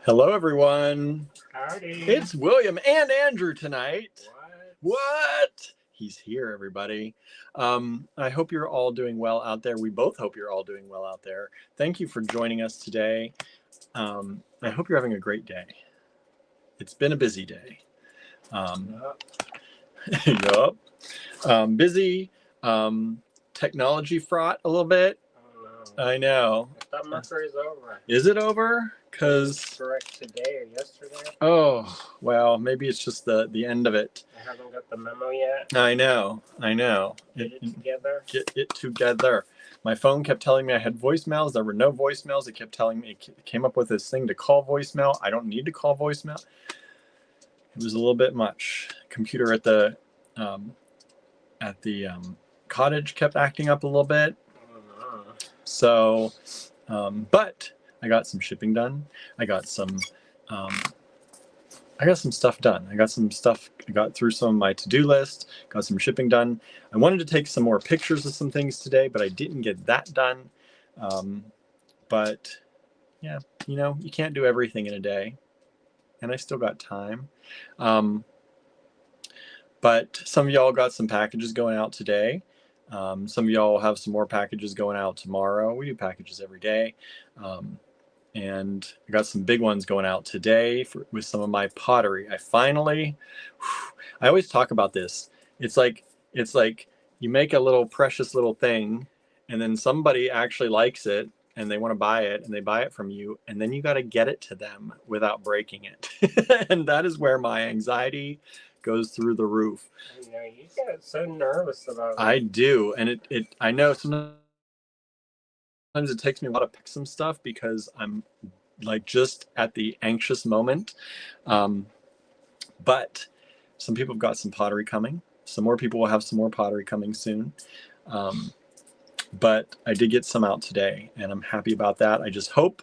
Hello, everyone. Howdy. It's William and Andrew tonight. What? He's here, everybody. I hope you're all doing well out there. We both hope you're all doing well out there. Thank you for joining us today. I hope you're having a great day. It's been a busy day. Yup. Yup. Busy, technology fraught a little bit. Oh no. I know. I thought Mercury's over. Is it over? Is it correct today or yesterday? Oh, well, maybe it's just the end of it. I haven't got the memo yet. I know. Get it together. Get it together. My phone kept telling me I had voicemails. There were no voicemails. It kept telling me, it came up with this thing to call voicemail. I don't need to call voicemail. It was a little bit much. Computer at the cottage kept acting up a little bit. Oh no. So, but I got some shipping done. I got some stuff done. I got through some of my to-do list, got some shipping done. I wanted to take some more pictures of some things today, but I didn't get that done. But yeah, you can't do everything in a day, and I still got time. But some of y'all got some packages going out today. Some of y'all have some more packages going out tomorrow. We do packages every day. And I got some big ones going out today with some of my pottery. I always talk about this. It's like you make a little precious little thing, and then somebody actually likes it and they want to buy it, and they buy it from you, and then you got to get it to them without breaking it. And that is where my anxiety goes through the roof. I know, you get so nervous about it. I do, and I know sometimes it takes me a while to pick some stuff because I'm like just at the anxious moment. But some people have got some pottery coming. Some more people will have some more pottery coming soon. But I did get some out today, and I'm happy about that. I just hope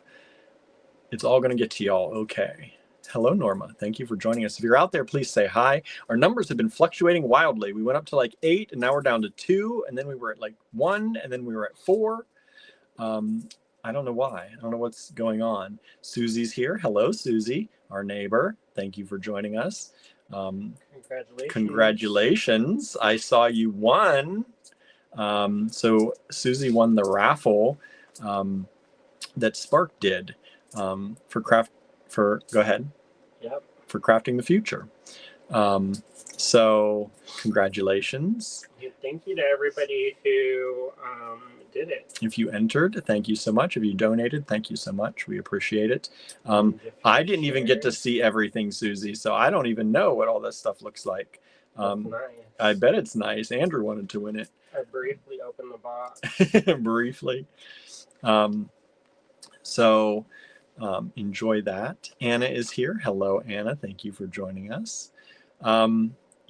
it's all going to get to y'all okay. Hello, Norma. Thank you for joining us. If you're out there, please say hi. Our numbers have been fluctuating wildly. We went up to like 8, and now we're down to 2, and then we were at like 1, and then we were at 4. I don't know why. I don't know what's going on. Susie's here. Hello, Susie, our neighbor. Thank you for joining us. Congratulations. I saw you won. So Susie won the raffle that Spark did go ahead. Yep. For Crafting the Future. So congratulations. Thank you to everybody who did it. If you entered, thank you so much. If you donated, thank you so much. We appreciate it. I didn't even get to see everything, Susie, so I don't even know what all this stuff looks like. Nice. I bet it's nice. Andrew wanted to win it. I briefly opened the box. Briefly. So enjoy that. Anna is here. Hello, Anna. Thank you for joining us.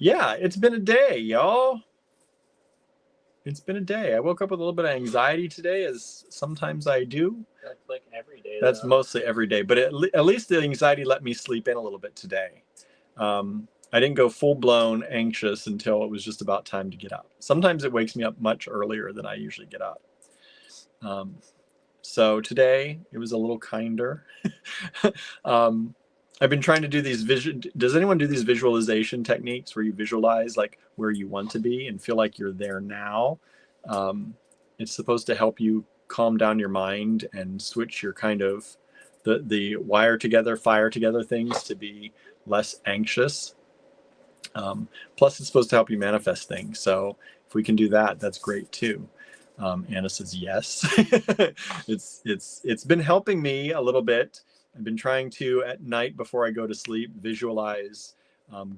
Yeah, it's been a day, y'all. It's been a day. I woke up with a little bit of anxiety today, as sometimes I do. That's like every day. That's mostly every day, but at least the anxiety let me sleep in a little bit today. I didn't go full-blown anxious until it was just about time to get up. Sometimes it wakes me up much earlier than I usually get up. So today it was a little kinder. I've been trying to do these does anyone do these visualization techniques where you visualize like where you want to be and feel like you're there now? It's supposed to help you calm down your mind and switch your kind of the wire together, fire together things to be less anxious. Plus it's supposed to help you manifest things. So if we can do that, that's great too. Anna says yes. It's been helping me a little bit. I've been trying to, at night before I go to sleep, visualize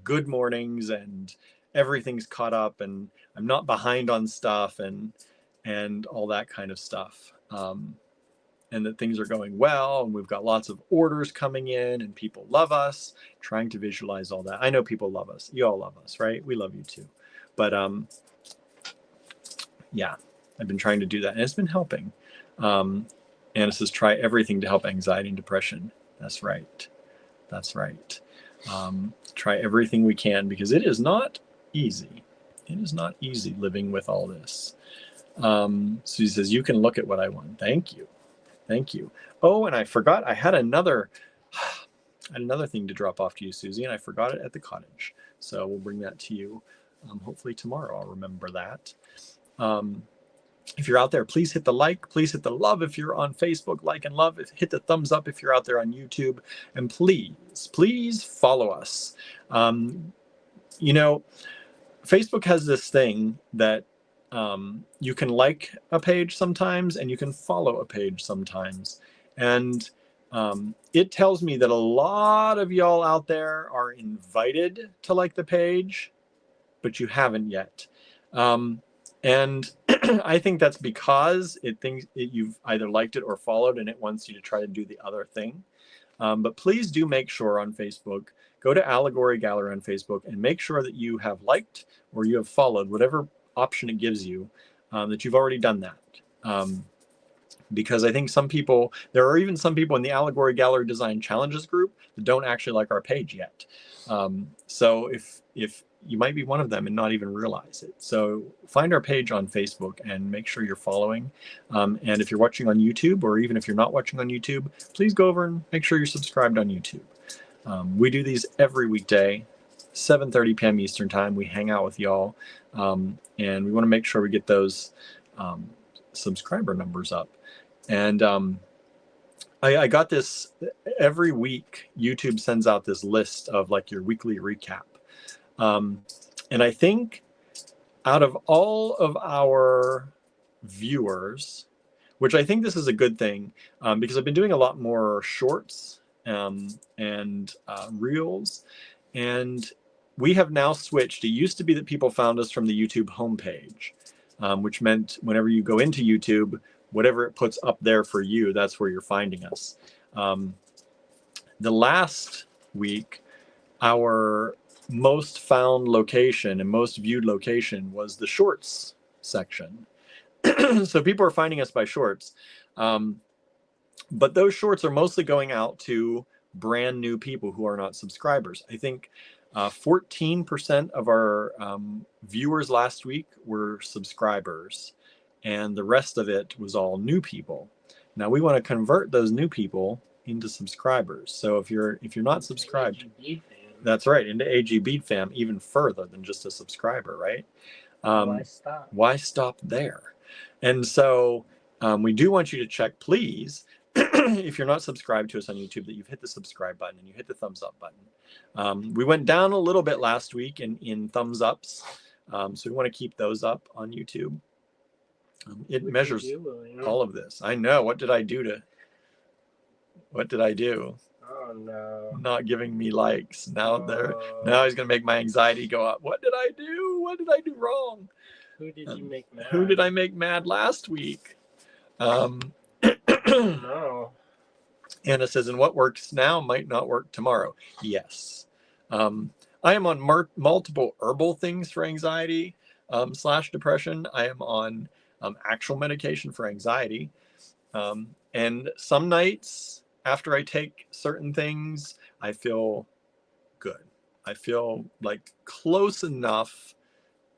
good mornings and everything's caught up and I'm not behind on stuff and all that kind of stuff. And that things are going well and we've got lots of orders coming in and people love us. Trying to visualize all that. I know people love us. You all love us, right? We love you too. But yeah, I've been trying to do that and it's been helping. Anna says, try everything to help anxiety and depression. That's right. That's right. Try everything we can because it is not easy. It is not easy living with all this. Susie says, you can look at what I won. Thank you. Thank you. Oh, and I forgot I had another, I had another thing to drop off to you, Susie, and I forgot it at the cottage. So we'll bring that to you. Hopefully tomorrow I'll remember that. If you're out there, please hit the like, please hit the love. If you're on Facebook, like and love. Hit the thumbs up if you're out there on YouTube. And please follow us. You know, Facebook has this thing that you can like a page sometimes and you can follow a page sometimes. And it tells me that a lot of y'all out there are invited to like the page, but you haven't yet. And I think that's because it thinks you've either liked it or followed, and it wants you to try to do the other thing. But please do make sure on Facebook, go to Allegory Gallery on Facebook and make sure that you have liked or you have followed, whatever option it gives you, that you've already done that. Because I think there are even some people in the Allegory Gallery Design Challenges group that don't actually like our page yet. So if you might be one of them and not even realize it. So find our page on Facebook and make sure you're following. And if you're watching on YouTube, or even if you're not watching on YouTube, please go over and make sure you're subscribed on YouTube. We do these every weekday, 7:30 p.m. Eastern time. We hang out with y'all, and we want to make sure we get those subscriber numbers up. And I got this every week. YouTube sends out this list of like your weekly recap. And I think out of all of our viewers, which I think this is a good thing, because I've been doing a lot more shorts and reels, and we have now switched. It used to be that people found us from the YouTube homepage, which meant whenever you go into YouTube, whatever it puts up there for you, that's where you're finding us. The last week, our most found location and most viewed location was the shorts section. So people are finding us by shorts. But those shorts are mostly going out to brand new people who are not subscribers. I think 14% of our viewers last week were subscribers, and the rest of it was all new people. Now we want to convert those new people into subscribers. So if you're not subscribed, that's right, into AG Bead Fam, even further than just a subscriber, right? Why stop there? And so we do want you to check, please, if you're not subscribed to us on YouTube, that you've hit the subscribe button and you hit the thumbs up button. We went down a little bit last week in thumbs ups, so we want to keep those up on YouTube. It measures all of this. I know. What did I do? Oh no! Not giving me likes. Now he's gonna make my anxiety go up. What did I do? What did I do wrong? Who did you make mad? Who did I make mad last week? No. Anna says, and what works now might not work tomorrow. Yes. I am on multiple herbal things for anxiety / depression. I am on actual medication for anxiety. And some nights after I take certain things, I feel good. I feel like close enough.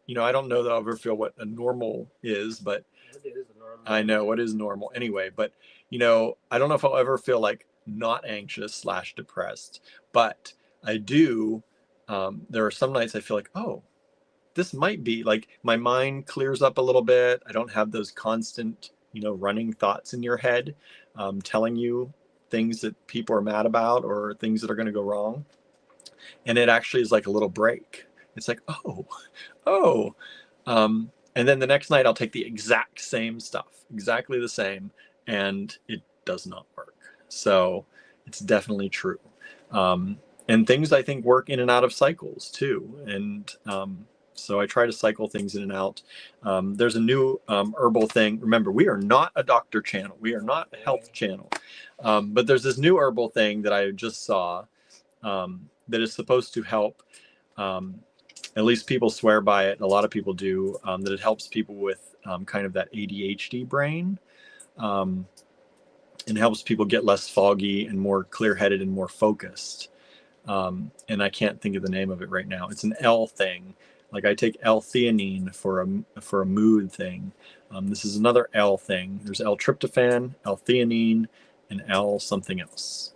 You know, I don't know that I'll ever feel what a normal is, but What is normal? I know what is normal anyway. But, you know, I don't know if I'll ever feel like not anxious / depressed, but I do. There are some nights I feel like, oh, this might be like my mind clears up a little bit. I don't have those constant, running thoughts in your head telling you things that people are mad about or things that are going to go wrong. And it actually is like a little break. It's like, oh. And then the next night I'll take the exact same stuff, exactly the same, and it does not work. So it's definitely true. And things I think work in and out of cycles too. And so I try to cycle things in and out. There's a new herbal thing. Remember, we are not a doctor channel. We are not a health channel. But there's this new herbal thing that I just saw that is supposed to help. At least people swear by it. A lot of people do. That it helps people with kind of that ADHD brain. And helps people get less foggy and more clear-headed and more focused. And I can't think of the name of it right now. It's an L thing. Like I take L-theanine for a mood thing. This is another L thing. There's L-tryptophan, L-theanine, and L something else.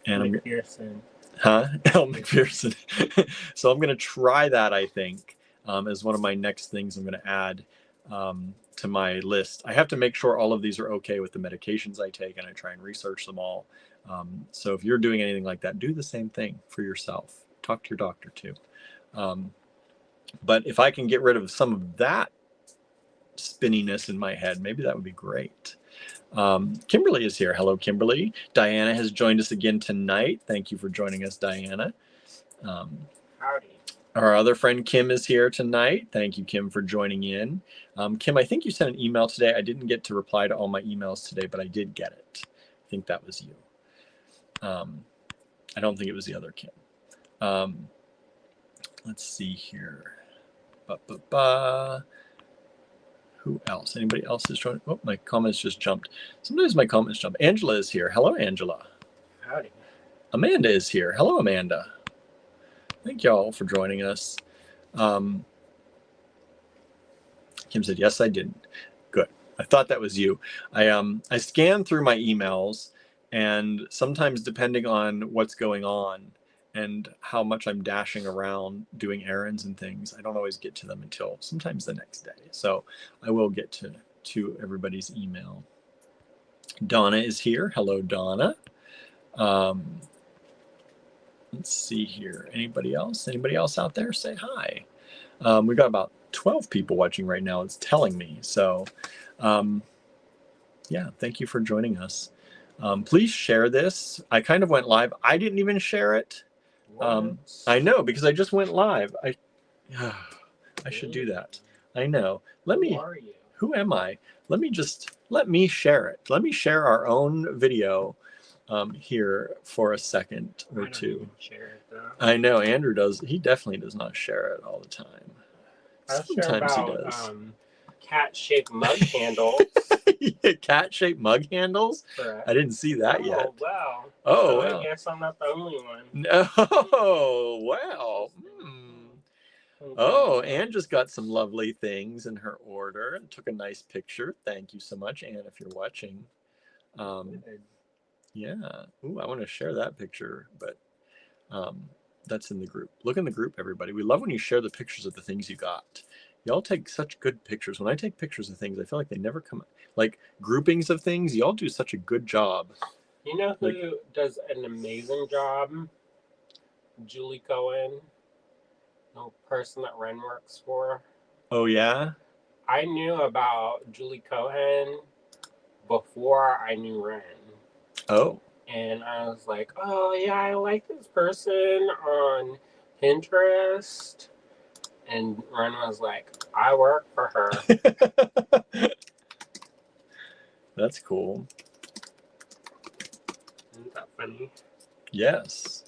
And McPherson. Huh? Elle McPherson. So I'm going to try that, I think, as one of my next things I'm going to add to my list. I have to make sure all of these are okay with the medications I take, and I try and research them all. So if you're doing anything like that, do the same thing for yourself. Talk to your doctor too. But if I can get rid of some of that spinniness in my head, maybe that would be great. Kimberly is here. Hello, Kimberly. Diana has joined us again tonight. Thank you for joining us, Diana. Howdy. Our other friend Kim is here tonight. Thank you, Kim, for joining in. Kim, I think you sent an email today. I didn't get to reply to all my emails today, but I did get it. I think that was you. I don't think it was the other Kim. Let's see here. Who else? Anybody else is joining? Oh, my comments just jumped. Sometimes my comments jump. Angela is here. Hello, Angela. Howdy. Amanda is here. Hello, Amanda. Thank y'all for joining us. Kim said, yes, I didn't. Good. I thought that was you. I scan through my emails, and sometimes depending on what's going on and how much I'm dashing around doing errands and things, I don't always get to them until sometimes the next day. So I will get to everybody's email. Donna is here. Hello, Donna. Let's see here. Anybody else? Anybody else out there? Say hi. We've got about 12 people watching right now. It's telling me. So, yeah, thank you for joining us. Please share this. I kind of went live. I didn't even share it. I know, because I just went live. I should do that. I know. Who are you? Who am I? Let me share it. Let me share our own video here for a second or two. I don't even share it, though. I know Andrew does. He definitely does not share it all the time. Sometimes he does. Cat-shaped mug handles. Cat-shaped mug handles? Correct. I didn't see that yet. Oh, wow. Oh, so wow. I guess I'm not the only one. No, wow. Oh, Anne just got some lovely things in her order and took a nice picture. Thank you so much, Anne, if you're watching. Yeah. Ooh, I want to share that picture, but that's in the group. Look in the group, everybody. We love when you share the pictures of the things you got. Y'all take such good pictures. When I take pictures of things, I feel like they never come, like groupings of things. Y'all do such a good job. You know who does an amazing job? Julie Cohen, the person that Ren works for. Oh, yeah? I knew about Julie Cohen before I knew Ren. Oh. And I was like, oh, yeah, I like this person on Pinterest. And Ren was like, I work for her. That's cool. Isn't that funny? Yes.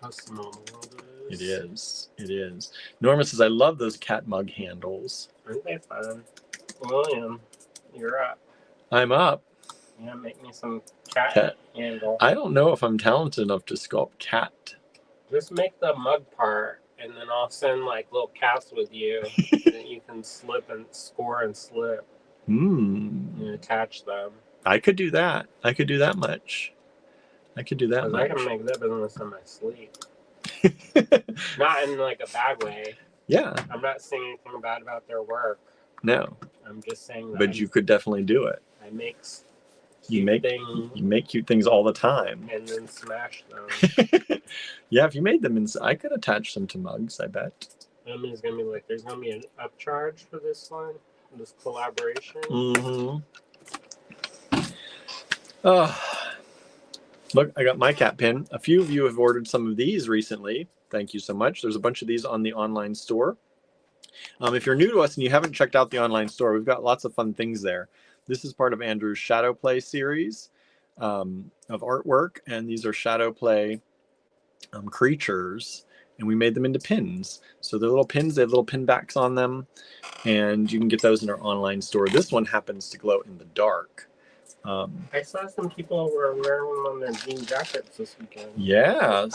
How small the world is. It is. It is. Norma says, I love those cat mug handles. Aren't they fun? William, you're up. I'm up. Yeah, make me some cat handle. I don't know if I'm talented enough to sculpt cat. Just make the mug part, and then I'll send like little cats with you that you can slip and score and slip. And attach them. I could do that. I could do that much. I could do that much. I can make that business in my sleep. Not in like a bad way. Yeah. I'm not saying anything bad about their work. No. I'm just saying that. But you could definitely do it. I make You make cute things all the time. And then smash them. Yeah, if you made them, I could attach them to mugs, I bet. It's going to be like, there's going to be an upcharge for this one, this collaboration. Oh, look, I got my cat pin. A few of you have ordered some of these recently. Thank you so much. There's a bunch of these on the online store. If you're new to us and you haven't checked out the online store, we've got lots of fun things there. This is part of Andrew's Shadow Play series of artwork, and these are Shadow Play creatures, and we made them into pins. So they're little pins. They have little pin backs on them, and you can get those in our online store. This one happens to glow in the dark. I saw some people were wearing them on their jean jackets this weekend. Yeah,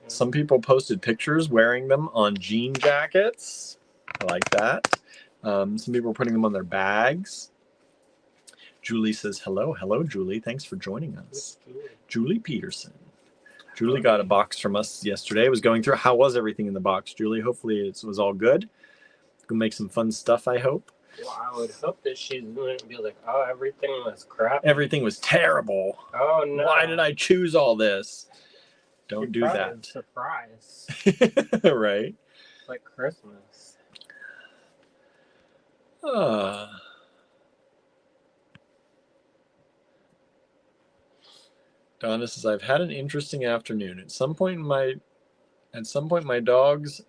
some people posted pictures wearing them on jean jackets. I like that. Some people were putting them on their bags. Julie says, hello, Julie. Thanks for joining us. Julie Peterson. Julie got a box from us yesterday. I was going through. How was everything in the box, Julie? Hopefully it was all good. We'll make some fun stuff, I hope. Well, I would hope that she wouldn't be like, oh, everything was crap. Everything was terrible. Oh, no. Why did I choose all this? Don't do that. Surprise. Right? Like Christmas. Donna says, I've had an interesting afternoon. At some point my dog's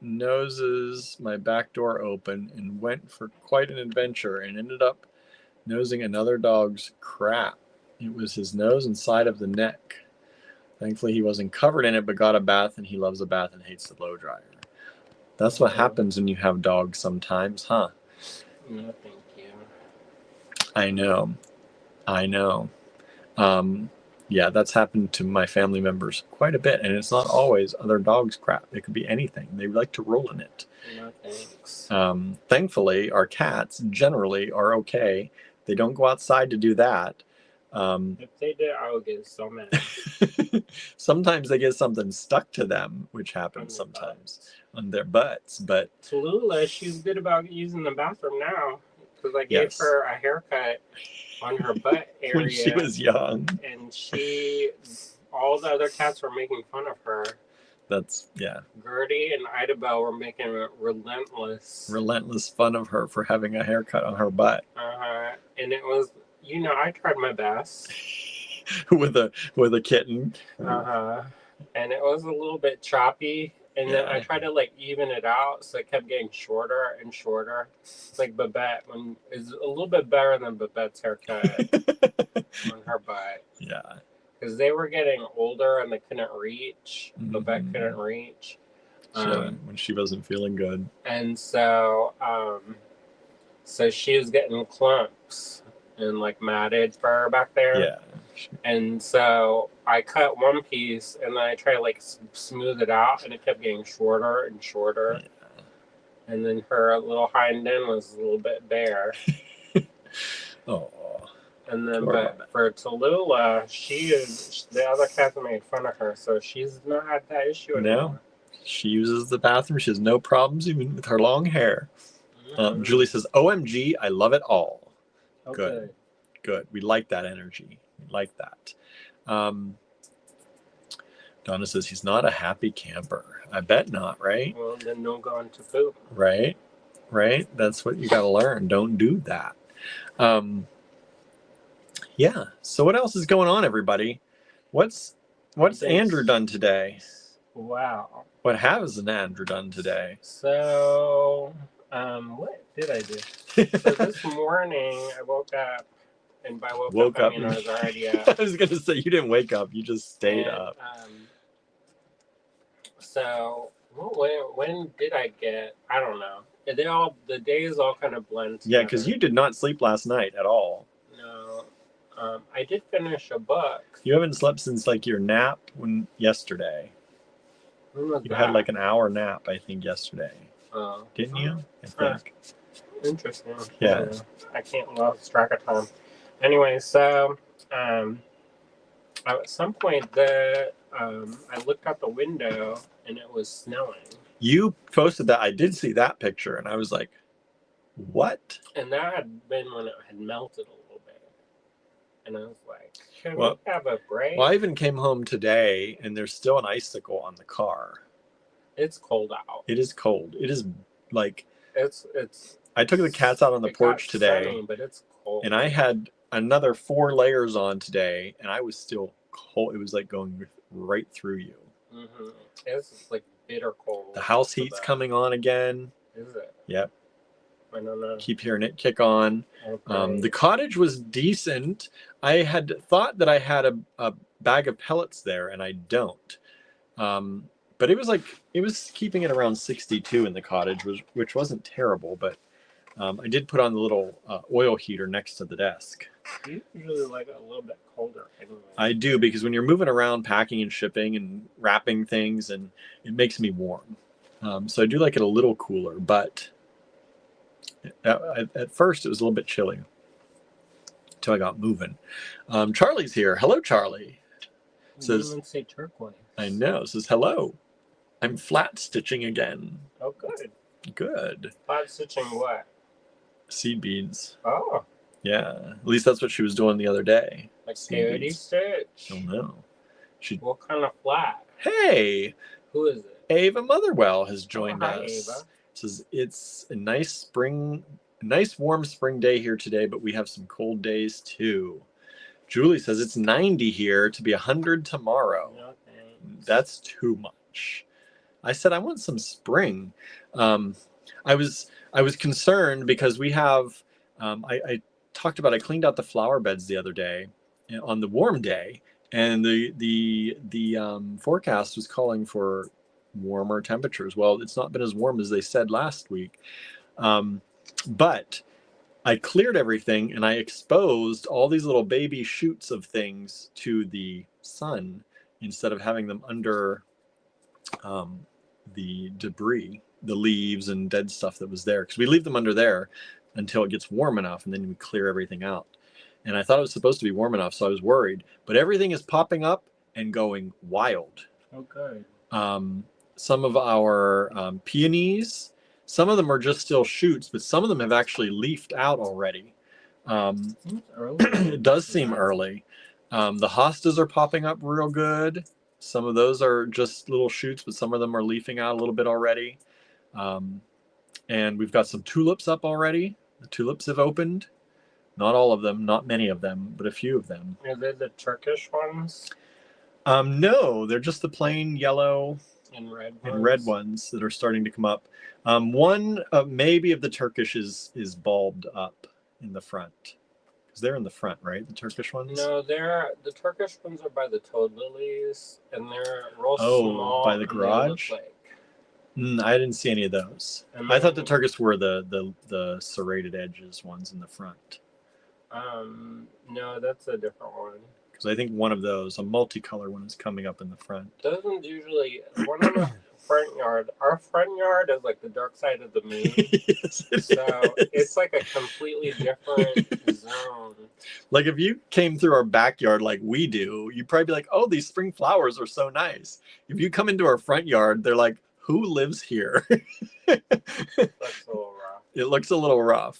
noses my back door open and went for quite an adventure and ended up nosing another dog's crap. It was his nose and side of the neck. Thankfully he wasn't covered in it, but got a bath, and he loves a bath and hates the blow dryer. That's what happens when you have dogs sometimes, huh? No, thank you. I know. Yeah, that's happened to my family members quite a bit, and it's not always other dogs' crap. It could be anything. They like to roll in it. No, thanks. Thankfully, our cats generally are okay. They don't go outside to do that. If they did, I would get so mad. Sometimes they get something stuck to them, which happens sometimes on their butts. But Tallulah, she's good about using the bathroom now, because I gave her a haircut on her butt area when she was young, and all the other cats were making fun of her. That's, yeah. Gertie and Idabelle were making relentless fun of her for having a haircut on her butt. And it was, I tried my best with a kitten. And it was a little bit choppy. And then I tried to even it out, so it kept getting shorter and shorter. It's like Babette is a little bit better than Babette's haircut on her butt. Yeah, because they were getting older and they couldn't reach. Babette couldn't reach. When she wasn't feeling good, and so she was getting clumps and matted fur back there. Yeah. And so I cut one piece and then I tried to smooth it out, and it kept getting shorter and shorter. Yeah. And then her little hind end was a little bit bare. Oh. And then, but for Tallulah, the other cats made fun of her, so she's not had that issue anymore. No, she uses the bathroom. She has no problems even with her long hair. Julie says, "OMG, I love it all." Okay. Good. We like that energy. Like that. Donna says he's not a happy camper. I bet not, right? Well, then don't go into poop. Right. That's what you got to learn. Don't do that. Yeah. So what else is going on, everybody? What's Andrew done today? Wow. What has Andrew done today? So, what did I do? So this morning I woke up. And by woke up, I mean I was already up. I was going to say, you didn't wake up. You just stayed up. So, when did I get? I don't know. The days all kind of blend together. Yeah, because you did not sleep last night at all. No. I did finish a book. You haven't slept since your nap yesterday. You had an hour nap, I think, yesterday. Oh. Didn't you? I think. Interesting. Yeah. I can't lose track of time. Anyway, so at some point I looked out the window and it was snowing. You posted that. I did see that picture and I was like, what? And that had been when it had melted a little bit. And I was like, can we have a break? Well, I even came home today and there's still an icicle on the car. It's cold out. It is cold. It is it's I took the cats out on the porch today. Sunny, but it's cold. And I had another 4 layers on today, and I was still cold. It was going right through you. Mm-hmm. It's bitter cold. The house heat's coming on again. Is it? Yep. I don't know. Keep hearing it kick on. Okay. The cottage was decent. I had thought that I had a bag of pellets there, and I don't. But it was keeping it around 62 in the cottage, which wasn't terrible, but I did put on the little oil heater next to the desk. You usually like it a little bit colder anyway. I do, because when you're moving around packing and shipping and wrapping things, and it makes me warm. So I do like it a little cooler, but at first it was a little bit chilly until I got moving. Charlie's here. Hello, Charlie. You Says, didn't even say turquoise. I know. Says, hello. I'm flat stitching again. Oh, good. Good. Flat stitching what? Seed beads. Oh, Yeah. At least that's what she was doing the other day. like Seed peyote beads. stitch? Don't know. She. What kind of flat? Hey, Who is it? Ava Motherwell has joined hi, us. Ava. Says it's a nice warm spring day here today, but we have some cold days too. Julie says it's 90 here to be 100 tomorrow. No thanks. That's too much. I said I want some spring. I was concerned because we have. I talked about I cleaned out the flower beds the other day on the warm day, and the forecast was calling for warmer temperatures. Well, it's not been as warm as they said last week, but I cleared everything and I exposed all these little baby shoots of things to the sun instead of having them under the debris, the leaves and dead stuff that was there, because we leave them under there until it gets warm enough and then we clear everything out. And I thought it was supposed to be warm enough, so I was worried, but everything is popping up and going wild. Oh, good. Some of our peonies, some of them are just still shoots, but some of them have actually leafed out already. Seems early. It does seem early. The hostas are popping up real good. Some of those are just little shoots, but some of them are leafing out a little bit already. And we've got some tulips up already. The tulips have opened. Not all of them, not many of them, but a few of them. Are they the Turkish ones? No, they're just the plain yellow And red ones? and red ones that are starting to come up. One maybe of the Turkish is bulbed up in the front. Because they're in the front, right? The Turkish ones? No, the Turkish ones are by the toad lilies, and they're real Oh, small. by the and they garage? look like, I didn't see any of those. and I thought the then, Turkish were the serrated edges ones in the front. No, that's a different one. Because I think one of those, a multicolor one, is coming up in the front. Those ones usually, one of the front yard, our front yard is like the dark side of the moon. Yes, it So is. it's like a completely different zone. Like if you came through our backyard like we do, you'd probably be like, oh, these spring flowers are so nice. If you come into our front yard, they're like, who lives here? That's a little rough. It looks a little rough.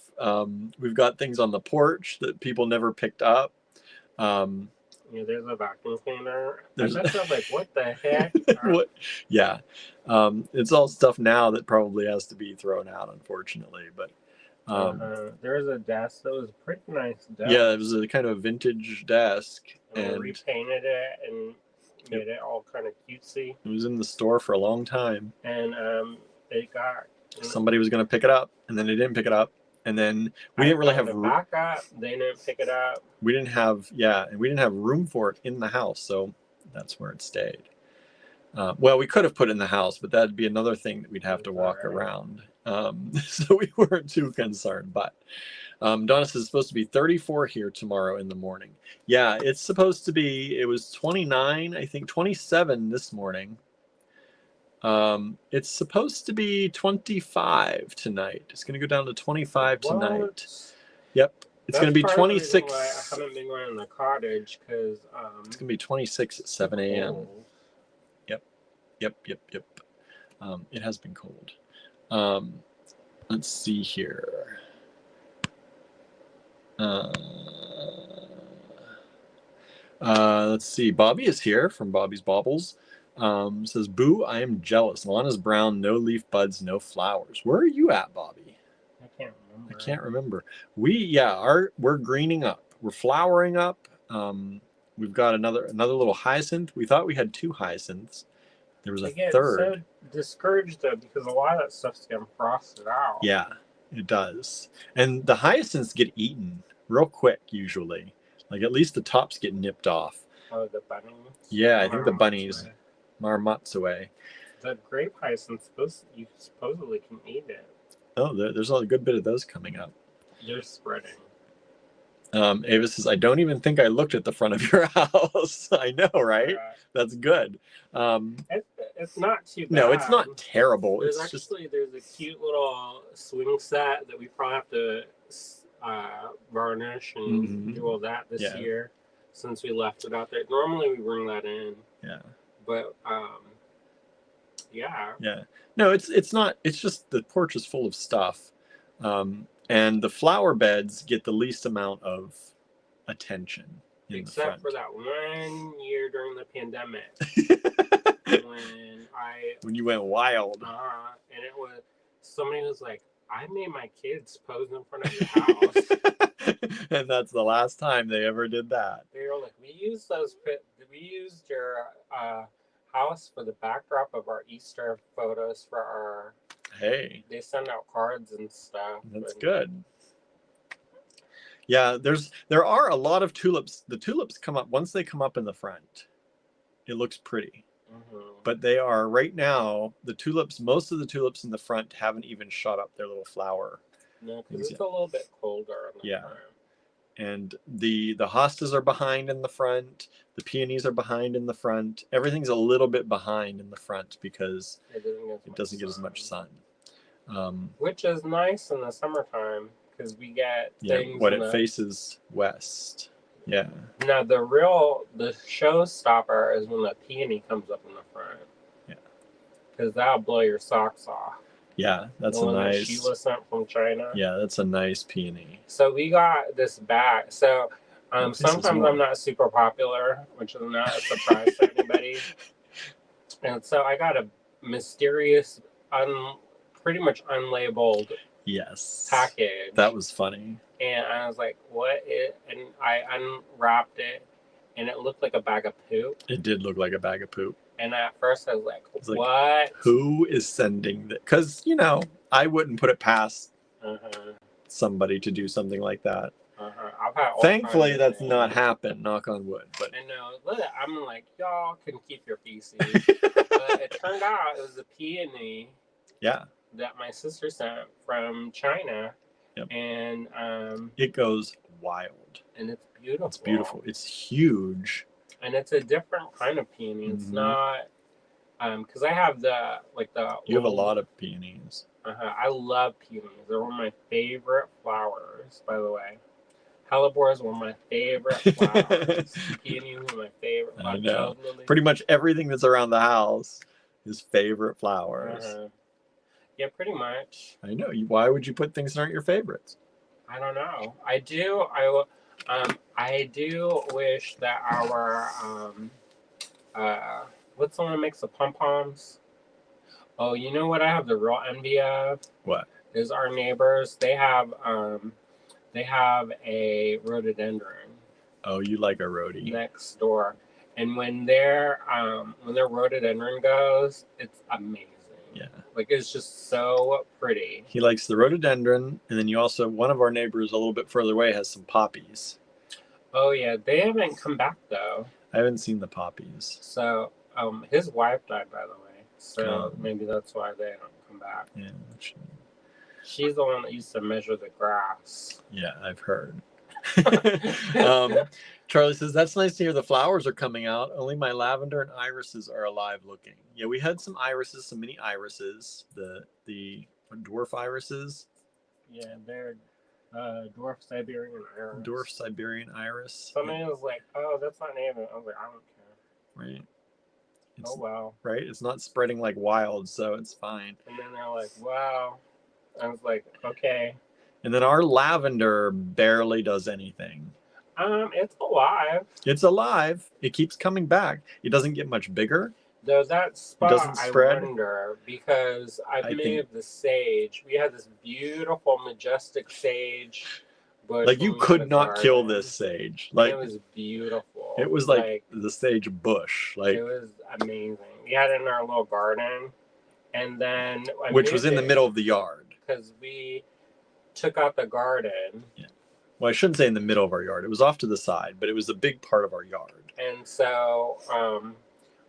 We've got things on the porch that people never picked up. Yeah, there's a vacuum cleaner. There's- I just like, what the heck? What? Yeah. It's all stuff now that probably has to be thrown out, unfortunately. But There was a desk that was a pretty nice desk. yeah, it was a kind of vintage desk, And we and repainted it and made it all kind of cutesy. it was in the store for a long time. And it got Somebody was going to pick it up, and then they didn't pick it up, and then we I didn't really found have it back up. They didn't pick it up. we didn't have and we didn't have room for it in the house, so that's where it stayed. Well, we could have put it in the house, but that'd be another thing that we'd have to walk Alright. around. So we weren't too concerned. But Donna says it's supposed to be 34 here tomorrow in the morning. Yeah, it's supposed to be. It was 29, I think 27 this morning. It's supposed to be 25 tonight. It's going to go down to 25 tonight. What? Yep. It's going to be That's part of the reason 26. why I haven't been going in the cottage because It's going to be 26 at 7 a.m. Yep. It has been cold. Let's see here. Let's see. Bobby is here from Bobby's Baubles. Says, boo, I am jealous. Lana's brown, no leaf buds, no flowers. Where are you at, Bobby? I can't remember. I can't remember. We're greening up. We're flowering up. We've got another little hyacinth. We thought we had 2 hyacinths. There was a I get third. so discouraged though because a lot of that stuff's getting frosted out. Yeah, it does. And the hyacinths get eaten real quick usually. Like at least the tops get nipped off. Oh, the bunnies. Yeah, I think the bunnies, Marmotsue. The grape hyacinth you supposedly can eat it. Oh, there's a good bit of those coming up. They're spreading. Ava says, I don't even think I looked at the front of your house. I know, right? That's good. It's not too bad. No, it's not terrible. There's It's there's a cute little swing set that we probably have to varnish and Mhm. do all that this Yeah. year. since we left it out there. Normally we bring that in, Yeah. but yeah. Yeah. No, it's not. It's just the porch is full of stuff, and the flower beds get the least amount of attention in Except the for that 1 year during the pandemic front. when You went wild. and it was somebody was like, I made my kids pose in front of your house. And that's the last time they ever did that. They were like, we used your house for the backdrop of our Easter photos for our. Hey, They send out cards and stuff. that's and, good. Yeah, there are a lot of tulips. The tulips come up once they come up in the front. It looks pretty. But they are right now, the tulips, most of the tulips in the front haven't even shot up their little flower. No, because it's a little bit colder. Yeah. And the hostas are behind in the front. The peonies are behind in the front. Everything's a little bit behind in the front because it doesn't get as much sun. Which is nice in the summertime because we get things. When it faces west. Yeah. Now the showstopper is when the peony comes up in the front. Yeah. Because that'll blow your socks off. Yeah, that's a nice. That Sheila sent from China. Yeah, that's a nice peony. So we got this bag. So sometimes I'm not super popular, which is not a surprise to anybody. And so I got a mysterious, pretty much unlabeled package. That was funny. And I was like, what is, and I unwrapped it, and it looked like a bag of poop. It did look like a bag of poop. And at first I was like, what? Who is sending that? Because, I wouldn't put it past somebody to do something like that. I've had Thankfully, that's not happened, knock on wood. But I know. I'm like, y'all can keep your feces. But it turned out it was a peony that my sister sent from China. Yep. And it goes wild. And it's beautiful. It's beautiful. It's huge. And it's a different kind of peony. It's not because I have you have a lot of peonies. I love peonies. They're one of my favorite flowers, by the way. Hellebore is one of my favorite flowers. Peonies are my favorite flowers. I know. Pretty much everything that's around the house is favorite flowers. Yeah, pretty much. I know. Why would you put things that aren't your favorites? I don't know. I do wish that our what's the one that makes the pom-poms? Oh, you know what I have the real envy of? What? Is our neighbors. They have a rhododendron. Oh, you like a rhodie. Next door. And when their rhododendron goes, it's amazing. Yeah. Like, it's just so pretty. He likes the rhododendron, and then one of our neighbors a little bit further away has some poppies. Oh, yeah. They haven't come back, though. I haven't seen the poppies. So, his wife died, by the way. So, maybe that's why they don't come back. Yeah. She's the one that used to measure the grass. Yeah, I've heard. Charlie says, that's nice to hear the flowers are coming out. Only my lavender and irises are alive looking. Yeah, we had some irises, some mini irises, the dwarf irises. Yeah, they're dwarf Siberian iris. Dwarf Siberian iris. Somebody was like, oh, that's not native. I was like, I don't care. Right. Oh, wow. Right? It's not spreading like wild, so it's fine. And then they're like, wow. I was like, okay. And then our lavender barely does anything. It's alive. It's alive. It keeps coming back. It doesn't get much bigger. Though that spot, doesn't spread. I wonder, because I think the sage. We had this beautiful, majestic sage bush. Like, you could not kill this sage. Like, it was beautiful. It was like the sage bush. Like, it was amazing. We had it in our little garden, and then which was in the middle of the yard. Because we took out the garden. Yeah. Well, I shouldn't say in the middle of our yard. It was off to the side, but it was a big part of our yard. And so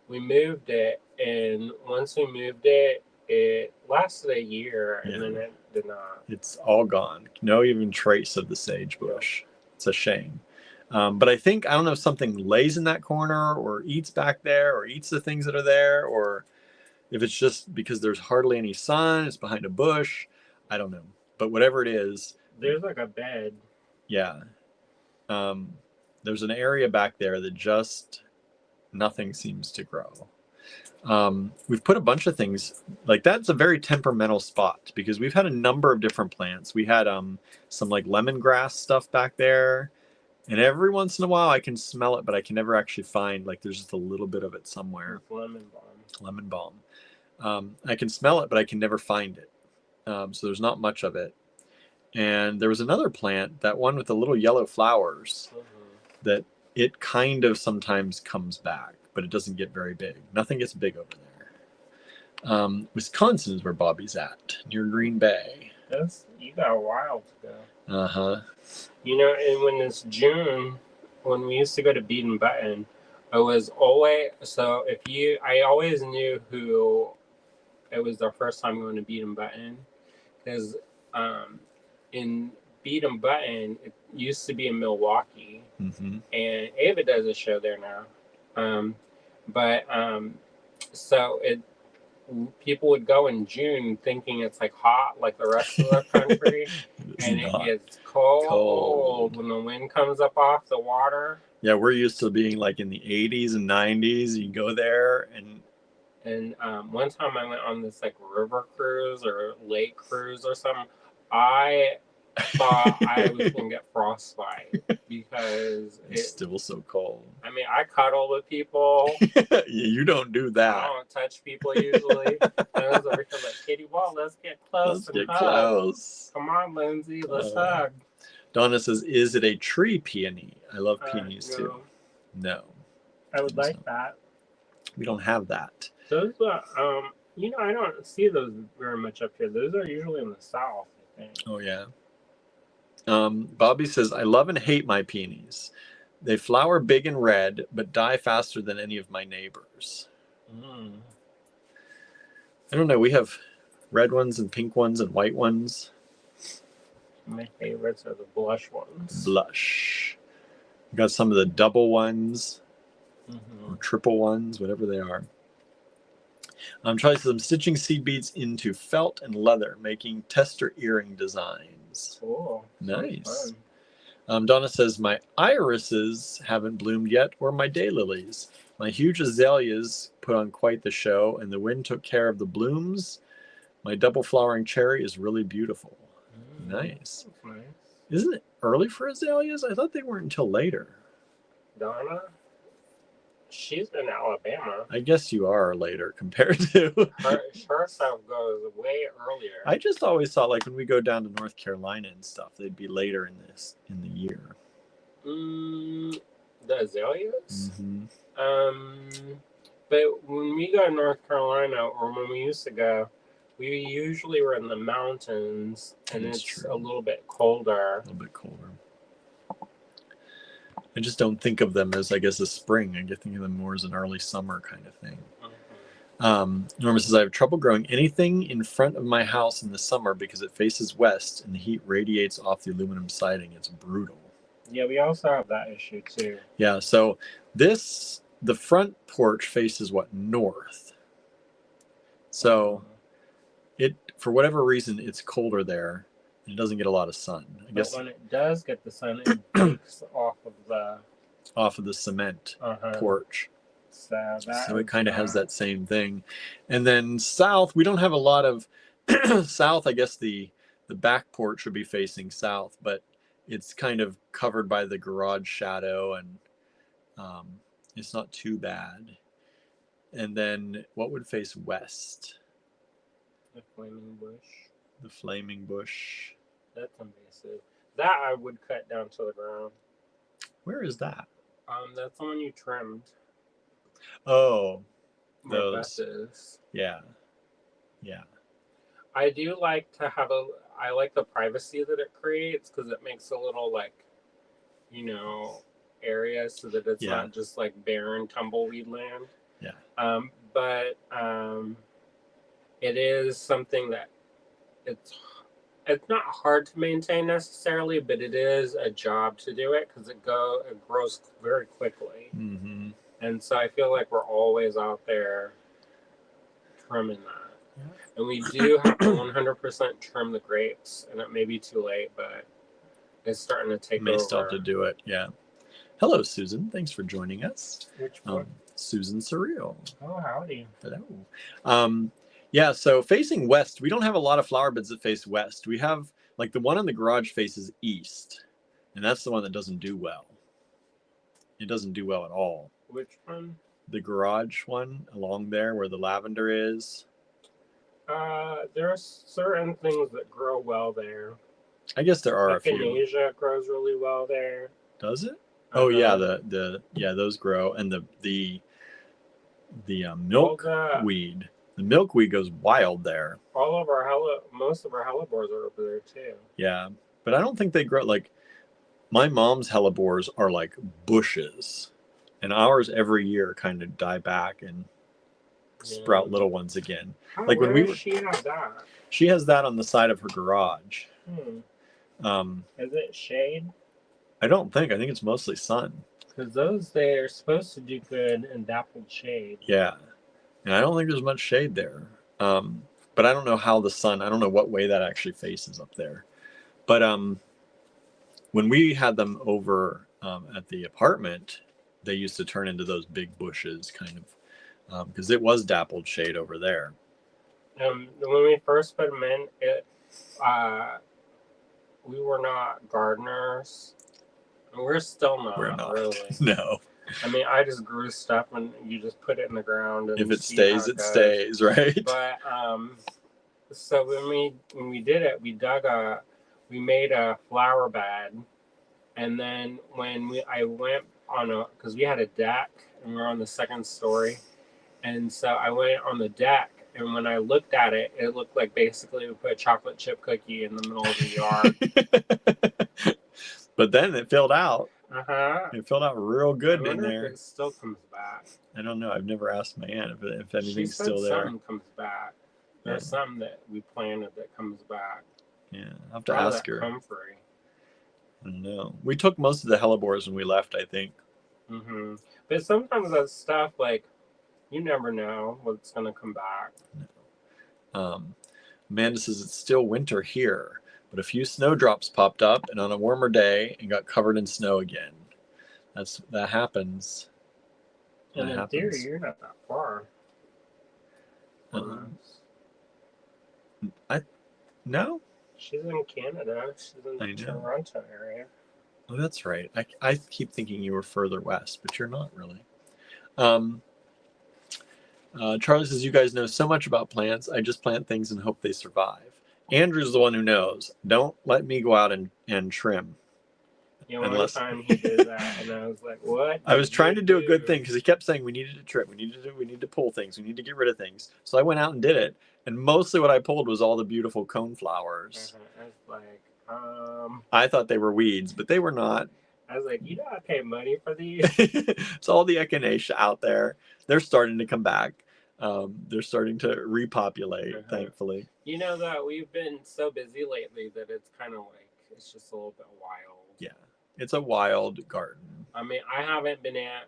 we moved it, and once we moved it, it lasted a year, and then it did not. It's all gone. No even trace of the sage bush. It's a shame. But I don't know if something lays in that corner or eats back there or eats the things that are there, or if it's just because there's hardly any sun, it's behind a bush. I don't know. But whatever it is. There's like a bed. Yeah. there's an area back there that just nothing seems to grow. We've put a bunch of things like that's a very temperamental spot because we've had a number of different plants. We had some like lemongrass stuff back there, and every once in a while I can smell it, but I can never actually find like there's just a little bit of it somewhere. Lemon balm. Lemon balm. I can smell it, but I can never find it. So there's not much of it. And there was another plant, that one with the little yellow flowers, that it kind of sometimes comes back, but it doesn't get very big. Nothing gets big over there. Wisconsin is where Bobby's at, near Green Bay. You got a while to go. Uh-huh. You know, and when it's June, when we used to go to Beat and Button, I was always, so I always knew who, it was their first time going to Beat and Button, because in Beat and Button, it used to be in Milwaukee, and Ava does a show there now. So people would go in June thinking it's like hot like the rest of the country, and it gets cold when the wind comes up off the water. Yeah, we're used to being like in the 80s and 90s. You go there and one time I went on this like river cruise or lake cruise or something. I thought I was gonna get frostbite because it's still so cold. I mean, I cuddle with people. You don't do that. I don't touch people usually. I was over here like, Katie, well, let's get close. Let's get close. Come on, Lindsay, let's hug. Donna says, "Is it a tree peony?" I love peonies too. No, I would like that. We don't have that. Those, you know, I don't see those very much up here. Those are usually in the south, I think. Oh yeah. Bobby says, "I love and hate my peonies. They flower big and red, but die faster than any of my neighbors." I don't know. We have red ones and pink ones and white ones. My favorites are the blush ones. Blush. We got some of the double ones, or triple ones, whatever they are. I'm trying some stitching seed beads into felt and leather, making tester earring designs. Cool. Nice. Donna says, "My irises haven't bloomed yet, or my daylilies. My huge azaleas put on quite the show, and the wind took care of the blooms. My double flowering cherry is really beautiful." Nice. Isn't it early for azaleas? I thought they weren't until later. Donna? She's in Alabama. I guess you are later compared to... her stuff goes way earlier. I just always thought, like, when we go down to North Carolina and stuff, they'd be later in the year. The azaleas? But when we go to North Carolina, or when we used to go, we usually were in the mountains, and it's a little bit colder. A little bit colder. I just don't think of them as, I guess, a spring. I think of them more as an early summer kind of thing. Norma says, "I have trouble growing anything in front of my house in the summer because it faces west and the heat radiates off the aluminum siding. It's brutal." Yeah, we also have that issue too. Yeah, so the front porch faces what? North. So for whatever reason, it's colder there. It doesn't get a lot of sun. I guess when it does get the sun, it bakes off of the cement porch. So it kind of has that same thing. And then south, we don't have a lot of south. I guess the back porch would be facing south, but it's kind of covered by the garage shadow, and it's not too bad. And then what would face west? The flaming bush. The flaming bush. That's invasive. That I would cut down to the ground. Where is that? That's the one you trimmed. Oh, those. Yeah. I do like to have I like the privacy that it creates, because it makes a little, like, you know, area so that it's not just like barren tumbleweed land. Yeah. But it is something that it's not hard to maintain necessarily, but it is a job to do it, because it grows very quickly. And so I feel like we're always out there trimming that. And we do have to 100% trim the grapes, and it may be too late, but it's starting to take over. May start to do it, yeah. Hello, Susan. Thanks for joining us. Which one? Susan Surreal. Oh, howdy. Hello. Yeah, so facing west, we don't have a lot of flower beds that face west. We have, like, the one in the garage faces east, and that's the one that doesn't do well. It doesn't do well at all. Which one? The garage one along there where the lavender is. There are certain things that grow well there. I guess there are a few. Echinacea grows really well there. Does it? Oh yeah, Uh-huh. those grow, and the All milkweed. The milkweed goes wild there. all of our most of our hellebores are over there too. Yeah, but I don't think they grow like my mom's hellebores are like bushes, and ours every year kind of die back and sprout little ones again. Like when where we does were- she have that? She has that on the side of her garage. Is it shade? I don't think. I think it's mostly sun. Because those they're supposed to do good in dappled shade. Yeah, and I don't think there's much shade there. But I don't know how the sun. I don't know what way that actually faces up there. But when we had them over at the apartment, they used to turn into those big bushes, kind of, because it was dappled shade over there. When we first put them in, we were not gardeners. And we're still not. We're not. Really. No. I mean, I just grew stuff and you just put it in the ground. And If it see how stays, it goes. stays, right? But so when we did it, we made a flower bed, and then I went on because we had a deck and we were on the second story, and so I went on the deck, and when I looked at it, it looked like basically we put a chocolate chip cookie in the middle of the yard. But then it filled out. Uh-huh. It filled out real good I in wonder there. if it still comes back. I don't know. I've never asked my aunt if She anything's said still there. something comes back. There's Yeah. something that we planted that comes back. Yeah, I'll have to Probably ask that her. comfrey. I don't know. We took most of the hellebores when we left, I think. Mm-hmm. But sometimes that stuff, like, you never know what's going to come back. Amanda says it's still winter here, but a few snowdrops popped up and on a warmer day and got covered in snow again. That happens. And That in happens. theory, you're not that far. Um, No? She's in Canada. She's in I the know. Toronto area. Oh, that's right. I keep thinking you were further west, but you're not really. Charlie says, you guys know so much about plants. I just plant things and hope they survive. Andrew's the one who knows. Don't let me go out and trim. You know, Unless- one time he did that, and I was like, what? I was did trying you to do a good do? thing because he kept saying we needed to trim, we need to pull things, we need to get rid of things. So I went out and did it, and mostly what I pulled was all the beautiful cone flowers. I was like, I thought they were weeds, but they were not. you know, I pay money for these. It's all the echinacea out there. They're starting to come back. They're starting to repopulate, Uh-huh. thankfully. You know that we've been so busy lately that it's kind of like it's just a little bit wild. Yeah, it's a wild garden. I mean, I haven't been at.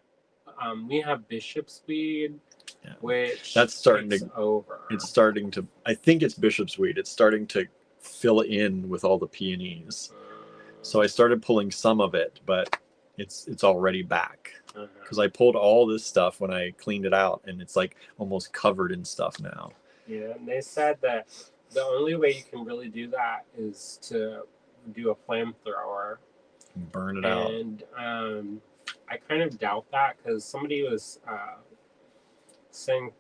We have Bishop's Weed, Yeah. which That's starting takes to- over. It's starting to. I think it's bishop's weed. It's starting to fill in with all the peonies. So I started pulling some of it, but it's already back because I pulled all this stuff when I cleaned it out, and it's like almost covered in stuff now. Yeah, and they said that the only way you can really do that is to do a flamethrower, Burn it out. and I kind of doubt that because somebody was saying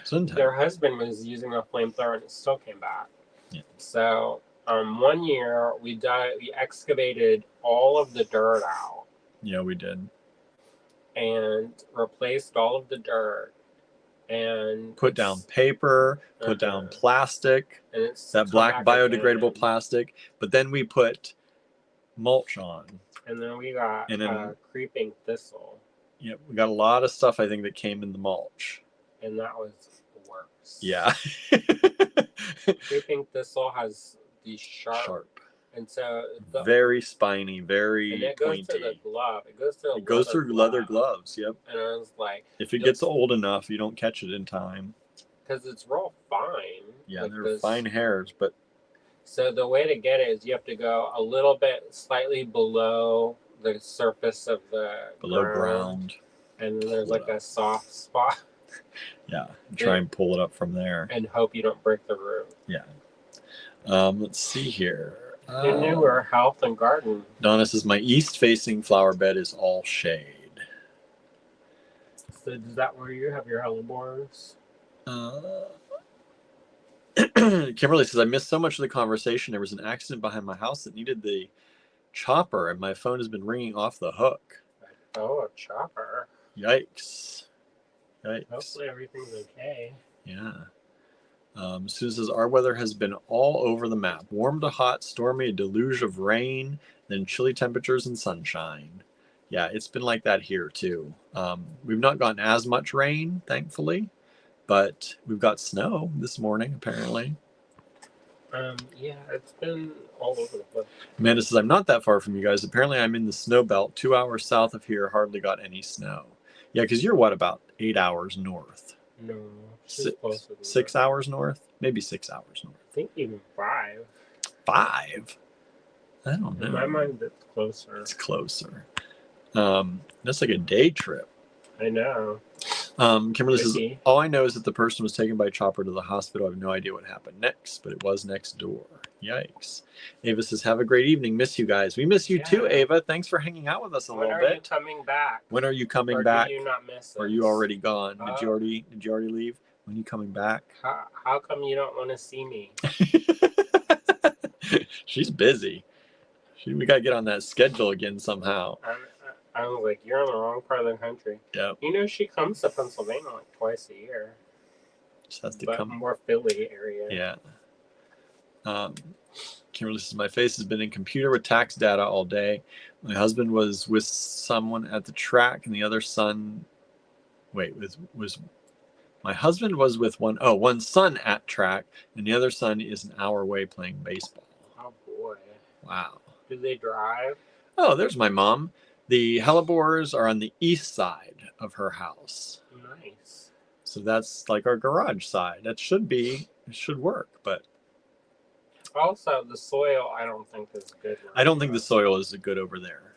Sometimes. their husband was using a flamethrower and it still came back. Yeah. So one year we excavated all of the dirt out Yeah, we did. and replaced all of the dirt and Put down paper, put down Uh-huh. plastic, and it's that come black back biodegradable again. plastic, but then we put mulch on. And then we got And then- creeping thistle, Yeah, we got a lot of stuff I think that came in the mulch. and that was the worst. Yeah. Creeping thistle has these sharp, and so Very spiny, very and it goes pointy. to the glove. It goes to It goes through leather gloves. Yep. And I was like, If it gets old enough, you don't catch it in time. because it's real fine. Yeah, like they're this- fine hairs, but So the way to get it is you have to go a little bit slightly below the surface of the Below ground. and then there's Pull it like a soft spot, Yeah. Try and pull it up from there. and hope you don't break the root. Yeah. Let's see here. Who knew our health and garden? Donna says, my east-facing flower bed is all shade. So is that where you have your hellebores? Kimberly says, I missed so much of the conversation. There was an accident behind my house that needed the chopper, and my phone has been ringing off the hook. Oh, a chopper. Yikes. Yikes. Hopefully everything's okay. Yeah. Susan says, our weather has been all over the map. Warm to hot, stormy, a deluge of rain, then chilly temperatures and sunshine. Yeah, it's been like that here too. We've not gotten as much rain, thankfully, but we've got snow this morning, apparently. Yeah, it's been all over the place. Amanda says, I'm not that far from you guys. Apparently I'm in the snow belt 2 hours south of here, hardly got any snow. Yeah, because you're what, about 8 hours north? No. Six hours north? Maybe 6 hours north. I think even 5. 5? I don't know. In my mind, it's closer. It's closer. That's like a day trip. I know. Kimberly says, Tricky. all I know is that the person was taken by chopper to the hospital. I have no idea what happened next, but it was next door. Yikes. Ava says, have a great evening. Miss you guys. We miss you too, Ava. Thanks for hanging out with us a little bit. When are you coming back? When are you coming or back? Did you not miss us? Or are you already gone? Did you already leave? When are you coming back? How come you don't want to see me? She's busy. We got to get on that schedule again somehow. I was like, you're in the wrong part of the country. Yeah. You know, she comes to Pennsylvania like twice a year. Just has to but come. More Philly area. Yeah. Kimberly says, my face has been in computer with tax data all day. My husband was with someone at the track, and the other son. Wait, my husband was with one son at track, and the other son is an hour away playing baseball. Oh boy. Wow. Do they drive? Oh, there's my mom. The hellebores are on the east side of her house. Nice. So that's like our garage side. It should work, but. Also, the soil I don't think is good. I don't think the soil is good over there.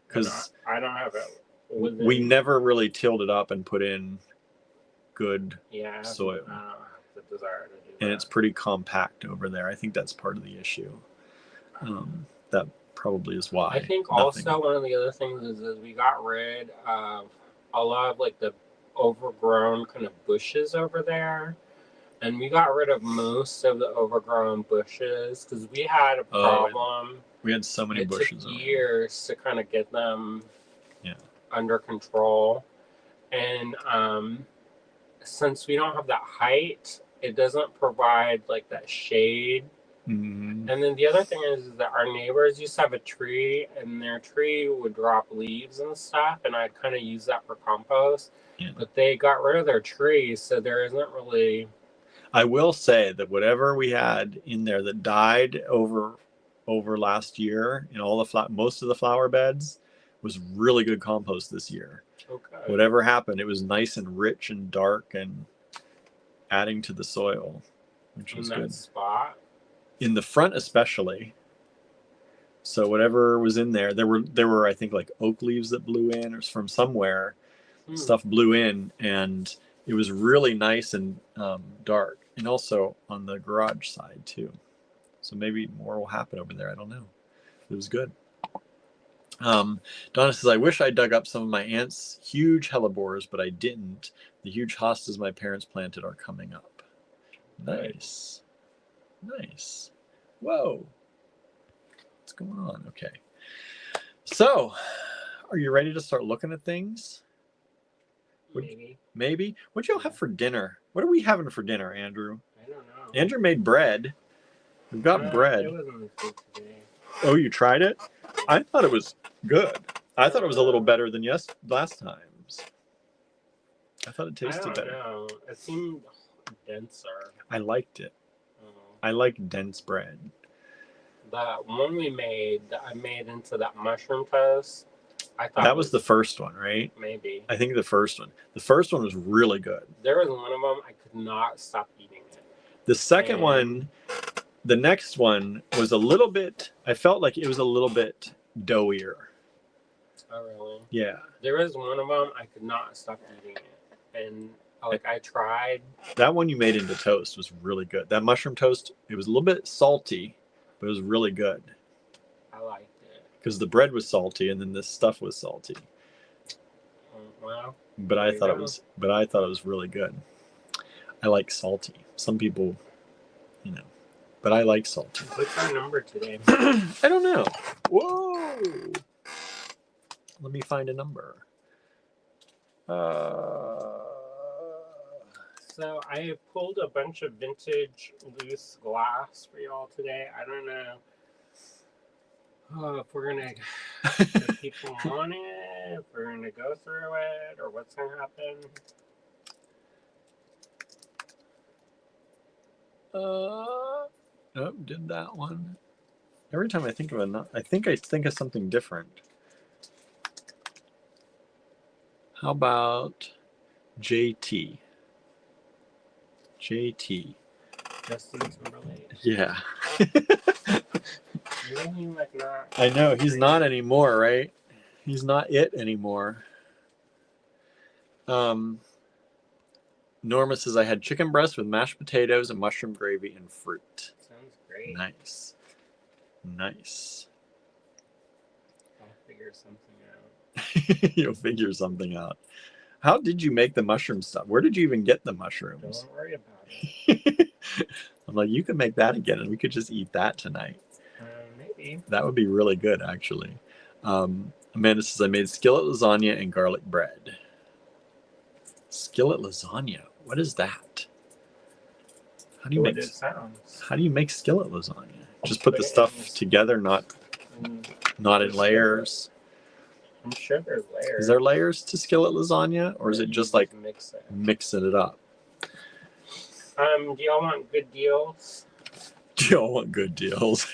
Because I don't have it. We never really tilled it up and put in good soil. I don't have the desire to do that. And it's pretty compact over there. I think that's part of the issue. That probably is why. I think also one of the other things is we got rid of a lot of like the overgrown kind of bushes over there. And we got rid of most of the overgrown bushes because we had a problem. We had so many bushes. It took years to kind of get them under control. And since we don't have that height, it doesn't provide like that shade. Mm-hmm. And then the other thing is that our neighbors used to have a tree, and their tree would drop leaves and stuff, and I'd kind of use that for compost. Yeah. But they got rid of their trees, so there isn't really. I will say that whatever we had in there that died over last year in all the most of the flower beds was really good compost this year. Okay. Whatever happened, it was nice and rich and dark and adding to the soil, which was good. Spot. In the front especially. So whatever was in there were I think like oak leaves that blew in or from somewhere. Stuff blew in, and it was really nice and dark, and also on the garage side too. So maybe more will happen over there. I don't know. It was good. Donna says, I wish I dug up some of my aunt's huge hellebores, but I didn't. The huge hostas my parents planted are coming up. Nice. Nice. Whoa. What's going on? Okay. So, are you ready to start looking at things? Maybe. What y'all have for dinner? What are we having for dinner, Andrew? I don't know. Andrew made bread. We've got bread. It wasn't good today. Oh, you tried it? I thought it was good. I thought it was a little better than last time's. I thought it tasted better. I don't know. It seemed denser. I liked it. I like dense bread. The one I made into that mushroom toast. I thought that was the first one, right? Maybe. I think the first one. The first one was really good. There was one of them I could not stop eating it. The second one the next one was a little bit, I felt like it was a little bit doughier. Oh, really? Yeah. There was one of them I could not stop eating it, and like I tried. That one you made into toast was really good. That mushroom toast, it was a little bit salty, but it was really good I liked it. because the bread was salty and then this stuff was salty. Well, But I thought it was really good. I like salty. Some people, you know, but I like salty. what's our number today? I don't know. Whoa. Let me find a number. So I have pulled a bunch of vintage loose glass for y'all today. I don't know if we're gonna if people want it, if we're gonna go through it, or what's gonna happen. Oh, did that one. Every time I think of I think of something different. How about JT? JT. Justin Timberlake. Yeah. Isn't he like not? I know he's not anymore, right? He's not it anymore. Norma says I had chicken breast with mashed potatoes and mushroom gravy and fruit. Sounds great. Nice. Nice. I'll figure something out. You'll figure something out. How did you make the mushroom stuff? Where did you even get the mushrooms? Don't worry about it. I'm like, you could make that again and we could just eat that tonight. Maybe. That would be really good, actually. Amanda says I made skillet lasagna and garlic bread. Skillet lasagna. What is that? How do you make? It sounds. How do you make skillet lasagna? Just put the stuff together, not in layers. I'm sure there's layers. Is there layers to skillet lasagna, or is it just like mixing it up? Do y'all want good deals? Do y'all want good deals?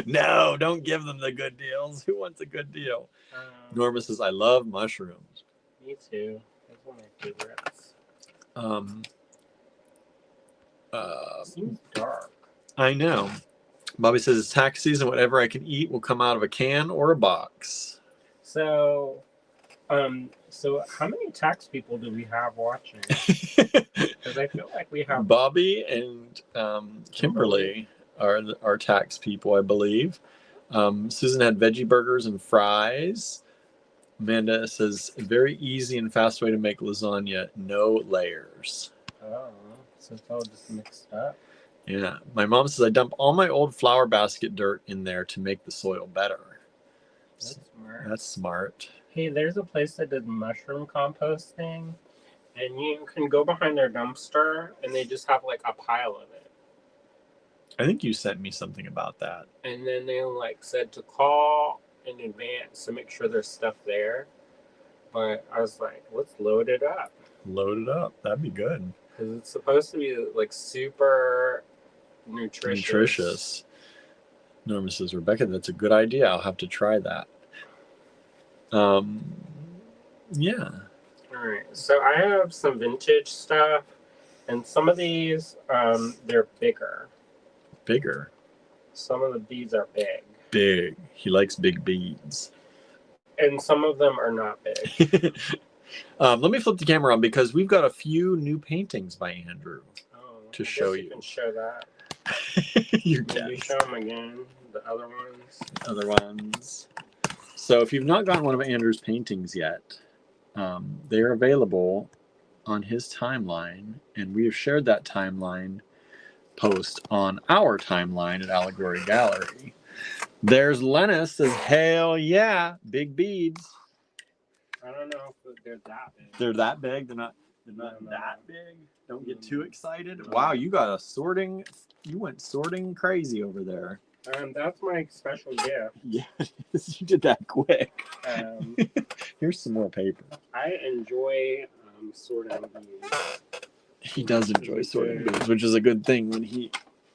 No, don't give them the good deals. Who wants a good deal? Norma says I love mushrooms. Me too. That's one of my favorites. Seems dark. I know. Bobby says it's tax season. Whatever I can eat will come out of a can or a box. So how many tax people do we have watching? Because I feel like we have Bobby and Kimberly are tax people, I believe. Susan had veggie burgers and fries. Amanda says a very easy and fast way to make lasagna, no layers. Oh, so it's all just mixed up. Yeah. My mom says I dump all my old flower basket dirt in there to make the soil better. That's smart. That's smart. Hey, there's a place that does mushroom composting, and you can go behind their dumpster, and they just have like a pile of it. I think you sent me something about that. And then they like said to call in advance to make sure there's stuff there. But I was like, let's load it up. Load it up. That'd be good. Because it's supposed to be like super nutritious. Norma says, Rebecca, that's a good idea. I'll have to try that. Yeah. All right. So I have some vintage stuff, and some of these, they're bigger. Bigger. Some of the beads are big. Big. He likes big beads. And some of them are not big. Let me flip the camera on because we've got a few new paintings by Andrew to show you. You can show that. You Can you show them again? The other ones. So if you've not gotten one of Andrew's paintings yet, they are available on his timeline, and we have shared that timeline post on our timeline at Allegory Gallery. There's Lennis says, hell yeah, big beads. I don't know if they're that big. They're that big? They're not that big? Don't get too excited. Wow, you went sorting crazy over there. That's my special gift. Yes, you did that quick. Here's some more paper. I enjoy sorting beads. He does enjoy sorting beads, which is a good thing when he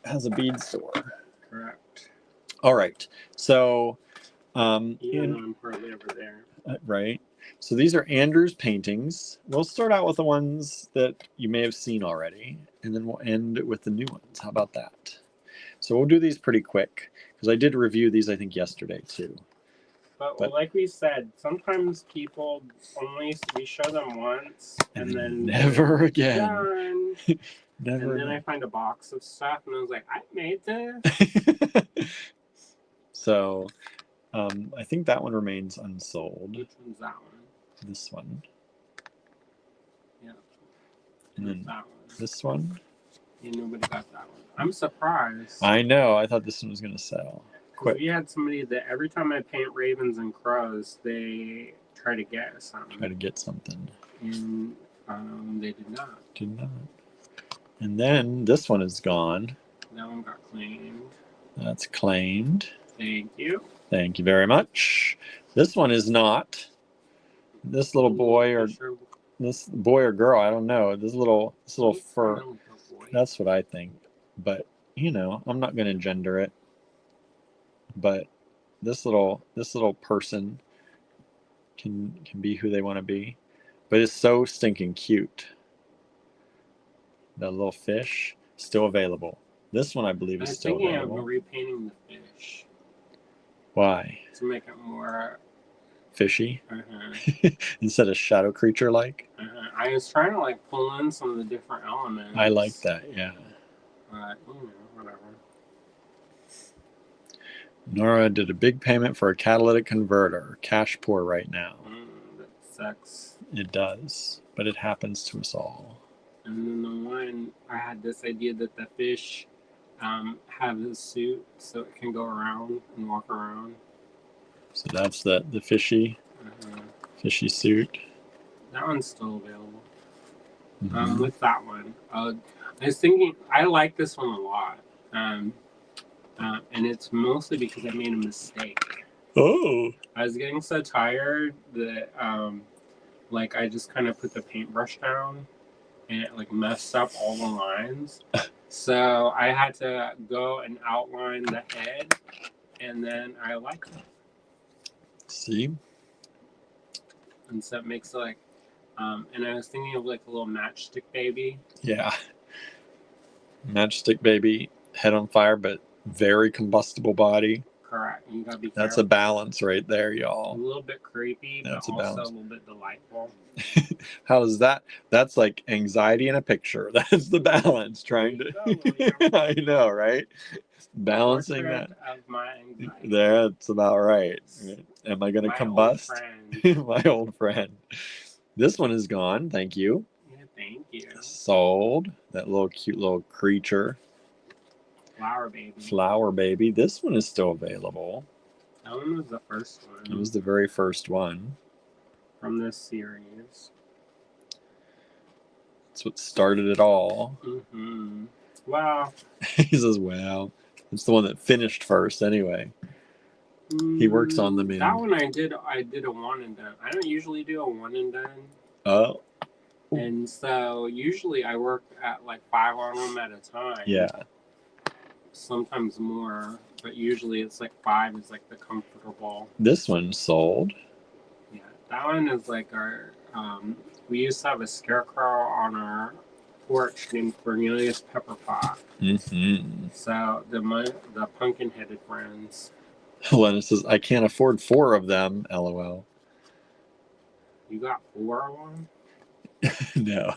has a bead store. Correct. All right. So, I'm partly over there. Right. So these are Andrew's paintings. We'll start out with the ones that you may have seen already, and then we'll end with the new ones. How about that? So we'll do these pretty quick because I did review these, I think, yesterday too. But like we said, sometimes people we show them once and then never they're again. done. Never. And then I find a box of stuff and I was like, I made this. So I think that one remains unsold. Which one's that one? This one. Yeah. And then that one. this one. Yeah, nobody got that one. I'm surprised. I know. I thought this one was going to sell. Quick. We had somebody that every time I paint ravens and crows, they try to get something. Try to get something. And they did not. Did not. And then this one is gone. That one got claimed. That's claimed. Thank you. Thank you very much. This one is not. This little boy or this boy or girl, I don't know. This little fur. That's what I think. But you know, I'm not going to gender it. But this little person can be who they want to be. But it's so stinking cute. That little fish still available. This one I believe is still available. I'm thinking of repainting the fish. Why? To make it more fishy. Instead of shadow creature like. I was trying to like pull in some of the different elements. I like that, yeah. But whatever. Nora did a big payment for a catalytic converter. Cash poor right now. That sucks. It does, but it happens to us all. And then the one, I had this idea that the fish have a suit so it can go around and walk around. So that's the fishy suit. That one's still available. Mm-hmm. With that one, I was thinking, I like this one a lot. And it's mostly because I made a mistake. Oh. I was getting so tired that like I just kind of put the paintbrush down and it like messed up all the lines. So I had to go and outline the head, and then I like it. See? And so it makes like and I was thinking of like a little matchstick baby. Yeah. Matchstick baby, head on fire, but very combustible body. Correct. You gotta be careful. That's a balance right there, y'all. A little bit creepy, that's but a also balance. a little bit delightful. How is that? That's like anxiety in a picture. That's the balance. Trying to. I know, right? Balancing that. Of my anxiety. That's about right. Am I going to combust? My old friend. This one is gone. Thank you. Yeah, thank you. Sold. That little cute little creature. Flower baby. This one is still available. That one was the first one. It was the very first one. From this series. That's what started it all. Mm-hmm. Wow. He says, wow. It's the one that finished first anyway. He works on them in. That one I did a one and done. I don't usually do a one and done. Oh. And so usually I work at like 5 on them at a time. Yeah. Sometimes more, but usually it's like 5 is like the comfortable. This one sold. Yeah, that one is like our. We used to have a scarecrow on our porch named Cornelius Pepperpot. Mm-hmm. So the pumpkin-headed friends. Lena says, "I can't afford 4 of them." LOL. You got 4 of them? No,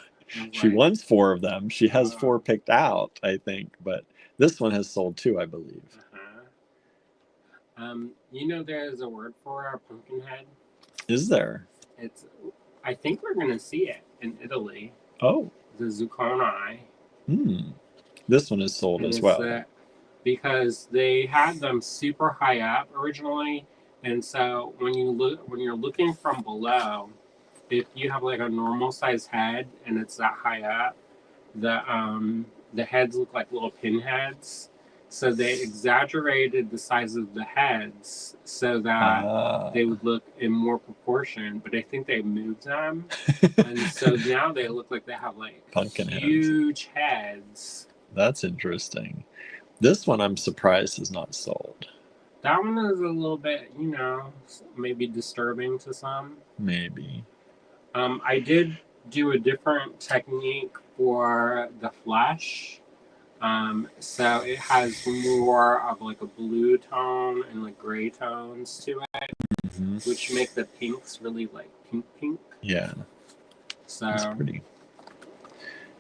she wants 4 of them. She has 4 picked out, I think, but. This one has sold too, I believe. You know, there's a word for a pumpkin head. Is there? I think we're gonna see it in Italy. Oh. The zucchini. This one is sold as well. Because they had them super high up originally, and so when you're looking from below, if you have like a normal size head and it's that high up, the heads look like little pinheads. So they exaggerated the size of the heads so that they would look in more proportion, but I think they moved them. And so now they look like they have like pumpkin huge heads. That's interesting. This one I'm surprised is not sold. That one is a little bit, maybe disturbing to some. Maybe. I did do a different technique for the flesh. So it has more of like a blue tone and like gray tones to it, which make the pinks really like pink. Yeah, So it's pretty.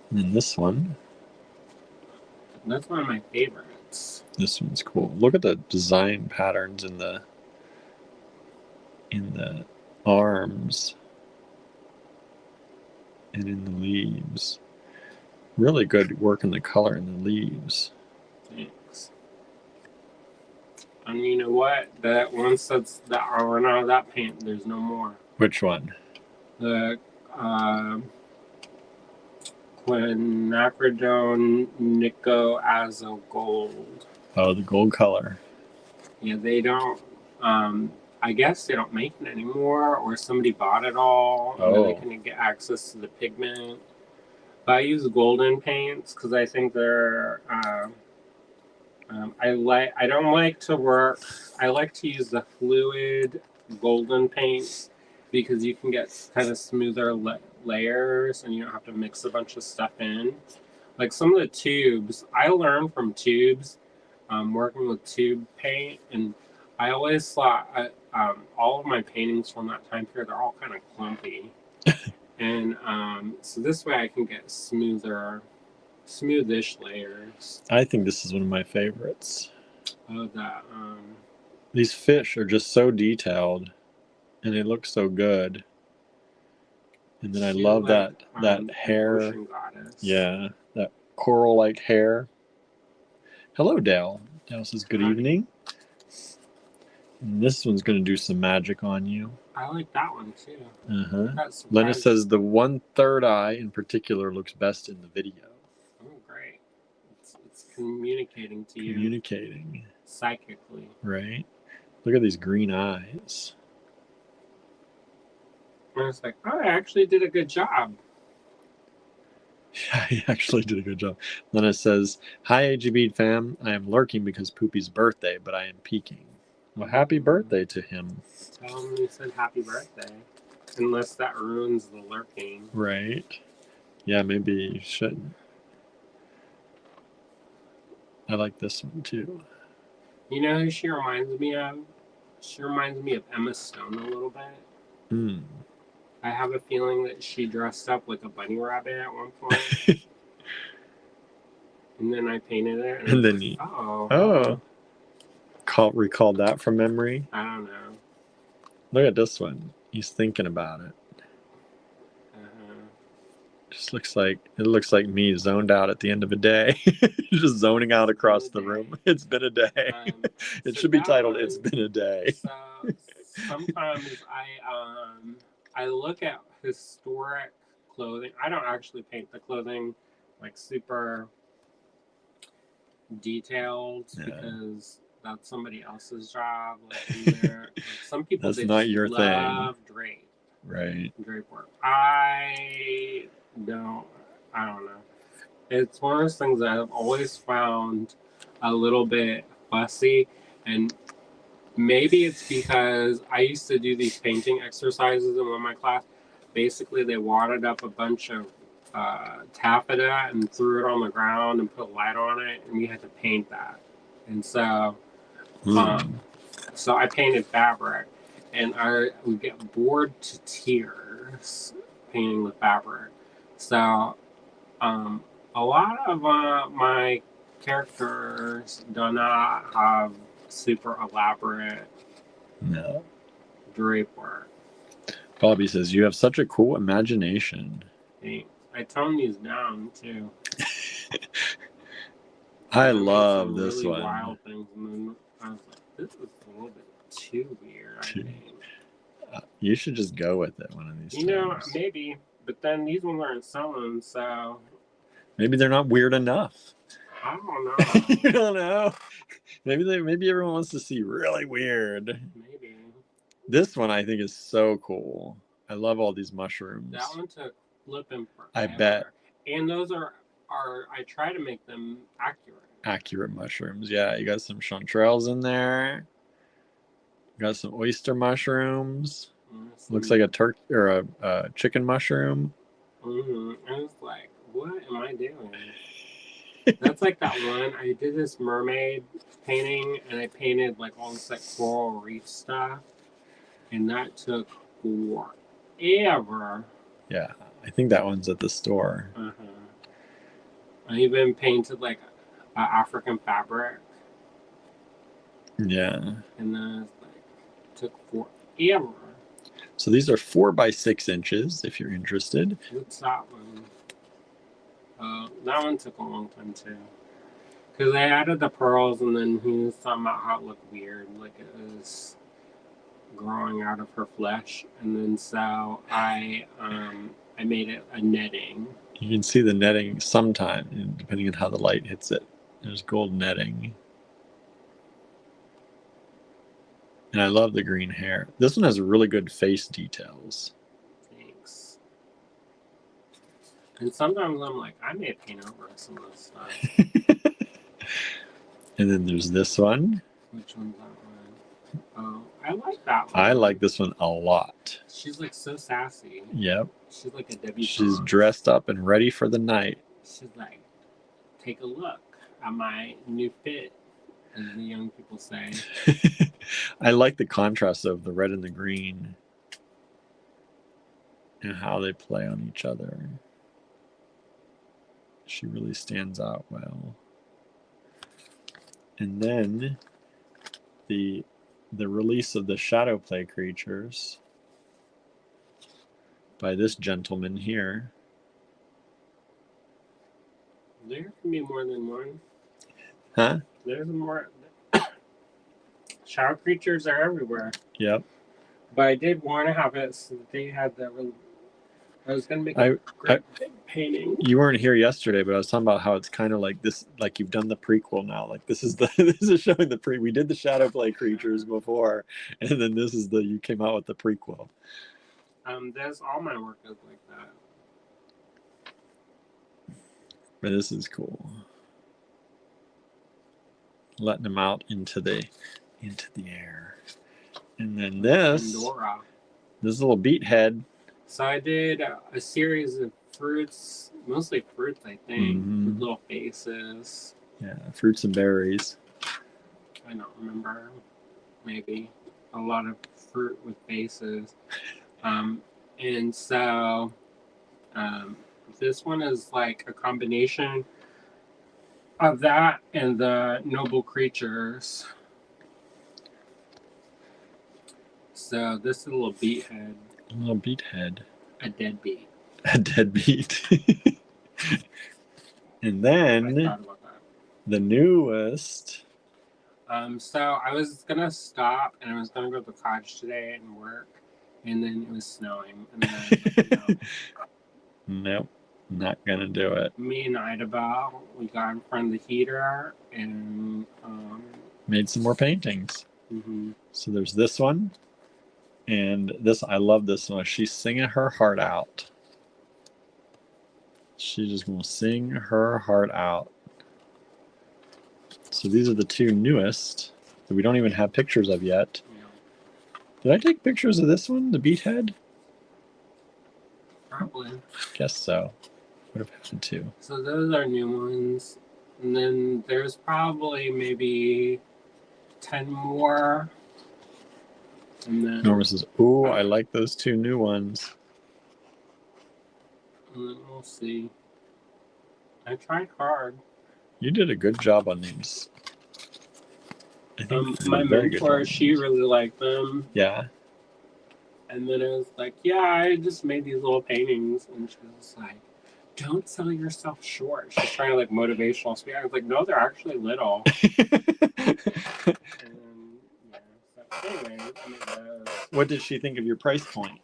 And then this one. that's one of my favorites. This one's cool. Look at the design patterns in the arms and in the leaves. Really good work in the color in the leaves. Thanks. And you know what? That once that's that I run out of that paint, there's no more. Which one? The quinacridone Nico Azo Gold. Oh, the gold color. Yeah, they don't. I guess they don't make it anymore, or somebody bought it all, and then they couldn't get access to the pigment. But I use golden paints because I think they're. I don't like to work. I like to use the fluid golden paints because you can get kind of smoother layers, and you don't have to mix a bunch of stuff in. Like some of the tubes, I learned from tubes, working with tube paint, and I always thought all of my paintings from that time period are all kind of clumpy, and so this way I can get smoothish layers. I think this is one of my favorites. Oh, that. These fish are just so detailed, and they look so good. And then I love that hair. Yeah, that coral-like hair. Hello, Dale. Dale says good evening. And this one's going to do some magic on you. I like that one too. Lena says the 1/3 eye in particular looks best in the video. Oh, great. It's communicating to you. Communicating. Psychically. Right? Look at these green eyes. And I was like, oh, I actually did a good job. Yeah, he actually did a good job. Lena says, hi, AGB fam. I am lurking because Poopy's birthday, but I am peeking. Well, happy birthday to him. Tell him you said happy birthday. Unless that ruins the lurking. Right. Yeah, maybe you shouldn't. I like this one too. You know who she reminds me of? She reminds me of Emma Stone a little bit. I have a feeling that she dressed up like a bunny rabbit at one point. And then I painted it. And then like, recalled that from memory. I don't know. Look at this one. He's thinking about it. Just looks like me zoned out at the end of a day. Just zoning out across the room. It's been a day. It should be titled "It's Been a Day." So sometimes I look at historic clothing. I don't actually paint the clothing like super detailed because that's somebody else's job. Like some people that's not your love thing. Drape. Right. Drape work. I don't know. It's one of those things that I've always found a little bit fussy, and maybe it's because I used to do these painting exercises in one of my class. Basically, they wadded up a bunch of taffeta and threw it on the ground and put light on it, and we had to paint that. And so, so I painted fabric, and I would get bored to tears painting the fabric. So, a lot of my characters do not have super elaborate drape work. Bobby says, you have such a cool imagination. Thanks. I toned these down too. I love this really one. Wild things, and then I was like, this is a little bit too weird. I think. You should just go with it one of these times. Know, maybe. But then these ones aren't selling, so maybe they're not weird enough. I don't know. You don't know. Maybe everyone wants to see really weird. Maybe. This one I think is so cool. I love all these mushrooms. That one took flipping forever. I bet. And those are I try to make them accurate. Accurate mushrooms. Yeah, you got some chanterelles in there. You got some oyster mushrooms. Looks like a turkey or a chicken mushroom. I was like, what am I doing? That's like that one. I did this mermaid painting, and I painted like all this like coral reef stuff, and that took forever. Yeah, I think that one's at the store. Uh-huh. I even painted like African fabric, Yeah. and then like took forever. So these are 4 by 6 inches if you're interested. What's that one? That one took a long time too. Because I added the pearls, and then he was talking about how it looked weird, like it was growing out of her flesh. And then so I made it a netting. You can see the netting sometime, depending on how the light hits it. There's gold netting. And I love the green hair. This one has really good face details. Thanks. And sometimes I'm like, I may paint over some of this stuff. And then there's this one. Which one's that one? Oh, I like that one. I like this one a lot. She's like so sassy. Yep. She's like a Debbie. She's dressed up and ready for the night. She's like, take a look at my new fit, as the young people say. I like the contrast of the red and the green and how they play on each other. She really stands out well. And then the release of the shadow play creatures by this gentleman here. There can be more than one. Huh? There's more. Shadow creatures are everywhere. Yep. But I did want to have it so that they had the. I was going to make a great big painting. You weren't here yesterday, but I was talking about how it's kind of like this, like you've done the prequel now. Like this is showing the we did the shadow play creatures before, and then this is you came out with the prequel. There's all my work is like that. But this is cool. Letting them out into the air. And then this Pandora. This little beet head. So I did a series of fruits, mostly fruits, I think, with little faces. Yeah, fruits and berries. I don't remember. Maybe a lot of fruit with faces. And so this one is like a combination of that and the noble creatures. So this is a little beet head. A little beet head. A dead beet. A dead beet. And then the newest. So I was gonna stop and I was gonna go to the cottage today and work, and then it was snowing. And then, Nope, not gonna do it. Me and Idabel, we got in front of the heater and made some more paintings. Mm-hmm. So there's this one. And this, I love this one. She's singing her heart out. She's just going to sing her heart out. So these are the 2 newest that we don't even have pictures of yet. Yeah. Did I take pictures of this one, the beet head? Probably. Guess so. Would have happened to. So those are new ones. And then there's probably maybe 10 more. And then Norma says, "Ooh, I like those 2 new ones." And then we'll see. I tried hard. You did a good job on these. I think my mentor, she really liked them. Yeah. And then it was like, yeah, I just made these little paintings. And she was like, don't sell yourself short. She's trying to like motivational speak. I was like, no, they're actually little. Anyway, what did she think of your price point?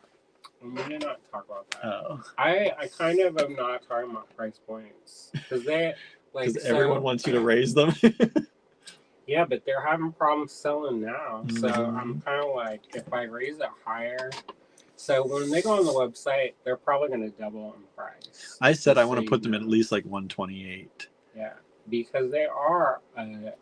We did not talk about that. Oh. I kind of am not talking about price points because they like everyone wants you to raise them. Yeah, but they're having problems selling now. So I'm kind of like, if I raise it higher, so when they go on the website, they're probably going to double in price. I said I want to put them at least like 128. Yeah, because they are a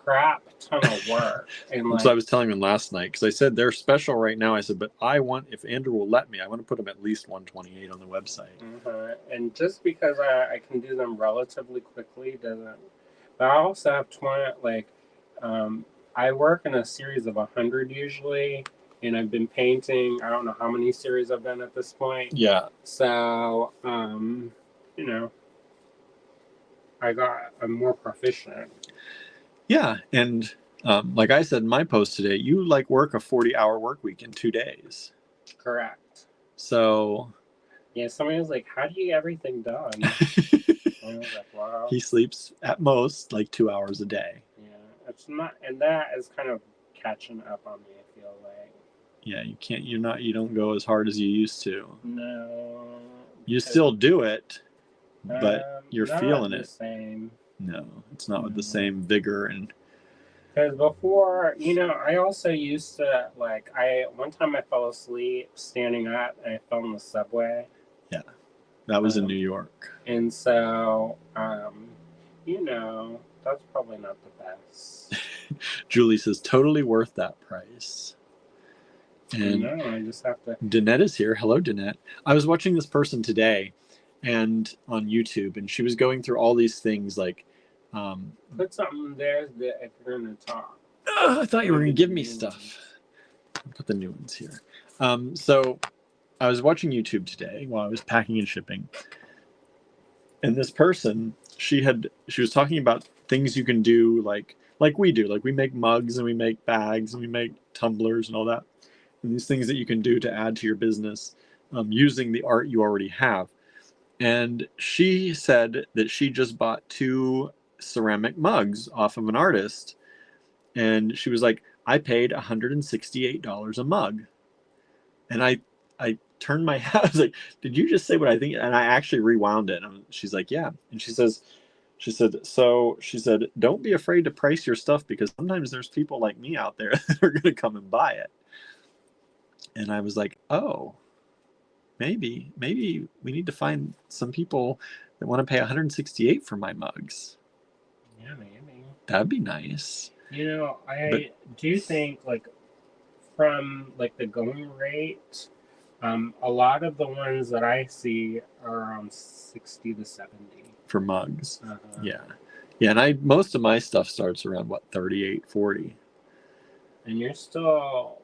crap ton of work. And So I was telling him last night, because I said they're special right now. I said, but I want, if Andrew will let me, I want to put them at least 128 on the website. And just because I can do them relatively quickly doesn't. But I also have 20. I work in a series of 100 usually, and I've been painting. I don't know how many series I've done at this point. Yeah. So, I'm more proficient. Yeah, and like I said in my post today, you like work a 40-hour work week in 2 days. Correct. So yeah, somebody was like, "How do you get everything done?" And I was like, "Wow." He sleeps at most like 2 hours a day. Yeah, it's not, and that is kind of catching up on me. I feel like. Yeah, you don't go as hard as you used to. No. You still do it, but you're not feeling the it. Same. No, it's not with the same vigor and. Because before, I also used to one time I fell asleep standing up and I fell in the subway. Yeah, that was in New York. And so, that's probably not the best. Julie says totally worth that price. And no, I just have to. Danette is here. Hello, Danette. I was watching this person today, and on YouTube, and she was going through all these things like. Put something there that if you're going to talk. I thought you were going to give me stuff. I'll put the new ones here. So I was watching YouTube today while I was packing and shipping. And this person, she was talking about things you can do like we do. Like we make mugs and we make bags and we make tumblers and all that. And these things that you can do to add to your business using the art you already have. And she said that she just bought 2 ceramic mugs off of an artist, and she was like, I paid $168 a mug. And I turned my head. I was like, did you just say what I think? And I actually rewound it. And she's like, yeah. And she said, don't be afraid to price your stuff, because sometimes there's people like me out there that are going to come and buy it. And I was like, oh, maybe we need to find some people that want to pay $168 for my mugs. Yeah, maybe. That'd be nice. I do think from the going rate, a lot of the ones that I see are around 60 to 70 for mugs. Uh-huh. Yeah, and most of my stuff starts around what, 38, 40. And you're still.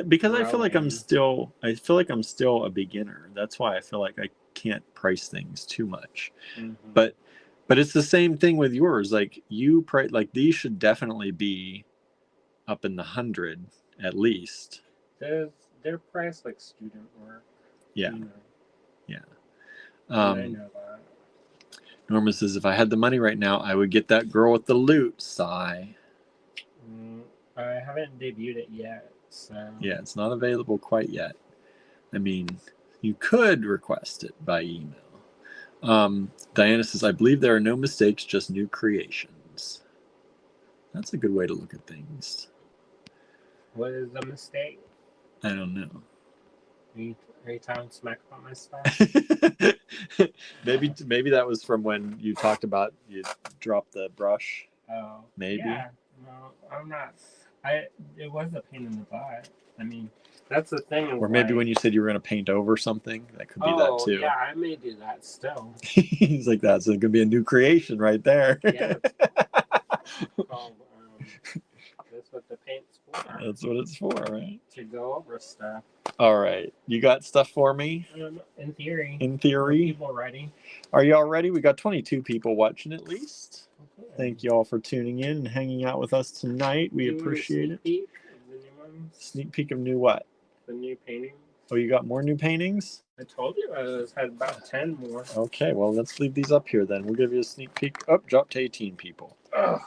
Because I feel like I'm still a beginner. That's why I feel like I can't price things too much. Mm-hmm. But it's the same thing with yours. Like these should definitely be up in the 100 at least. They're priced like student work. Yeah. Yeah. I know that. Norma says, if I had the money right now, I would get that girl with the loot. Sigh. I haven't debuted it yet, so. Yeah, it's not available quite yet. I mean, you could request it by email. Diana says, I believe there are no mistakes, just new creations. That's a good way to look at things. What is the mistake? I don't know. Are you talking smack about my stuff? maybe that was from when you talked about you dropped the brush. Oh. Maybe. Yeah. No, I'm not. It was a pain in the butt. I mean, that's the thing. Or maybe when you said you were going to paint over something, that could be that too. Yeah, I may do that still. He's like, that's going to be a new creation right there. Yeah. That's what the paint's for. That's what it's for, right? To go over stuff. All right. You got stuff for me? In theory. In theory. Are people ready? Are you all ready? We got 22 people watching at least. Okay. Thank you all for tuning in and hanging out with us tonight. We appreciate it. Peek of the new ones? Sneak peek of new what? The new painting. Oh, you got more new paintings? I told you I had about 10 more. Okay, well, let's leave these up here then. We'll give you a sneak peek. Oh, drop to 18 people. Ugh.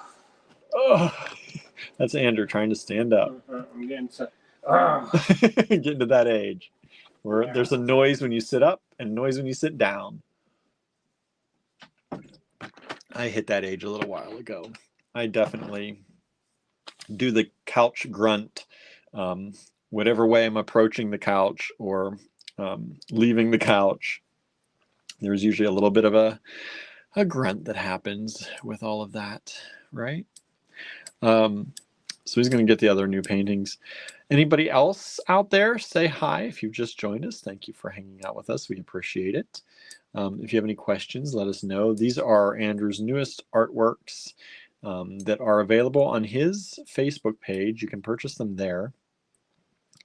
Oh, that's Andrew trying to stand up. I'm getting to getting to that age where there's a noise when you sit up and a noise when you sit down. I hit that age a little while ago. I definitely do the couch grunt, whatever way I'm approaching the couch or leaving the couch. There's usually a little bit of a grunt that happens with all of that, right? So he's going to get the other new paintings. Anybody else out there, say hi if you've just joined us. Thank you for hanging out with us. We appreciate it. If you have any questions, let us know. These are Andrew's newest artworks that are available on his Facebook page. You can purchase them there.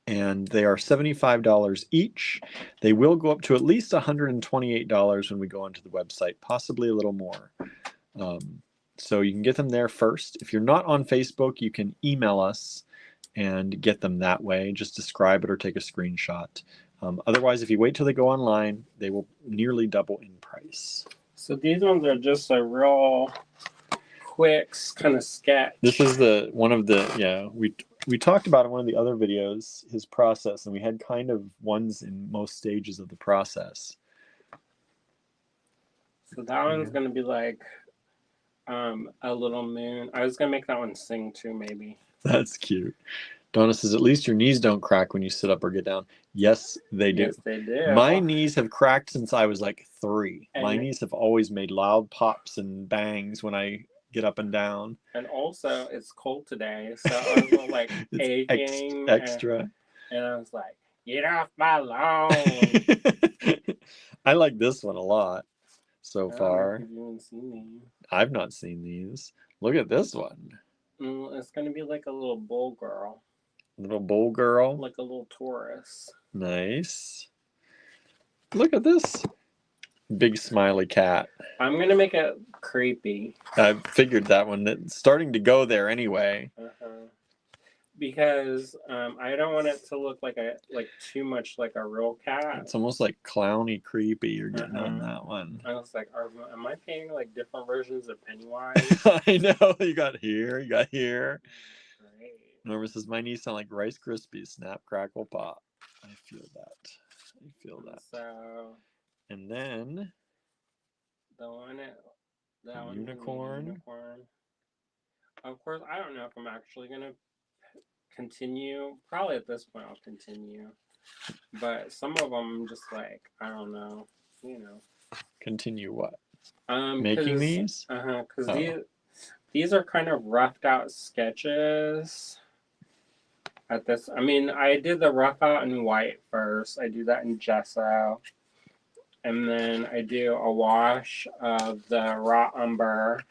And they are $75 each. They will go up to at least $128 when we go onto the website, possibly a little more. So you can get them there first. If you're not on Facebook, you can email us and get them that way. Just describe it or take a screenshot. Otherwise, if you wait till they go online, they will nearly double in price. So these ones are just a real quick kind of sketch. This is one of the we talked about in one of the other videos his process, and we had kind of ones in most stages of the process. So that one's gonna be like a little moon. I was gonna make that one sing too, maybe. That's cute. Donna says, at least your knees don't crack when you sit up or get down. Yes, they do. Yes, they do. My knees have cracked since I was like 3. My knees have always made loud pops and bangs when I get up and down. And also, it's cold today, so I was a little, like aching. Extra. And I was like, get off my lawn. I like this one a lot so far. You haven't seen these. I've not seen these. Look at this one. It's going to be like a little bull girl. Little bull girl. Like a little Taurus. Nice. Look at this. Big smiley cat. I'm going to make it creepy. I figured that one. It's starting to go there anyway. Because I don't want it to look like too much like a real cat. It's almost like clowny creepy you're getting on that one. I was like, am I painting like different versions of Pennywise? I know. You got here. Great. Norma says, my knees sound like Rice Krispies. Snap, crackle, pop. I feel that. So. And then. That one. Unicorn. Of course, I don't know if I'm actually going to continue. Probably at this point I'll continue. But some of them I'm just like, I don't know. Continue what? Making these? Because these are kind of roughed out sketches. At this, I mean, I did the rough out in white first. I do that in gesso. And then I do a wash of the raw umber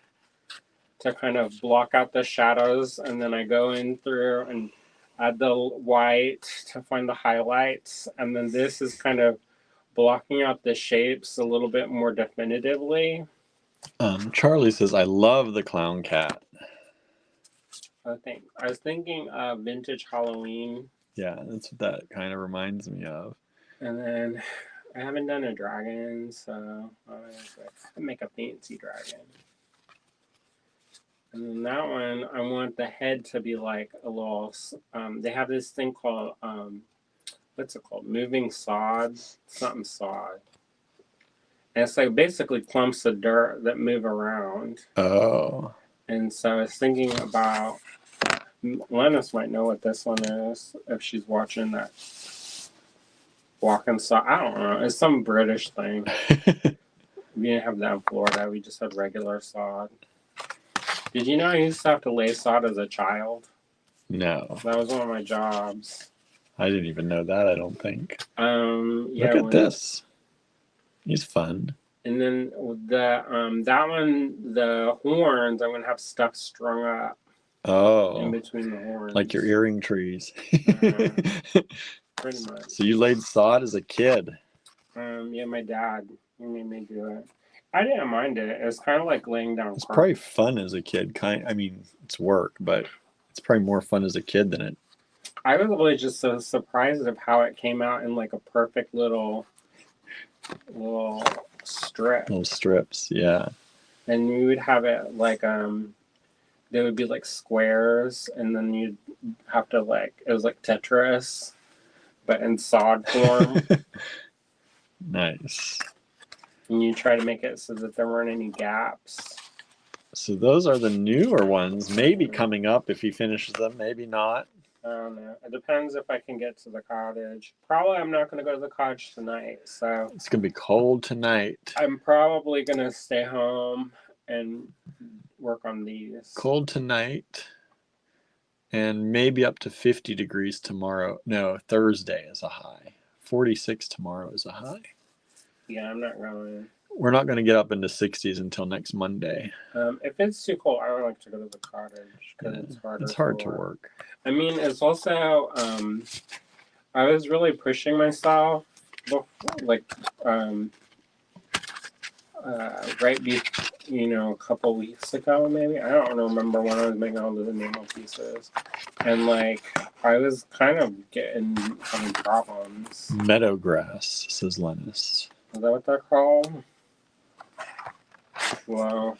to kind of block out the shadows. And then I go in through and add the white to find the highlights. And then this is kind of blocking out the shapes a little bit more definitively. Charlie says, I love the clown cat. I was thinking vintage Halloween. Yeah, that's what that kind of reminds me of. And then I haven't done a dragon, so I make a fancy dragon. And then that one, I want the head to be like a little. They have this thing called what's it called? Moving sod, something sod. And it's like basically clumps of dirt that move around. Oh. And so I was thinking about, Lennis might know what this one is if she's watching that walking sod. I don't know. It's some British thing. We didn't have that in Florida. We just had regular sod. Did you know I used to have to lay sod as a child? No. That was one of my jobs. I didn't even know that, I don't think. Yeah. Look at this. He's fun. And then that one, the horns, I'm gonna have stuff strung up. Oh. In between the horns. Like your earring trees. Pretty much. So you laid sod as a kid. Yeah, my dad made me do it. I didn't mind it. It was kind of like laying down. It's probably fun as a kid. I mean, it's work, but it's probably more fun as a kid than it. I was really just so surprised of how it came out in like a perfect little strip. Little strips, yeah. And we would have it like there would be like squares, and then you'd have to it was like Tetris, but in sod form. Nice. And you try to make it so that there weren't any gaps. So those are the newer ones. Maybe coming up if he finishes them, maybe not. I don't know. It depends if I can get to the cottage. Probably I'm not going to go to the cottage tonight, so... It's going to be cold tonight. I'm probably going to stay home and work on these. Cold tonight, and maybe up to 50 degrees tomorrow. No, Thursday is a high. 46 tomorrow is a high. Yeah, I'm not going. We're not going to get up into 60s until next Monday. If it's too cold, I don't like to go to the cottage because Yeah, it's harder. to work. I mean, it's also I was really pushing myself before, like right a couple weeks ago maybe. I don't remember when I was making all the enamel pieces, and like I was kind of having problems. Meadow grass, says Lennis. Is that what they're called? Well,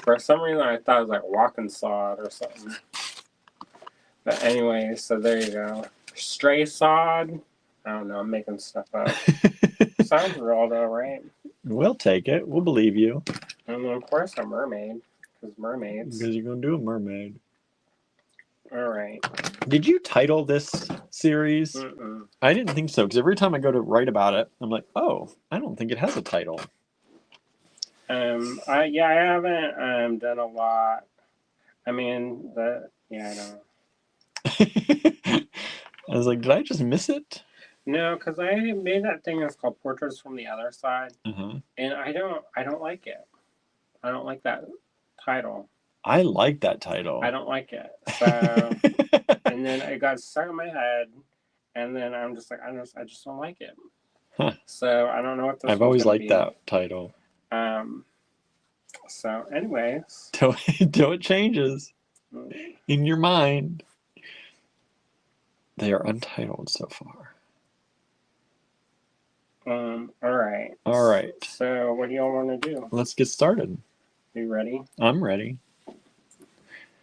for some reason I thought it was like walking sod or something. But anyway, so there you go. Stray sod. I don't know. I'm making stuff up. Sounds real though, right? We'll take it. We'll believe you. And of course a mermaid, because mermaids. Because you're going to do a mermaid. All right. Did you title this series? Mm-mm. I didn't think so, because every time I go to write about it, I'm like, oh, I don't think it has a title. I haven't done a lot. I mean, I don't know. I was like, did I just miss it? No, because I made that thing that's called Portraits from the Other Side, Uh-huh. and I don't like it. I don't like that title. I like that title. I don't like it. So, and then it got stuck in my head, and then I'm just like, I just don't like it. Huh. So I don't know what this. I've always liked that title. So, anyways, Till it changes in your mind. They are untitled so far. All right. All right. So, what do y'all want to do? Let's get started. You ready? I'm ready.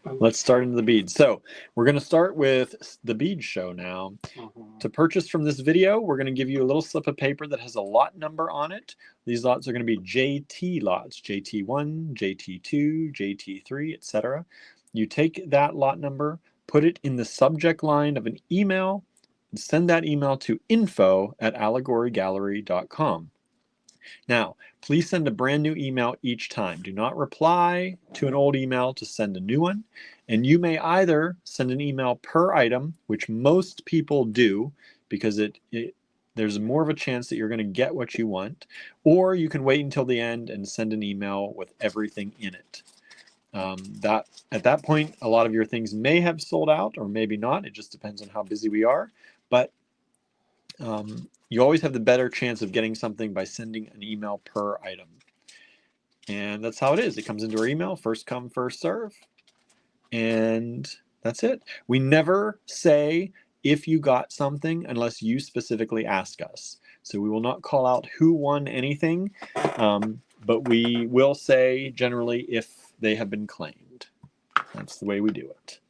Let's start into the beads. So we're going to start with the bead show now. Mm-hmm. To purchase from this video, we're going to give you a little slip of paper that has a lot number on it. These lots are going to be JT lots, JT1, JT2, JT3, etc. You take that lot number, put it in the subject line of an email, and send that email to info@allegorygallery.com. Now, please send a brand new email each time. Do not reply to an old email to send a new one. And you may either send an email per item, which most people do because there's more of a chance that you're going to get what you want, or you can wait until the end and send an email with everything in it. At that point, a lot of your things may have sold out or maybe not. It just depends on how busy we are. But you always have the better chance of getting something by sending an email per item. And that's how it is. It comes into our email, first come, first serve. And that's it. We never say if you got something unless you specifically ask us. So we will not call out who won anything, but we will say generally if they have been claimed. That's the way we do it.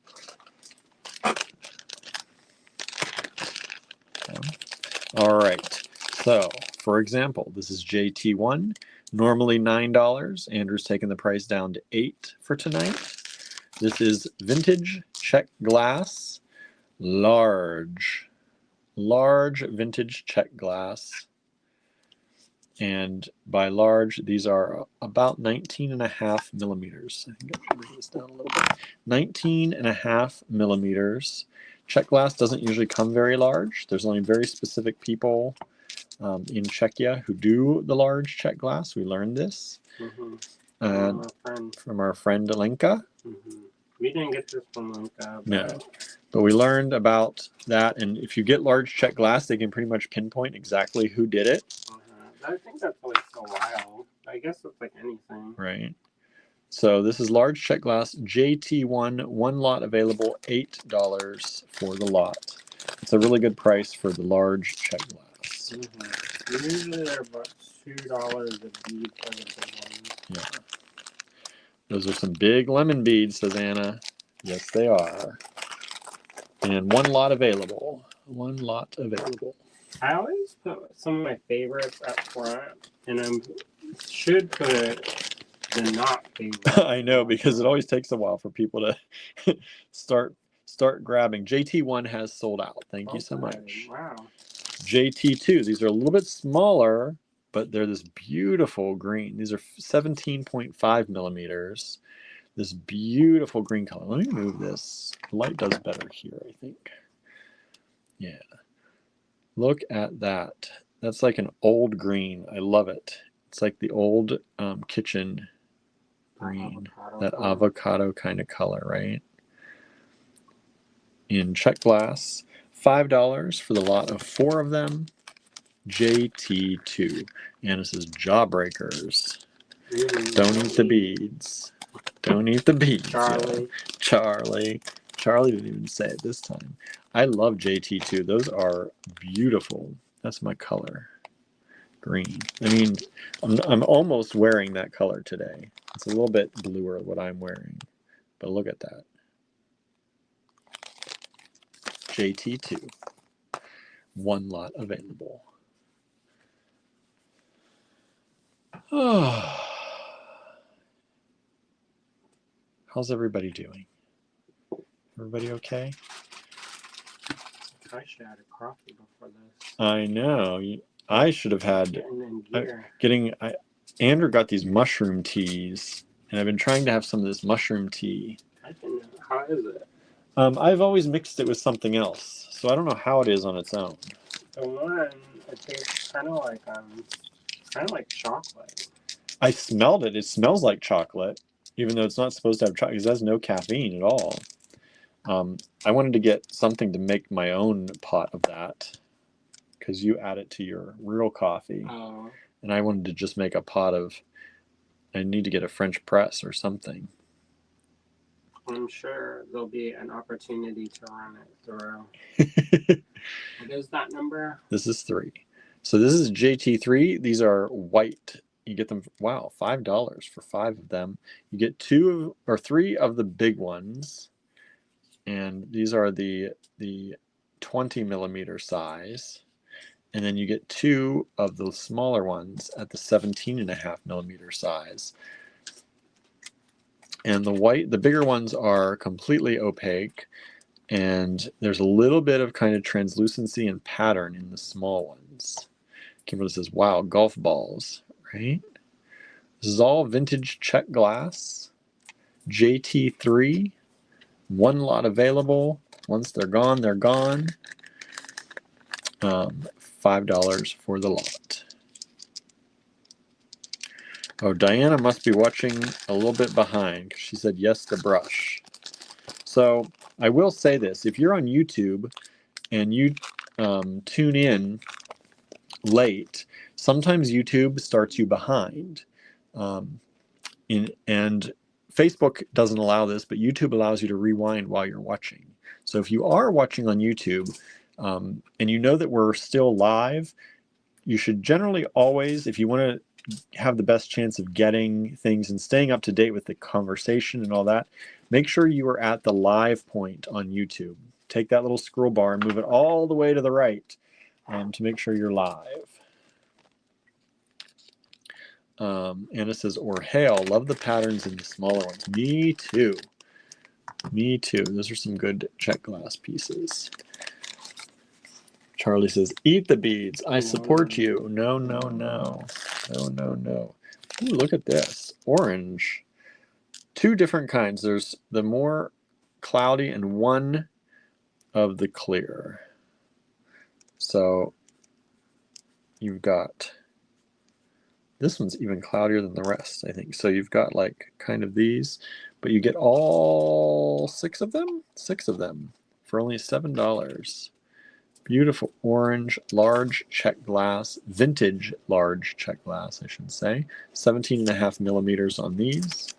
All right, so for example, this is JT1, normally $9. Andrew's taken the price down to $8 for tonight. This is vintage Czech glass, large vintage Czech glass. And by large, these are about 19.5 millimeters. I think I should bring this down a little bit. 19.5 millimeters. Czech glass doesn't usually come very large. There's only very specific people in Czechia who do the large Czech glass. We learned this from our friend Lenka. Mm-hmm. We didn't get this from Lenka. No, but we learned about that. And if you get large Czech glass, they can pretty much pinpoint exactly who did it. I think that's like so wild. I guess it's like anything. Right. So this is large Czech glass, JT1, one lot available, $8 for the lot. It's a really good price for the large Czech glass. Mm-hmm. Usually they're about $2 a bead for the big ones. Yeah. Those are some big lemon beads, says Anna. Yes, they are. And one lot available. One lot available. I always put some of my favorites up front, and I should put the not favorites. I know, because it always takes a while for people to start grabbing. JT1 has sold out. Thank you so much. Wow. JT2, these are a little bit smaller but they're this beautiful green. These are 17.5 millimeters. This beautiful green color. Let me move this. The light does better here, I think. Yeah. Look at that. That's like an old green. I love it. It's like the old kitchen green, that avocado kind of color, right? In check glass, $5 for the lot of 4 of them. JT2. Anna says jawbreakers. Don't eat the beads. Don't eat the beads. Charlie. Yeah. Charlie didn't even say it this time. I love JT2. Those are beautiful. That's my color. Green. I mean, I'm almost wearing that color today. It's a little bit bluer what I'm wearing. But look at that. JT2. 1 lot available. Oh. How's everybody doing? Everybody okay? I should have had a coffee before this. I know. I should have had Andrew got these mushroom teas, and I've been trying to have some of this mushroom tea. How is it? I've always mixed it with something else, so I don't know how it is on its own. The one, it tastes kind of like chocolate. I smelled it. It smells like chocolate, even though it's not supposed to have chocolate, because it has no caffeine at all. I wanted to get something to make my own pot of that, because you add it to your real coffee. Oh. And I wanted to just make a pot of, I need to get a French press or something. I'm sure there'll be an opportunity to run it through. What is that number? This is 3. So this is JT3. These are white. You get them, wow, $5 for 5 of them. You get 2 or 3 of the big ones. And these are the 20 millimeter size. And then you get 2 of the smaller ones at the 17.5 millimeter size. And the bigger ones are completely opaque, and there's a little bit of kind of translucency and pattern in the small ones. Kimberly says, wow, golf balls, right? This is all vintage check glass. JT3, 1 lot available. Once they're gone, they're gone. $5 for the lot. Oh, Diana must be watching a little bit behind, because she said yes to brush. So I will say this. If you're on YouTube and you tune in late, sometimes YouTube starts you behind. And Facebook doesn't allow this, but YouTube allows you to rewind while you're watching. So if you are watching on YouTube and you know that we're still live, you should generally always, if you want to have the best chance of getting things and staying up to date with the conversation and all that, make sure you are at the live point on YouTube. Take that little scroll bar and move it all the way to the right to make sure you're live. Anna says, or hail, love the patterns in the smaller ones. Me too. Me too. Those are some good check glass pieces. Charlie says, eat the beads. I support you. No, no, no. No, no, no. Ooh, look at this. Orange. 2 different kinds. There's the more cloudy and 1 of the clear. So you've got, this one's even cloudier than the rest, I think. So you've got like kind of these, but you get all 6 of them? 6 of them for only $7. Beautiful orange, large check glass, vintage large check glass, I should say. 17.5 millimeters on these.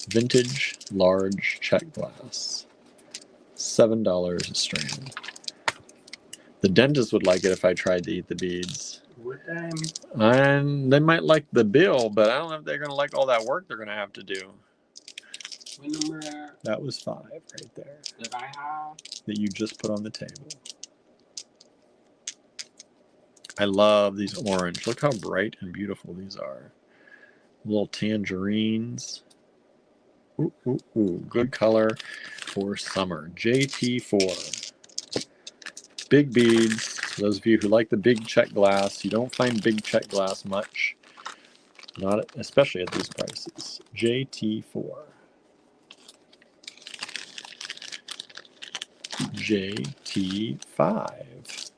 Vintage large check glass. $7 a strand. The dentist would like it if I tried to eat the beads. Would they? And they might like the bill, but I don't know if they're going to like all that work they're going to have to do. What number? That was 5 right there. That I have? That you just put on the table. I love these orange. Look how bright and beautiful these are. Little tangerines. Ooh, ooh, ooh. Good color for summer. JT4. Big beads. For those of you who like the big check glass, you don't find big check glass much. Not especially at these prices. JT4. JT5.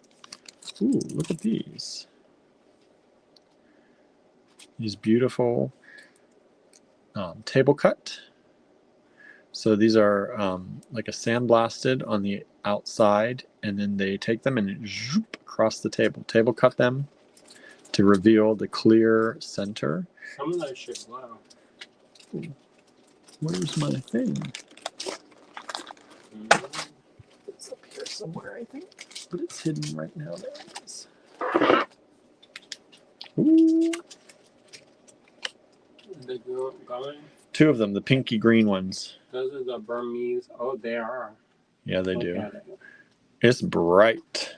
Ooh, look at these. These beautiful table cut. So these are like a sandblasted on the outside, and then they take them and zoop across the table. Table cut them to reveal the clear center. Some of those should glow. Where's my thing? Mm. It's up here somewhere, I think. But it's hidden right now. There it is. Ooh. They go going. Two of them, the pinky green ones. Those are the Burmese. Oh, they are. Yeah, they Look do. at it. It's bright.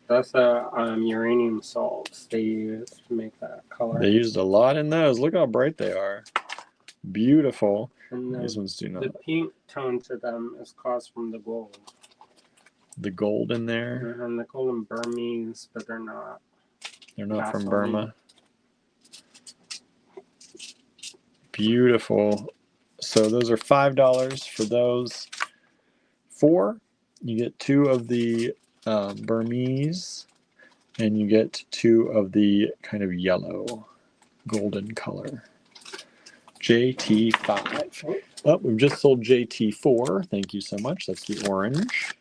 That's the uranium salts they use to make that color. They used a lot in those. Look how bright they are. Beautiful. And These ones do not. the pink tone to them is caused from the gold. The gold in there. And they call them Burmese, but they're not. They're not from Gasoline. Burma. Beautiful. So those are $5 for those 4. You get 2 of the Burmese, and you get 2 of the kind of yellow, golden color. JT5. Oh, we've just sold JT4. Thank you so much. That's the orange.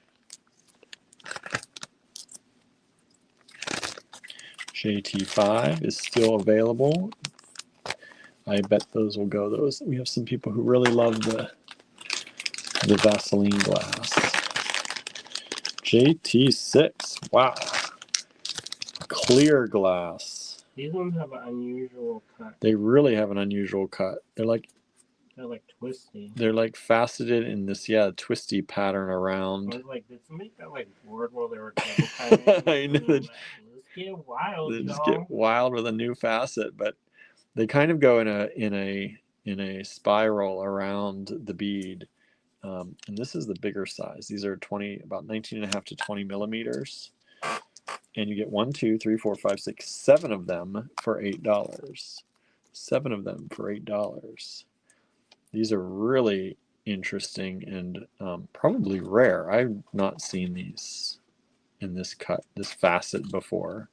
JT5 is still available. I bet those will go. We have some people who really love the Vaseline glass. JT6. Wow. Clear glass. These ones have an unusual cut. They really have an unusual cut. They're like twisty. They're like faceted in this twisty pattern around. I was like, did somebody get like bored while they were table cutting? I know. Let's get wild, They just y'all. get wild with a new facet, but they kind of go in a spiral around the bead. And this is the bigger size. These are about 19.5 to 20 millimeters. And you get 1, 2, 3, 4, 5, 6, 7 of them for $8. 7 of them for $8. These are really interesting and probably rare. I've not seen these in this facet before.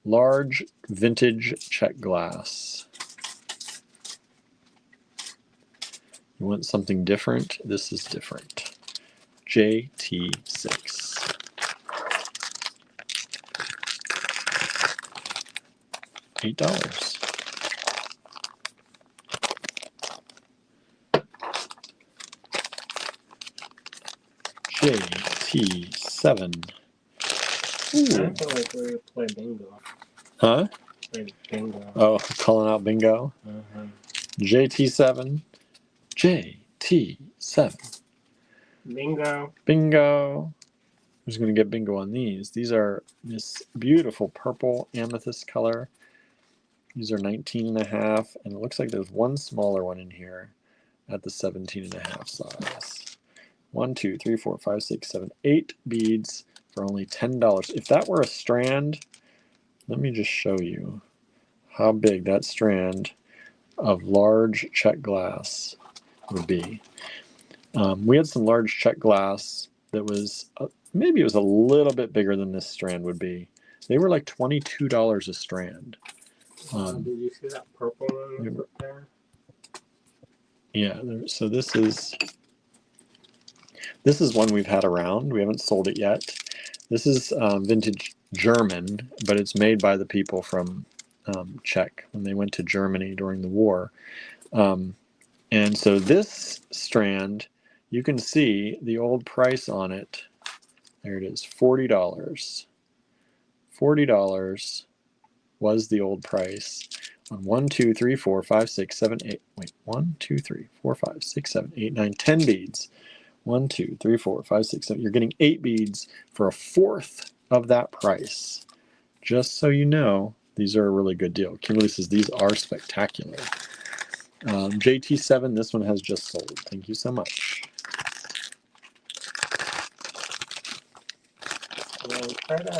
Large vintage check glass. You want something different? This is different. JT6. $8. JT7. I feel like we would play bingo. Huh? Play bingo. Oh, calling out bingo. JT7. JT7. Bingo. Bingo. Who's going to get bingo on these? These are this beautiful purple amethyst color. These are 19.5, and it looks like there's one smaller one in here at the 17.5 size. 1, 2, 3, 4, 5, 6, 7, 8 beads for only $10. If that were a strand, let me just show you how big that strand of large check glass would be. We had some large check glass that was, maybe it was a little bit bigger than this strand would be. They were like $22 a strand. Did you see that purple one up there? Yeah, so this is one we've had around. We haven't sold it yet. This is vintage German, but it's made by the people from Czech when they went to Germany during the war. And so this strand, you can see the old price on it. There it is, $40. $40 was the old price on 1, 2, 3, 4, 5, 6, 7, 8. Wait, 1, 2, 3, 4, 5, 6, 7, 8, 9, 10 beads. 1, 2, 3, 4, 5, 6, 7. You're getting 8 beads for a fourth of that price. Just so you know, these are a really good deal. Kimberly says these are spectacular. JT7, this one has just sold. Thank you so much. Well, try to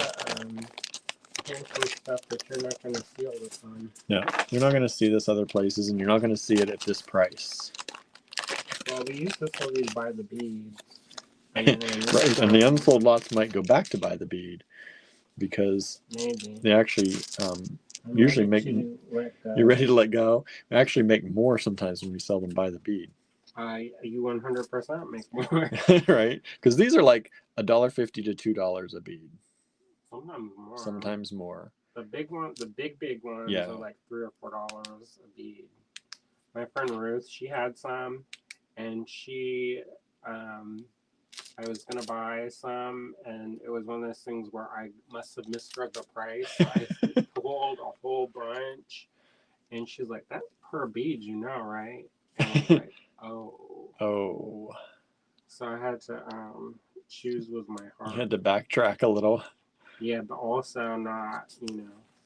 hear some stuff that you're not going to see all the time. No, you're not going to see this other places, and you're not going to see it at this price. Well, we used to sell these by the beads. Right, and the unsold lots might go back to buy the bead because maybe they actually I'm usually ready make. to let go. You're ready to let go. We actually make more sometimes when we sell them by the bead. You 100% make more. Right? Because these are like $1.50 to $2 a bead. Sometimes more. Sometimes more. The big ones Yeah. are like $3 or $4 a bead. My friend Ruth, she had some, and I was gonna buy some, and it was one of those things where I must have misread the price. I pulled a whole bunch, and she's like, "That's per bead, you know, right?" And I was like, "Oh." Oh. So I had to choose with my heart. You had to backtrack a little. Yeah, but also not,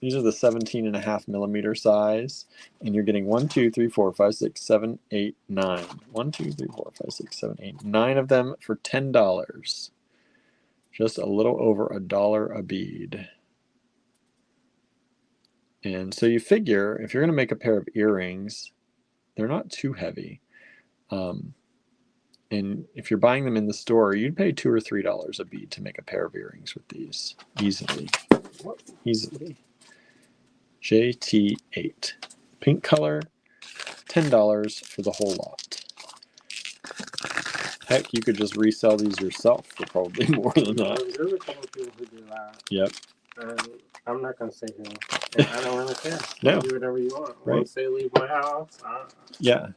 These are the 17.5 millimeter size, and you're getting 1, 2, 3, 4, 5, 6, 7, 8, 9. 1, 2, 3, 4, 5, 6, 7, 8, 9 of them for $10. Just a little over $1 a bead. And so you figure if you're going to make a pair of earrings, they're not too heavy. And if you're buying them in the store, you'd pay $2 or $3 a bead to make a pair of earrings with these easily. Easily. JT8. Pink color, $10 for the whole lot. Heck, you could just resell these yourself for probably more than that. There's a couple of people who do that. Yep. I'm not going to say who. And I don't really care. No. You do whatever you want. Right. Once they leave my house, yeah.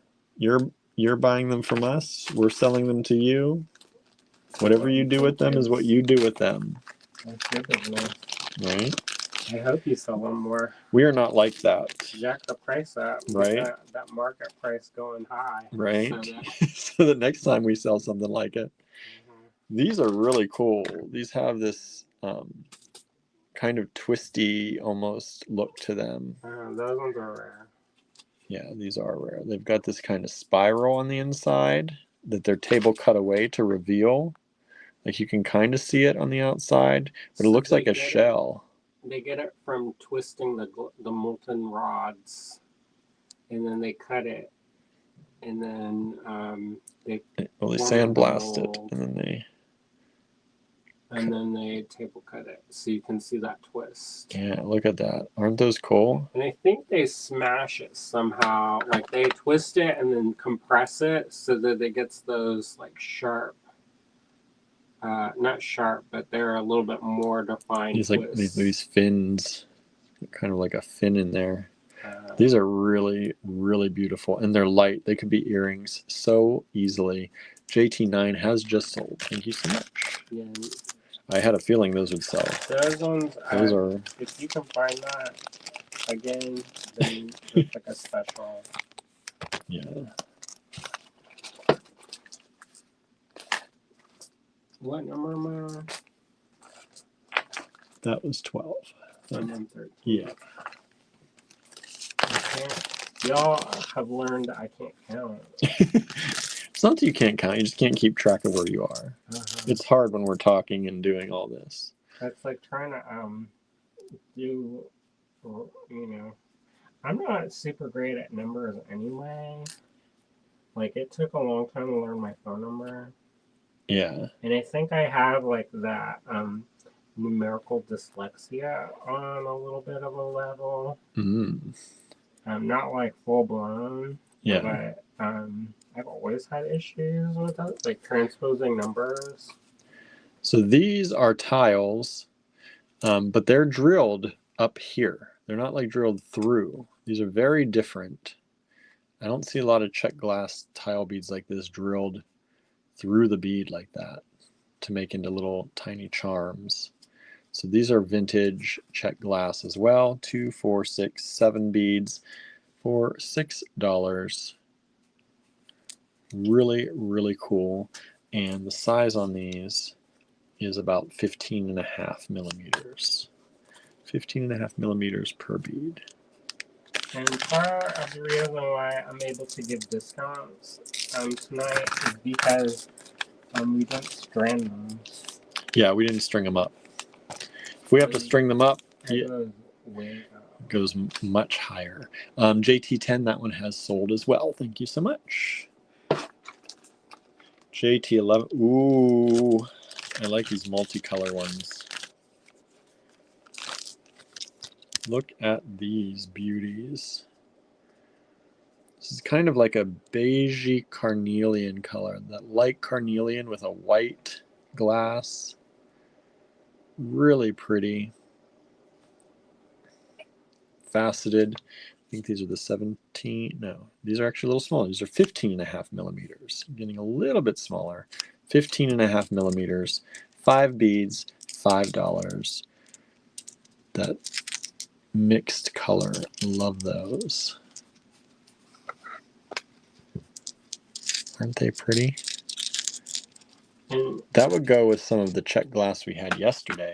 You're buying them from us. We're selling them to you. Whatever you do with them is what you do with them. That's your business. Right? I hope you sell them more. We are not like that. Jack the price up. Right. That market price going high. Right. So that next time we sell something like it. These are really cool. These have this kind of twisty almost look to them. Those ones are rare. Yeah, these are rare. They've got this kind of spiral on the inside that they're table cut away to reveal. Like you can kind of see it on the outside, but it looks like a shell. They get it from twisting the molten rods, and then they cut it, and then they sandblast it, and then they table cut it, so you can see that twist. Yeah, look at that. Aren't those cool? And I think they smash it somehow, like they twist it and then compress it so that it gets those like sharp. Not sharp, but they're a little bit more defined. These like these fins, kind of like a fin in there. These are really, really beautiful, and they're light. They could be earrings so easily. JT9 has just sold. Thank you so much. Yeah. I had a feeling those would sell. Those ones, are. If you can find that again, then it's like a special. Yeah. What number am I on? That was 12. I'm on 13. Yeah. Y'all have learned I can't count. It's not that you can't count. You just can't keep track of where you are. It's hard when we're talking and doing all this. It's like trying to do, I'm not super great at numbers anyway. Like it took a long time to learn my phone number. Yeah. And I think I have like that numerical dyslexia on a little bit of a level. Not like full blown. Yeah. But I've always had issues with that, like transposing numbers. So these are tiles, but they're drilled up here. They're not like drilled through. These are very different. I don't see a lot of check glass tile beads like this drilled through the bead like that to make into little tiny charms. So these are vintage check glass as well. 2, 4, 6, 7 beads for $6. Really, really cool. And the size on these is about 15.5 millimeters. 15.5 millimeters per bead. And part of the reason why I'm able to give discounts tonight is because we don't strand them. Yeah, we didn't string them up. we have to string them up, It it goes way up. goes much higher. JT10, that one has sold as well. Thank you so much. JT11. Ooh, I like these multicolor ones. Look at these beauties. This is kind of like a beigey carnelian color, that light carnelian with a white glass. Really pretty. Faceted. I think these are the 17. No, these are actually a little smaller. These are 15.5 millimeters. Getting a little bit smaller. 15.5 millimeters. 5 beads. $5. That mixed color. Love those. Aren't they pretty? That would go with some of the check glass we had yesterday.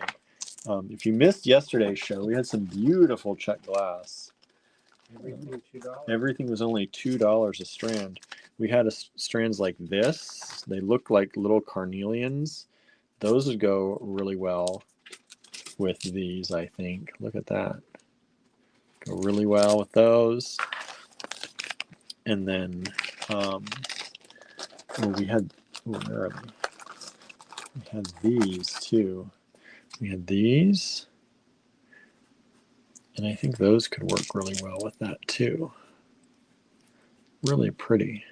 If you missed yesterday's show, we had some beautiful check glass. Everything $2. Everything was only $2 a strand. We had strands like this. They look like little carnelians. Those would go really well with these, I think. Look at that. Go really well with those. And then we had, where are they? We had these too. We had these. And I think those could work really well with that too. Really pretty.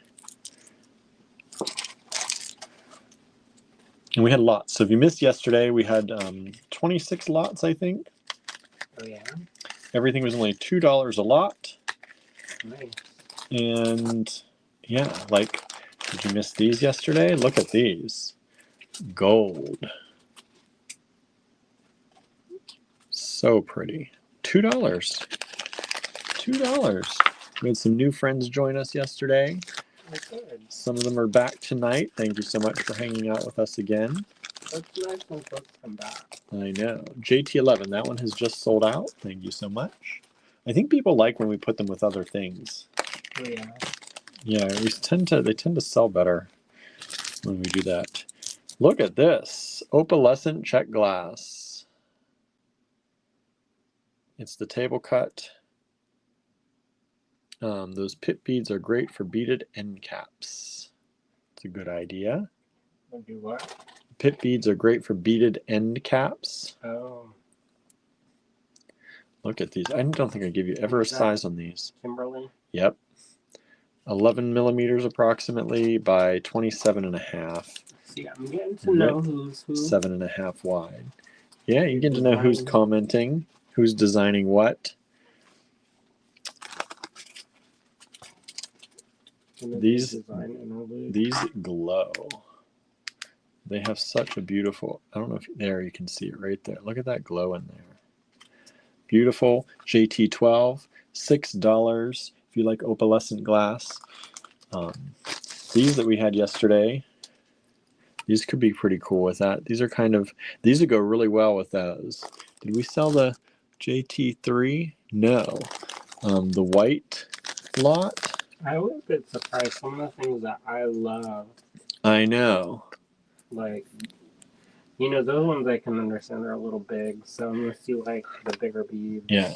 And we had lots. So if you missed yesterday, we had 26 lots, I think. Oh, yeah? Everything was only $2 a lot. Nice. And yeah, like, did you miss these yesterday? Look at these. Gold. So pretty. $2. $2. We had some new friends join us yesterday. That's good. Some of them are back tonight. Thank you so much for hanging out with us again. That's nice when folks come back. I know. JT11, that one has just sold out. Thank you so much. I think people like when we put them with other things. Oh, yeah. Yeah, they tend to sell better when we do that. Look at this. Opalescent check glass. It's the table cut. Those pit beads are great for beaded end caps. It's a good idea. I'll do what? Pit beads are great for beaded end caps. Oh. Look at these. I don't think I give you ever a size on these. Kimberly? Yep. 11 millimeters approximately by 27.5. See, I'm getting to know who's who. 7.5 wide. Yeah, you get to know who's commenting, who's designing what. These glow. They have such a beautiful, I don't know if there you can see it right there. Look at that glow in there. Beautiful. JT12, $6 if you like opalescent glass. These that we had yesterday, these could be pretty cool with that. These are these would go really well with those. Did we sell the JT3? No. The white lot. I was a bit surprised. Some of the things that I love. I know. Like, you know, those ones I can understand are a little big. So unless you like the bigger beads. Yeah.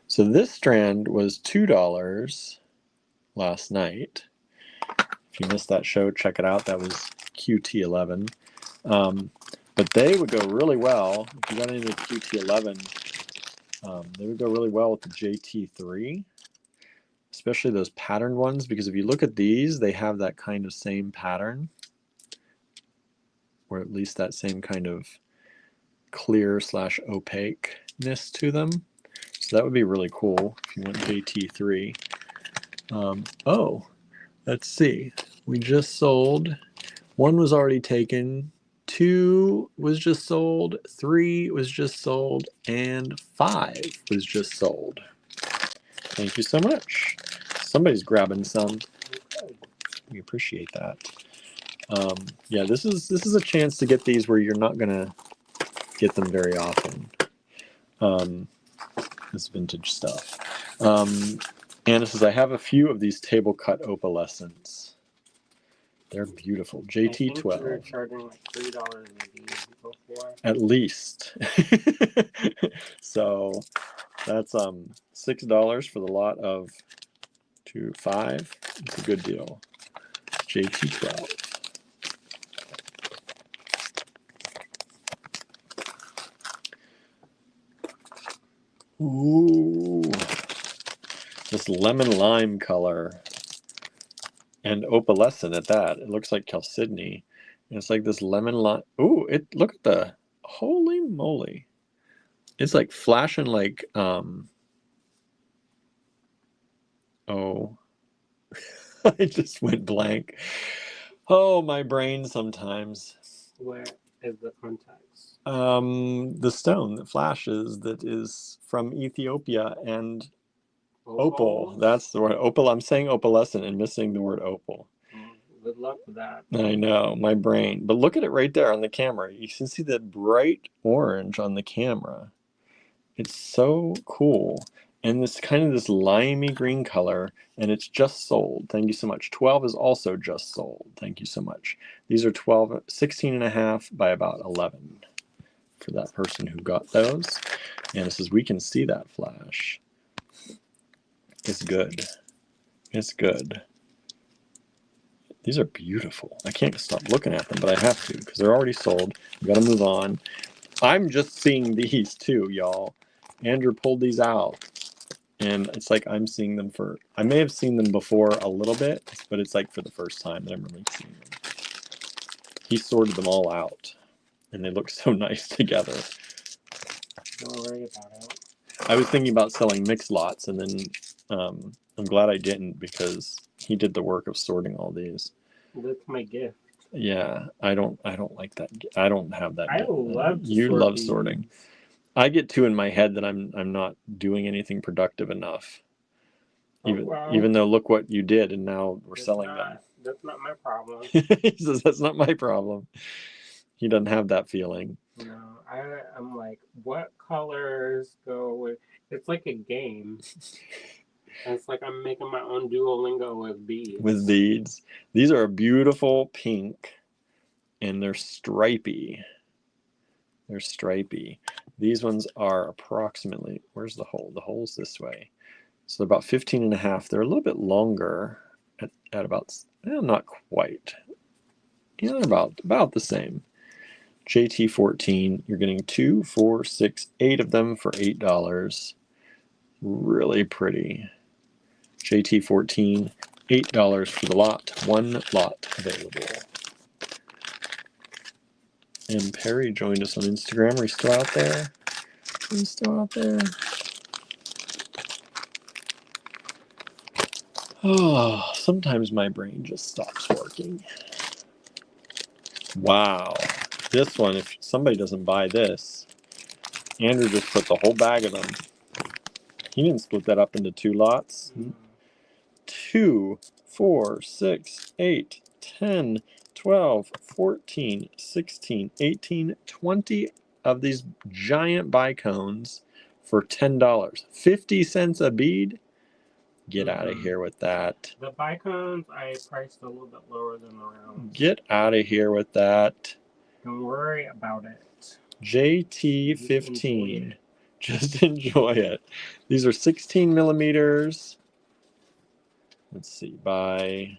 So this strand was $2 last night. If you missed that show, check it out. That was QT11. But they would go really well. If you got into QT11, they would go really well with the JT3. Especially those patterned ones, because if you look at these, they have that kind of same pattern, or at least that same kind of clear / opaqueness to them. So that would be really cool if you went JT3. Oh, let's see. We just sold. 1 was already taken. 2 was just sold. 3 was just sold. And 5 was just sold. Thank you so much. Somebody's grabbing some. We appreciate that. Yeah, this is a chance to get these where you're not gonna get them very often. This vintage stuff. Anna says, I have a few of these table cut opalescents. They're beautiful. I think we were JT12. charging like $3 a bead before. At least. So that's $6 for the lot of 5. It's a good deal. JT12. Ooh, this lemon lime color and opalescent at that. It looks like chalcedony. And it's like this lemon lime. Ooh, look at the holy moly. It's like flashing like oh. I just went blank. Oh, my brain sometimes. Where is the context? The stone that flashes that is from Ethiopia and opal. That's the word. Opal. I'm saying opalescent and missing the word opal. Good luck with that. I know, my brain. But look at it right there on the camera. You can see that bright orange on the camera. It's so cool. And this kind of this limey green color, and it's just sold. Thank you so much. 12 is also just sold. Thank you so much. These are 16 and a half by about 11 for that person who got those. And it says we can see that flash. It's good. It's good. These are beautiful. I can't stop looking at them, but I have to because they're already sold. We got to move on. I'm just seeing these too, y'all. Andrew pulled these out, and it's like I'm seeing them I may have seen them before a little bit, but it's like for the first time that I'm really seeing them. He sorted them all out, and they look so nice together. Don't worry about it. I was thinking about selling mixed lots, and then I'm glad I didn't because he did the work of sorting all these. That's my gift. Yeah, I don't like that. I don't have that. I love you sort love these. sorting. I get too in my head that I'm not doing anything productive enough. Even though look what you did, and now we're selling them. That's not my problem. He says that's not my problem. He doesn't have that feeling. No, I'm like, what colors go with? It's like a game. It's like I'm making my own Duolingo with beads. With beads. These are a beautiful pink, and they're stripy. They're stripy. These ones are approximately, where's the hole? The hole's this way. So they're about 15 and a half. They're a little bit longer at about, not quite. Yeah, they're about the same. JT14, you're getting 2, 4, 6, 8 of them for $8. Really pretty. JT14, $8 for the lot. 1 lot available. And Perry joined us on Instagram. Are you still out there? Are you still out there? Oh, sometimes my brain just stops working. Wow. This one, if somebody doesn't buy this, Andrew just put the whole bag of them. He didn't split that up into 2 lots. 2, 4, 6, 8, 10, 12, 14, 16, 18, 20 of these giant bicones for $10. 50 cents a bead? Get out of here with that. The bicones I priced a little bit lower than the rounds. Get out of here with that. Don't worry about it. JT15. Just enjoy it. These are 16 millimeters. Let's see, by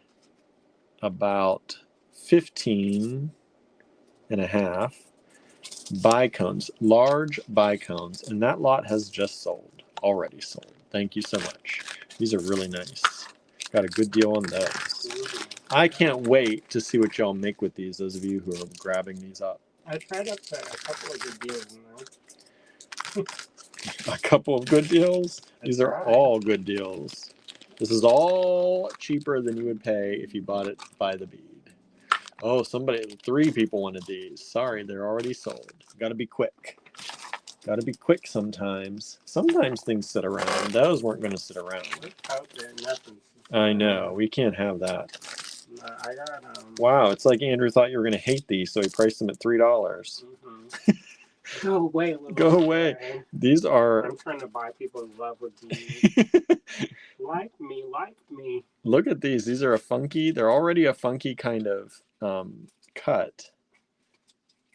about 15 and a half bicones, large bicones, and that lot has just sold, already sold. Thank you so much. These are really nice. Got a good deal on those. I can't wait to see what y'all make with these, those of you who are grabbing these up. I tried to put a couple of good deals in there. A couple of good deals? These are all good deals. This is all cheaper than you would pay if you bought it by the bead. Oh, 3 people wanted these. Sorry, they're already sold. Gotta be quick. Gotta be quick sometimes. Sometimes things sit around. Those weren't going to sit around. I know. We can't have that. I got Wow, it's like Andrew thought you were going to hate these, so he priced them at $3. Go away, little Go away. man. These are. I'm trying to buy people in love with these. Like me, like me. Look at these. These are a funky. They're already a funky kind of cut.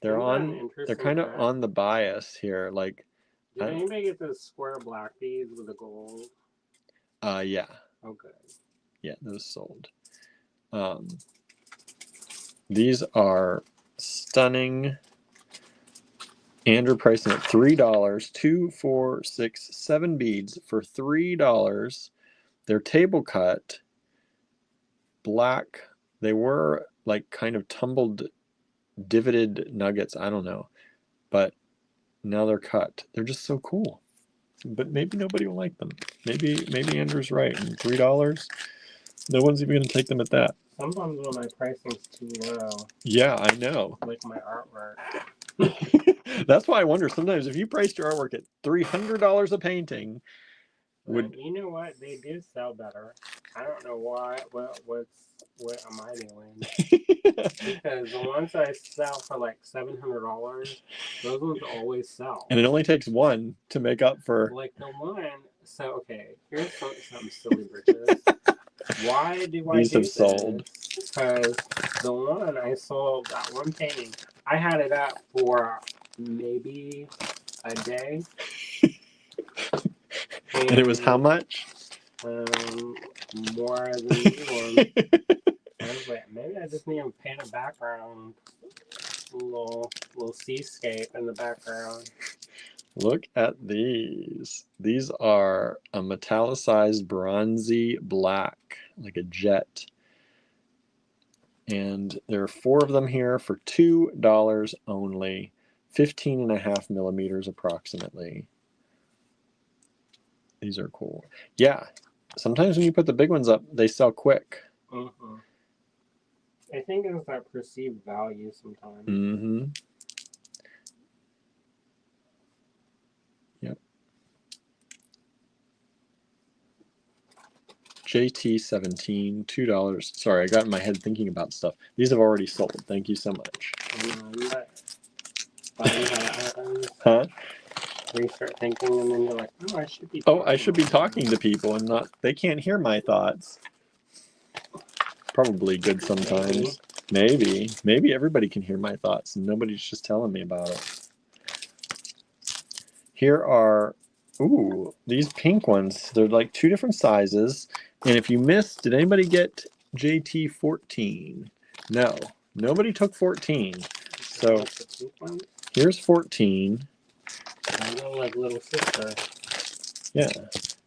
They're Isn't that an on. They're interesting kind of cut? on the bias here. Like, Did anybody get those square black beads with the gold? yeah, Oh, good. yeah, those sold. These are stunning. Andrew pricing at $3. 2, 4, 6, 7 beads for $3. They're table cut, black. They were like kind of tumbled, divoted nuggets. I don't know, but now they're cut. They're just so cool. But maybe nobody will like them. Maybe Andrew's right. And $3, no one's even going to take them at that. Sometimes when my pricing's too low, Yeah, I know. like my artwork. That's why I wonder sometimes if you priced your artwork at $300 a painting, But you know what? They do sell better. I don't know why. What am I doing? Because the ones I sell for like $700, those ones always sell. And it only takes one to make up for. Like the one. So okay, here's something silly, Bridges. Why do I These do have sold. Because the one I sold, that one painting, I had it up for maybe a day. And it was how much? More than these ones. I was like, maybe I just need to paint a background, a little seascape in the background. Look at these. These are a metallicized bronzy black, like a jet. And there are 4 of them here for $2 only, 15.5 millimeters approximately. These are cool. Yeah, sometimes when you put the big ones up, they sell quick. Mm-hmm. I think it's that perceived value sometimes. Mm-hmm. Yep. JT17, $2. Sorry, I got in my head thinking about stuff. These have already sold. Thank you so much. Huh? Where you start thinking and then you're like, oh, I should be talking to people and not, they can't hear my thoughts. Probably good sometimes. Maybe everybody can hear my thoughts and nobody's just telling me about it. Here are, these pink ones. They're like 2 different sizes. And if you missed, did anybody get JT14? No, nobody took 14. So here's 14. I know, like little sister. Yeah,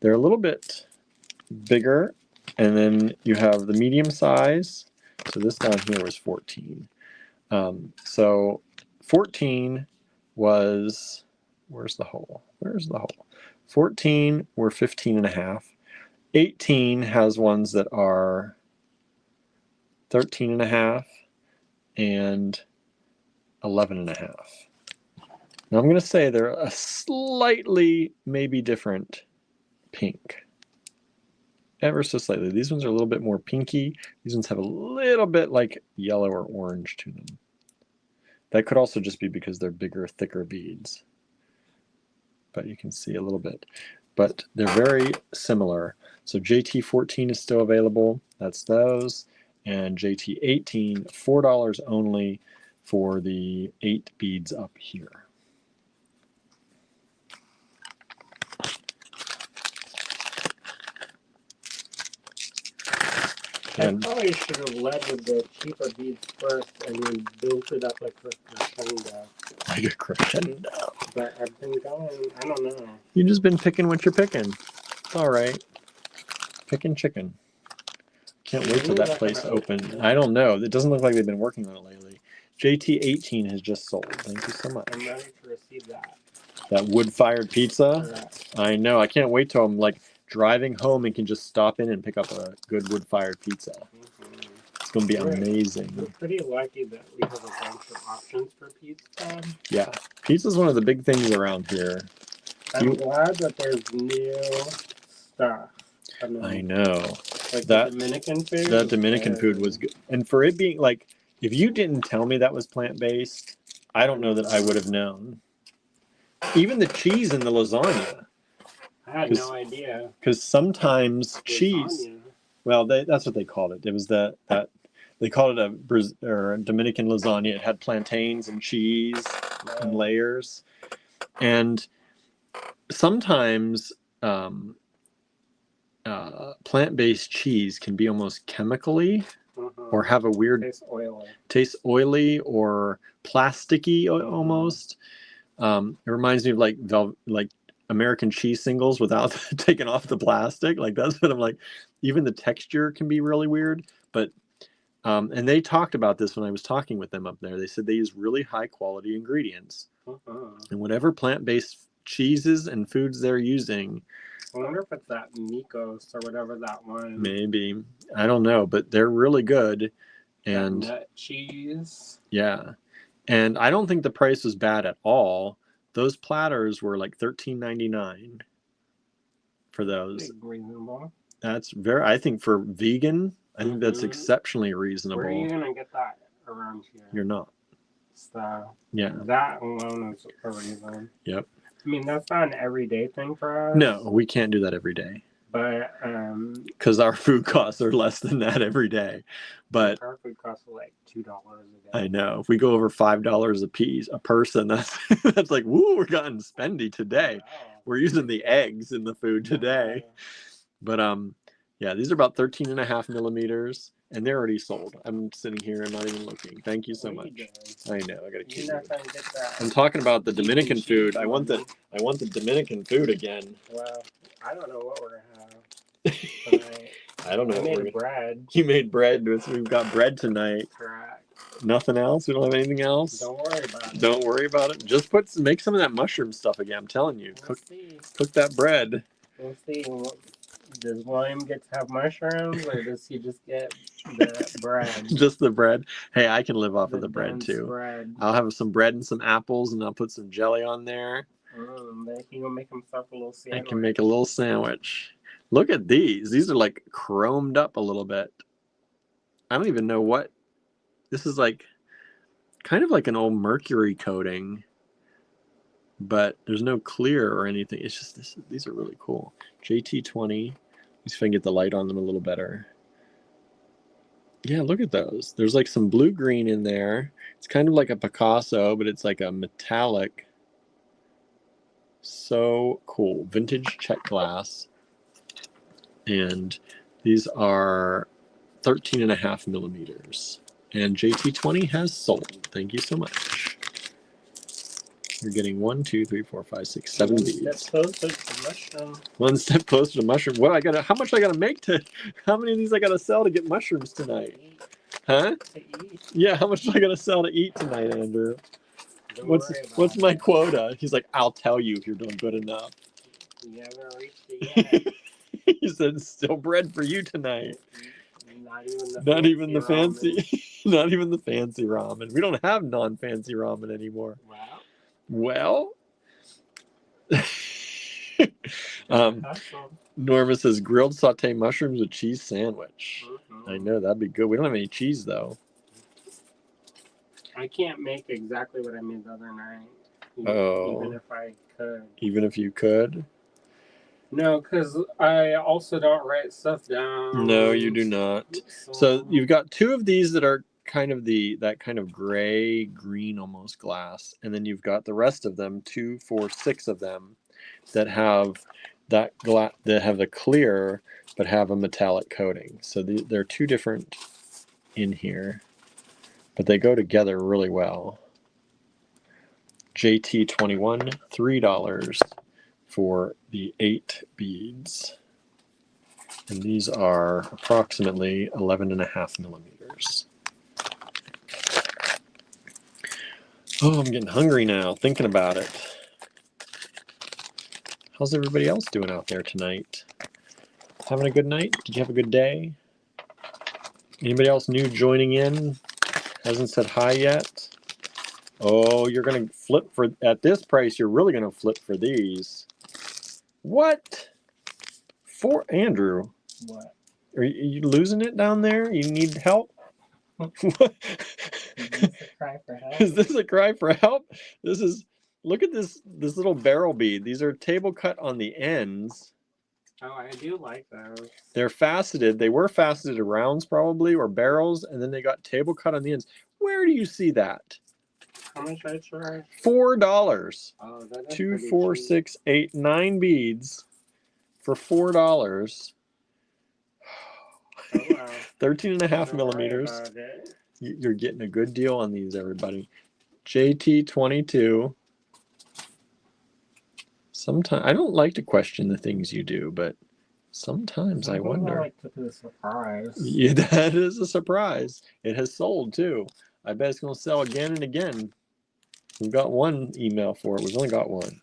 they're a little bit bigger. And then you have the medium size. So this down here was 14. So 14 was, where's the hole? 14 were 15.5. 18 has ones that are 13.5 and 11.5. Now I'm going to say they're a slightly, maybe different pink. Ever so slightly. These ones are a little bit more pinky. These ones have a little bit like yellow or orange to them. That could also just be because they're bigger, thicker beads. But you can see a little bit. But they're very similar. So JT14 is still available. That's those. And JT18, $4 only for the 8 beads up here. I probably should have led with the cheaper beads first and then built it up like a crescendo. Like a crescendo. But I've been going, I don't know. You've just been picking what you're picking. It's all right. Picking chicken. Can't wait till that place opens. I don't know. It doesn't look like they've been working on it lately. JT18 has just sold. Thank you so much. I'm ready to receive that. That wood-fired pizza? Yeah. I know. I can't wait till I'm like driving home and can just stop in and pick up a good wood-fired pizza. Mm-hmm. It's going to be amazing. We're pretty lucky that we have a bunch of options for pizza. Yeah. Pizza's one of the big things around here. I'm glad that there's new stuff. I know. Like that Dominican food. That Dominican food was good. And for it being like, if you didn't tell me that was plant-based, I don't know that I would have known. Even the cheese in the lasagna. I had no idea. Because sometimes cheese. Lasagna. Well, that's what they called it. It was that they called it a Dominican lasagna. It had plantains and cheese and layers, and sometimes plant-based cheese can be almost chemically or have a weird taste oily or plasticky almost. It reminds me of like American cheese singles without taking off the plastic. Like that's what I'm like. Even the texture can be really weird. But and they talked about this when I was talking with them up there. They said they use really high quality ingredients, and whatever plant-based cheeses and foods they're using. I wonder if it's that Nikos or whatever that one. Maybe, I don't know, but they're really good. And that nut cheese. Yeah, and I don't think the price was bad at all. Those platters were like $13.99 for those. Reasonable. That's I think for vegan, I think that's exceptionally reasonable. Where are you gonna get that around here? You're not. So yeah, that alone is a reason. Yep. I mean, that's not an everyday thing for us. No, we can't do that every day. But because our food costs are less than that every day. But our food costs like $2 a day. I know. If we go over $5 a person, that's like, woo, we're gotten spendy today. Wow. We're using the eggs in the food today. But yeah, these are about 13.5 millimeters, and they're already sold. I'm sitting here and not even looking. Thank you so much. I know. I gotta keep it. I'm talking about the Dominican food. I want the Dominican food again. Well, I don't know what we're gonna have tonight. I don't know. I made bread. You made bread. We've got bread tonight. Correct. Nothing else? We don't have anything else? Don't worry about it. Don't worry about it. Just make some of that mushroom stuff again. I'm telling you. Cook that bread. We'll see. Does William get to have mushrooms, or does he just get the bread? Just the bread. Hey, I can live off of the bread too. Bread. I'll have some bread and some apples, and I'll put some jelly on there. He will make himself a little sandwich. I can make a little sandwich. Look at these. These are like chromed up a little bit. I don't even know what. This is like kind of like an old mercury coating, but there's no clear or anything. It's just these are really cool. JT20. Let's see if I can get the light on them a little better. Yeah, look at those. There's like some blue-green in there. It's kind of like a Picasso, but it's like a metallic. So cool. Vintage check glass. And these are 13.5 millimeters. And JT20 has sold. Thank you so much. You're getting 1, 2, 3, 4, 5, 6, 7 beads. One step closer to mushroom. One step closer to mushroom. Well, how much I gotta make how many of these I gotta sell to get mushrooms tonight? Huh? To eat. Yeah, how much do I gotta sell to eat tonight, Andrew? What's my quota? He's like, I'll tell you if you're doing good enough. You haven't reached it yet. He said, still bread for you tonight. Not even the fancy not even the fancy ramen. We don't have non-fancy ramen anymore. Wow. Well, Norma says grilled sauté mushrooms with cheese sandwich. I know, that'd be good. We don't have any cheese though. I can't make exactly what I made the other night. Even if I could. Even if you could? No, because I also don't write stuff down. No, you do not. So you've got two of these that are kind of that kind of gray, green almost glass. And then you've got the rest of them, 2, 4, 6 of them that have that glass, that have the clear, but have a metallic coating. So they're two different in here, but they go together really well. JT21, $3 for the 8 beads. And these are approximately 11.5 millimeters. Oh, I'm getting hungry now, thinking about it. How's everybody else doing out there tonight? Having a good night? Did you have a good day? Anybody else new joining in? Hasn't said hi yet? Oh, you're going to flip at this price, you're really going to flip for these. What? For Andrew? What? Are you losing it down there? You need help? Is this a cry for help? Is this a cry for help? This is Look at this little barrel bead. These are table cut on the ends. Oh, I do like those. They're faceted. They were faceted to rounds probably, or barrels, and then they got table cut on the ends. Where do you see that? How much I charge? $4. Oh, that is 2, pretty 4, cheap. 6, 8, 9 beads for $4. Oh, wow. 13 and a half Don't worry millimeters. about it. You're getting a good deal on these, everybody. JT22. Sometimes I don't like to question the things you do, but sometimes I Sometimes wonder. I like to be a surprise. Yeah, that is a surprise. It has sold too. I bet it's going to sell again and again. We've got one email for it. We've only got one.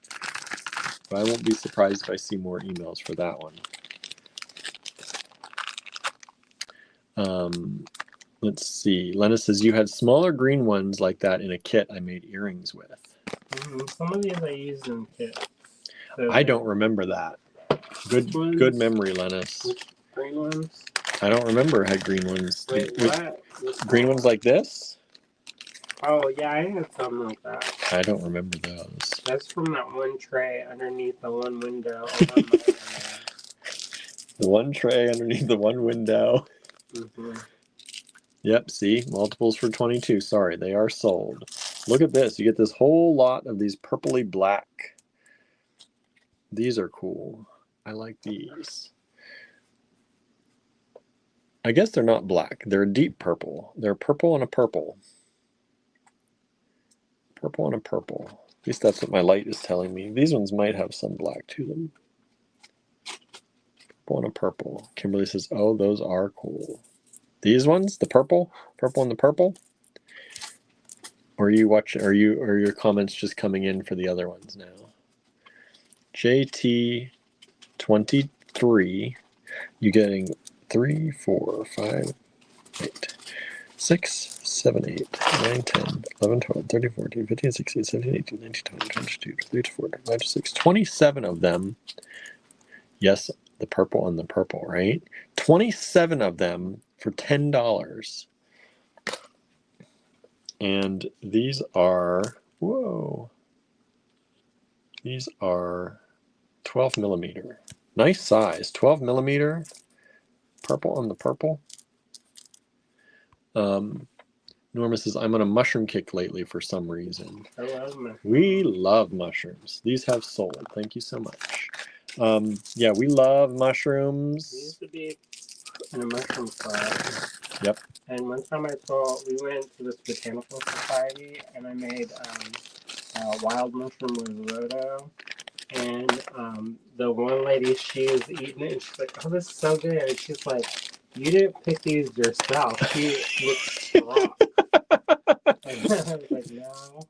But I won't be surprised if I see more emails for that one. Let's see. Lena says, you had smaller green ones like that in a kit I made earrings with. Some of these I used in kits. So I don't remember that. Good memory, Lennis. Which green ones? I don't remember I had green ones. Wait, what? Green ones like this? Oh, yeah, I had something like that. I don't remember those. That's from that one tray underneath the one window over my The one tray underneath the one window. Yep, see? Multiples for 22. Sorry, they are sold. Look at this. You get this whole lot of these purpley black. These are cool. I like these. I guess they're not black. They're a deep purple. They're purple and a purple. Purple and a purple. At least that's what my light is telling me. These ones might have some black to them. Purple and a purple. Kimberly says, oh, those are cool. These ones, the purple and the purple. Or are you watching? Are your comments just coming in for the other ones now? JT23. You getting 3, 4, 5, 8, 6, 7, 8, 9, 10, 11, 12, 13, 14, 15, 16, 17, 18, 19, 20, 22, 23, 24, 25, 27 of them. Yes, the purple and the purple, right? 27 of them for $10. And these are, whoa, these are 12 millimeter. Nice size, 12 millimeter, purple on the purple. Norma says, I'm on a mushroom kick lately for some reason. I love mushrooms. We love mushrooms. These have sold. Thank you so much. Yeah, we love mushrooms. We used to be in a mushroom club. Yep. And one time we went to this botanical society and I made wild mushroom risotto. And the one lady, she was eating it and she's like, oh, this is so good. And she's like, you didn't pick these yourself. She looks strong. And I was like, no.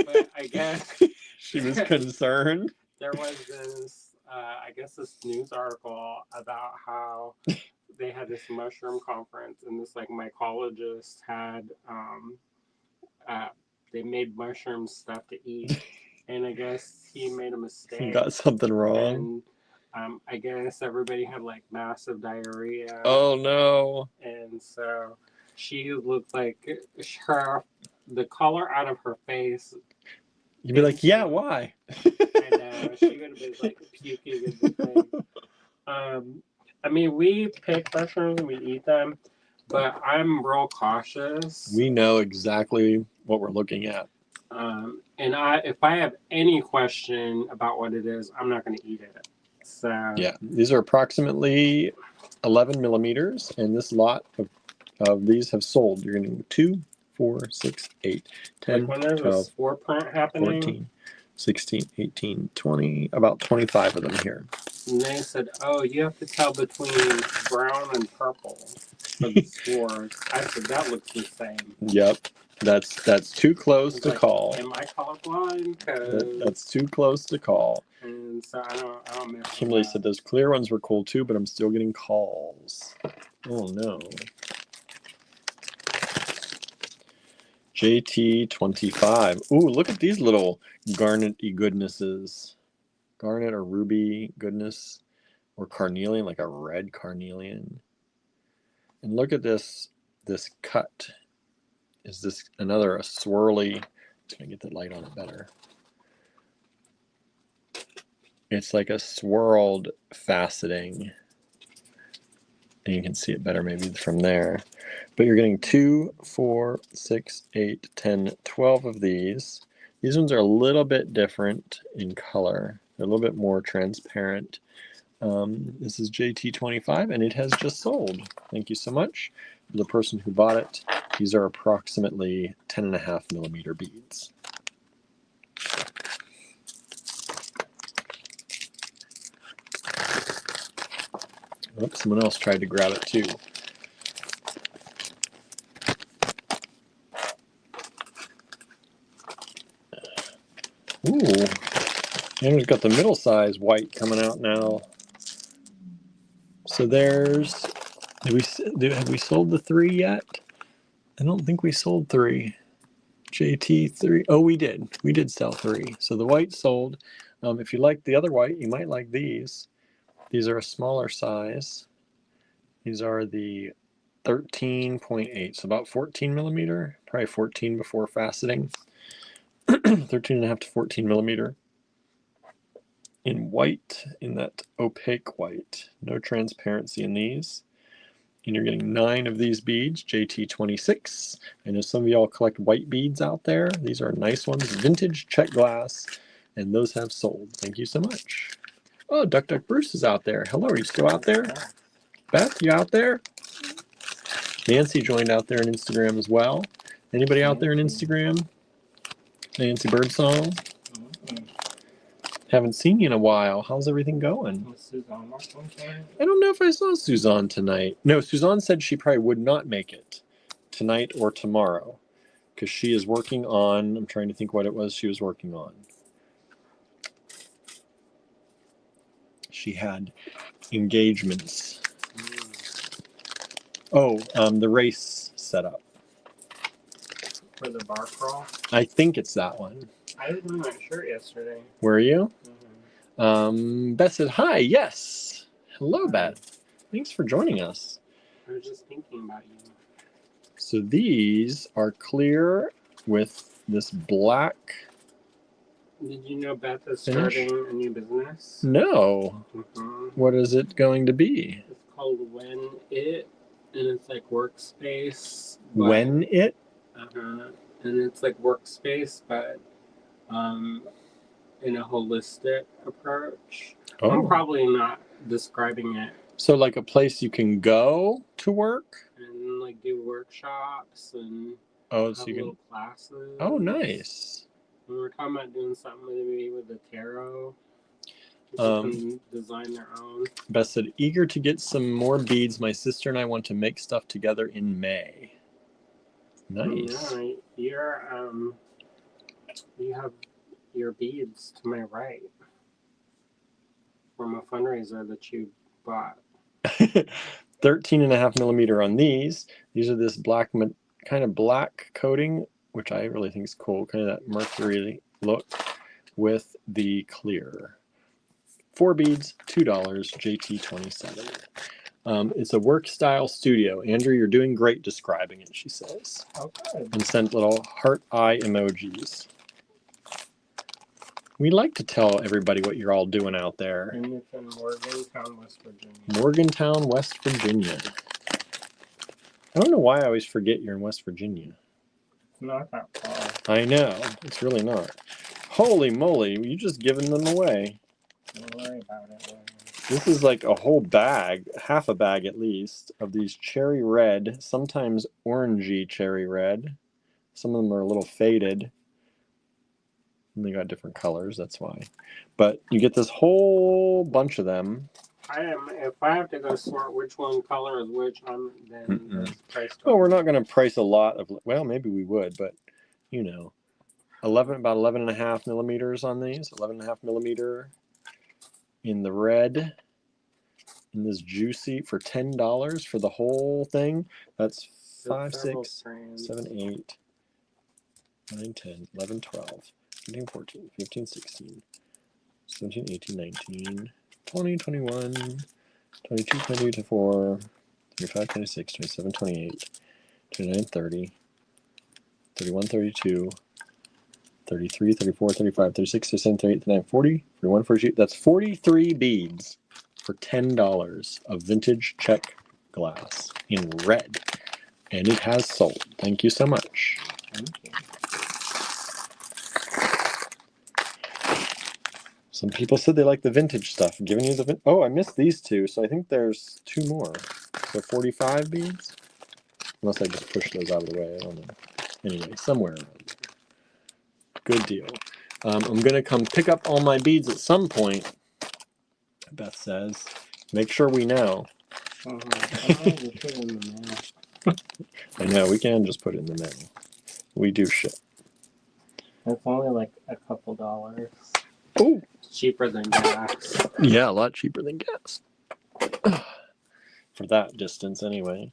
But I guess she was concerned. There was this, I guess, this news article about how they had this mushroom conference and this like mycologist had, they made mushroom stuff to eat. And I guess he made a mistake. Got something wrong. And I guess everybody had like massive diarrhea. Oh no. And so she looked like the color out of her face. You'd be like, yeah, why? I know. She would have been like puking in the thing. I mean, we pick mushrooms and we eat them, but I'm real cautious. We know exactly what we're looking at. And if I have any question about what it is, I'm not going to eat it. So yeah, these are approximately 11 millimeters, and this lot of these have sold. You're going to 2, 4, 6, 8, 10, like when there's 12, a spore print happening, 14, 16, 18, 20, about 25 of them here. And they said, oh, you have to tell between brown and purple for the spores. I said, that looks the same. Yep. That's too close to like, call. Am I colorblind? That's too close to call. And so I don't mess with Kimberly that. said those clear ones were cool too, but I'm still getting calls. Oh no. JT25. Ooh, look at these little garnet-y goodnesses. Garnet or ruby goodness. Or carnelian, like a red carnelian. And look at this cut. Is this a swirly? Let's get the light on it better. It's like a swirled faceting. And you can see it better maybe from there. But you're getting 2, 4, 6, 8, 10, 12 of these. These ones are a little bit different in color. They're a little bit more transparent. This is JT25 and it has just sold. Thank you so much for the person who bought it. These are approximately 10.5 millimeter beads. Oops, someone else tried to grab it too. Ooh, Andrew's got the middle size white coming out now. So there's, have we sold the 3 yet? I don't think we sold 3. JT3, oh, we did sell 3. So the white sold. If you like the other white, you might like these. These are a smaller size. These are the 13.8, so about 14 millimeter, probably 14 before faceting. 13.5 to 14 millimeter in white, in that opaque white. No transparency in these. And you're getting 9 of these beads, JT26. I know some of y'all collect white beads out there. These are nice ones, vintage check glass, and those have sold. Thank you so much. Oh, Duck Duck Bruce is out there. Hello, are you still out there? Beth, you out there? Nancy joined out there on Instagram as well. Anybody out there on Instagram? Nancy Birdsong? Haven't seen you in a while. How's everything going? I don't know if I saw Suzanne tonight. No, Suzanne said she probably would not make it tonight or tomorrow because she is working on, I'm trying to think what it was she was working on. She had engagements. Oh, the race setup. For the bar crawl? I think it's that one. I was in that shirt yesterday. Were you? Mm-hmm. Beth said, hi, yes. Hello, Beth. Thanks for joining us. I was just thinking about you. So these are clear with this black. Did you know Beth is finish? starting a new business? No. Mm-hmm. What is it going to be? It's called When It, and it's like workspace. When It? Uh-huh. And it's like workspace, but in a holistic approach. Oh. I'm probably not describing it. So like a place you can go to work? And like do workshops and So have you little can. classes. Oh, nice. We were talking about doing something maybe with the tarot. People can design their own. Beth said, eager to get some more beads. My sister and I want to make stuff together in May. Nice. Yeah, you have your beads to my right from a fundraiser that you bought. 13.5 millimeter on these. These are this black, kind of black coating, which I really think is cool. Kind of that mercury look with the clear. 4 beads, $2, JT27. It's a work style studio. Andrew, you're doing great describing it, she says. Okay. And sent little heart eye emojis. We like to tell everybody what you're all doing out there. And it's in Morgantown, West Virginia. Morgantown, West Virginia. I don't know why I always forget you're in West Virginia. It's not that far. I know. It's really not. Holy moly, you just given them away. Don't worry about it. This is like a whole bag, half a bag at least, of these cherry red, sometimes orangey cherry red. Some of them are a little faded. And they got different colors, that's why. But you get this whole bunch of them. If I have to go sort which one color is which, then price. Oh, we're not going to price a lot of, well, maybe we would, but you know, about 11.5 millimeters on these, 11.5 millimeter in the red, in this juicy for $10 for the whole thing. That's 5, 6, 7, 8, 9, 10, 11, 12, 13, 14, 15, 16, 17, 18, 19, 20, 21, 22, 23, 24, 25, 26, 27, 28, 29, 30, 31, 32, 33, 34, 35, 36, 37, 38, 39, 40, 41, 42. That's 43 beads for $10 of vintage Czech glass in red. And it has sold. Thank you so much. Thank you. Some people said they like the vintage stuff. I'm giving you the oh, I missed these two, so I think there's two more. So 45 beads? Unless I just push those out of the way. I don't know. Anyway, somewhere around there. Good deal. I'm going to come pick up all my beads at some point, Beth says. Make sure we know. I know, we can just put it in the mail. We do ship. It's only like a couple dollars. Oh, It's cheaper than gas. yeah, a lot cheaper than gas. For that distance, anyway.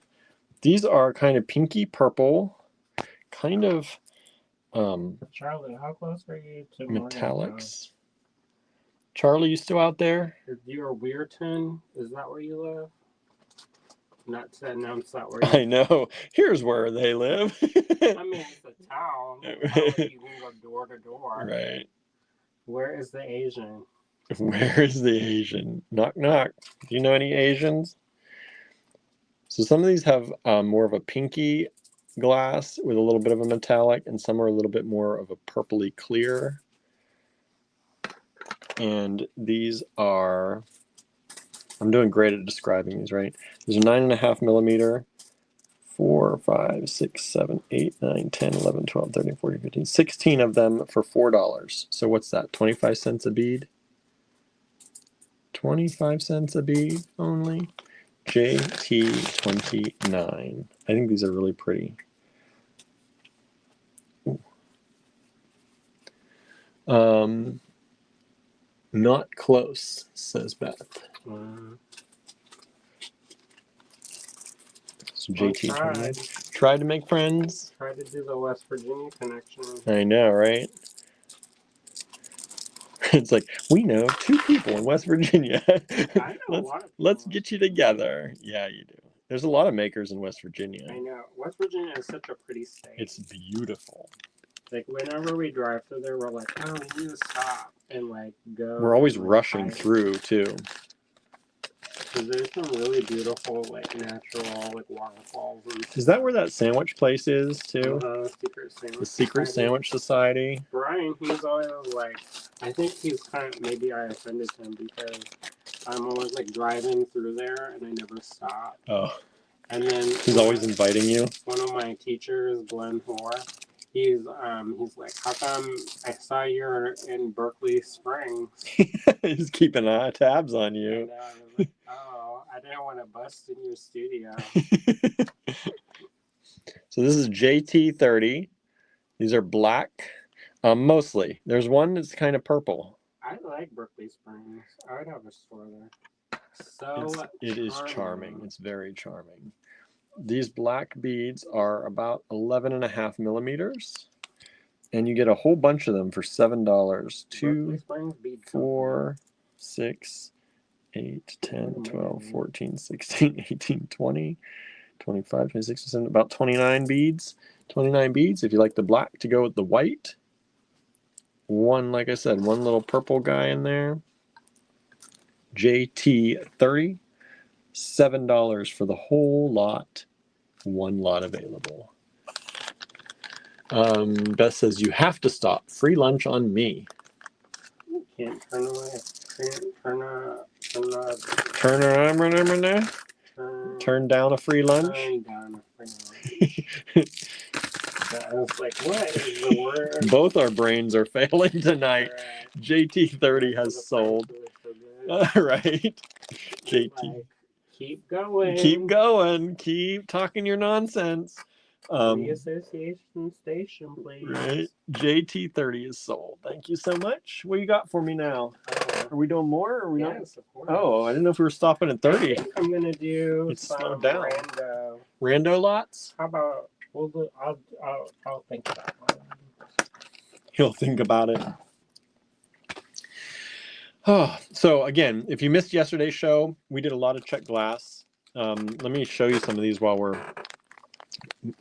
These are kind of pinky purple, kind of Charlie, how close are you to metallics. Charlie, you still out there? You're Weirton? Is that where you live? Not to announce that where I know. Here's where they live. I mean, it's a town. It's not like you can go door to door. Right. Where is the Asian? Where is the Asian? Knock, knock. Do you know any Asians? So some of these have more of a pinky glass with a little bit of a metallic, and some are a little bit more of a purpley clear. And these are, I'm doing great at describing these, right? These are 9.5 millimeter, 4, 5, 6, 7, 8, 9, 10, 11, 12, 13, 14, 15, 16 of them for $4. So what's that, 25 cents a bead? 25 cents a bead only? JT29. I think these are really pretty. Ooh. Not close, says Beth. So JT29. Tried to make friends. Tried to do the West Virginia connection. I know, right? It's like, we know 2 people in West Virginia. I know a lot of Let's people. get you together. Yeah, you do. There's a lot of makers in West Virginia. I know. West Virginia is such a pretty state. It's beautiful. Like, whenever we drive through there, we're like, oh, we need to stop and, like, go. We're always and, rushing hike. through, too. Because there's some really beautiful, like, natural, like, waterfalls. And Is that where that sandwich place is, too? Secret Sandwich The Secret Society. Sandwich Society? Brian, he's always like, I think he's kind of, maybe I offended him because I'm always, like, driving through there and I never stop. Oh. And then He's always inviting you? one of my teachers, Glenn Hoare, he's like, how come I saw you're in Berkeley Springs? He's keeping tabs on you. And I was like, oh, I didn't want to bust in your studio. So this is JT30. These are black, mostly. There's one that's kind of purple. I like Berkeley Springs. I would have a store there. So it is charming. It's very charming. These black beads are about 11.5 millimeters, and you get a whole bunch of them for $7. 2, 4, 6, 8, 10, 12, 14, 16, 18, 20, 25, 26, 27, about 29 beads. 29 beads if you like the black to go with the white. One, like I said, one little purple guy in there. JT30. $7 for the whole lot. One lot available. Beth says, you have to stop. Free lunch on me. Can't turn away. Turn down a free lunch. Turn down a free lunch. I was like, what is the word? Both our brains are failing tonight. Right. JT30 has sold. Right. JT. Like, keep going. Keep going. Keep talking your nonsense. The association station, please. Right. JT30 is sold. Thank you so much. What you got for me now? Are we doing more? Or are we yes, of course. Oh, I didn't know if we were stopping at 30. I think I'm gonna do it's some slowed down. Rando lots. How about I'll think about one. He'll think about it. Oh, so again, if you missed yesterday's show, we did a lot of Czech glass. Let me show you some of these while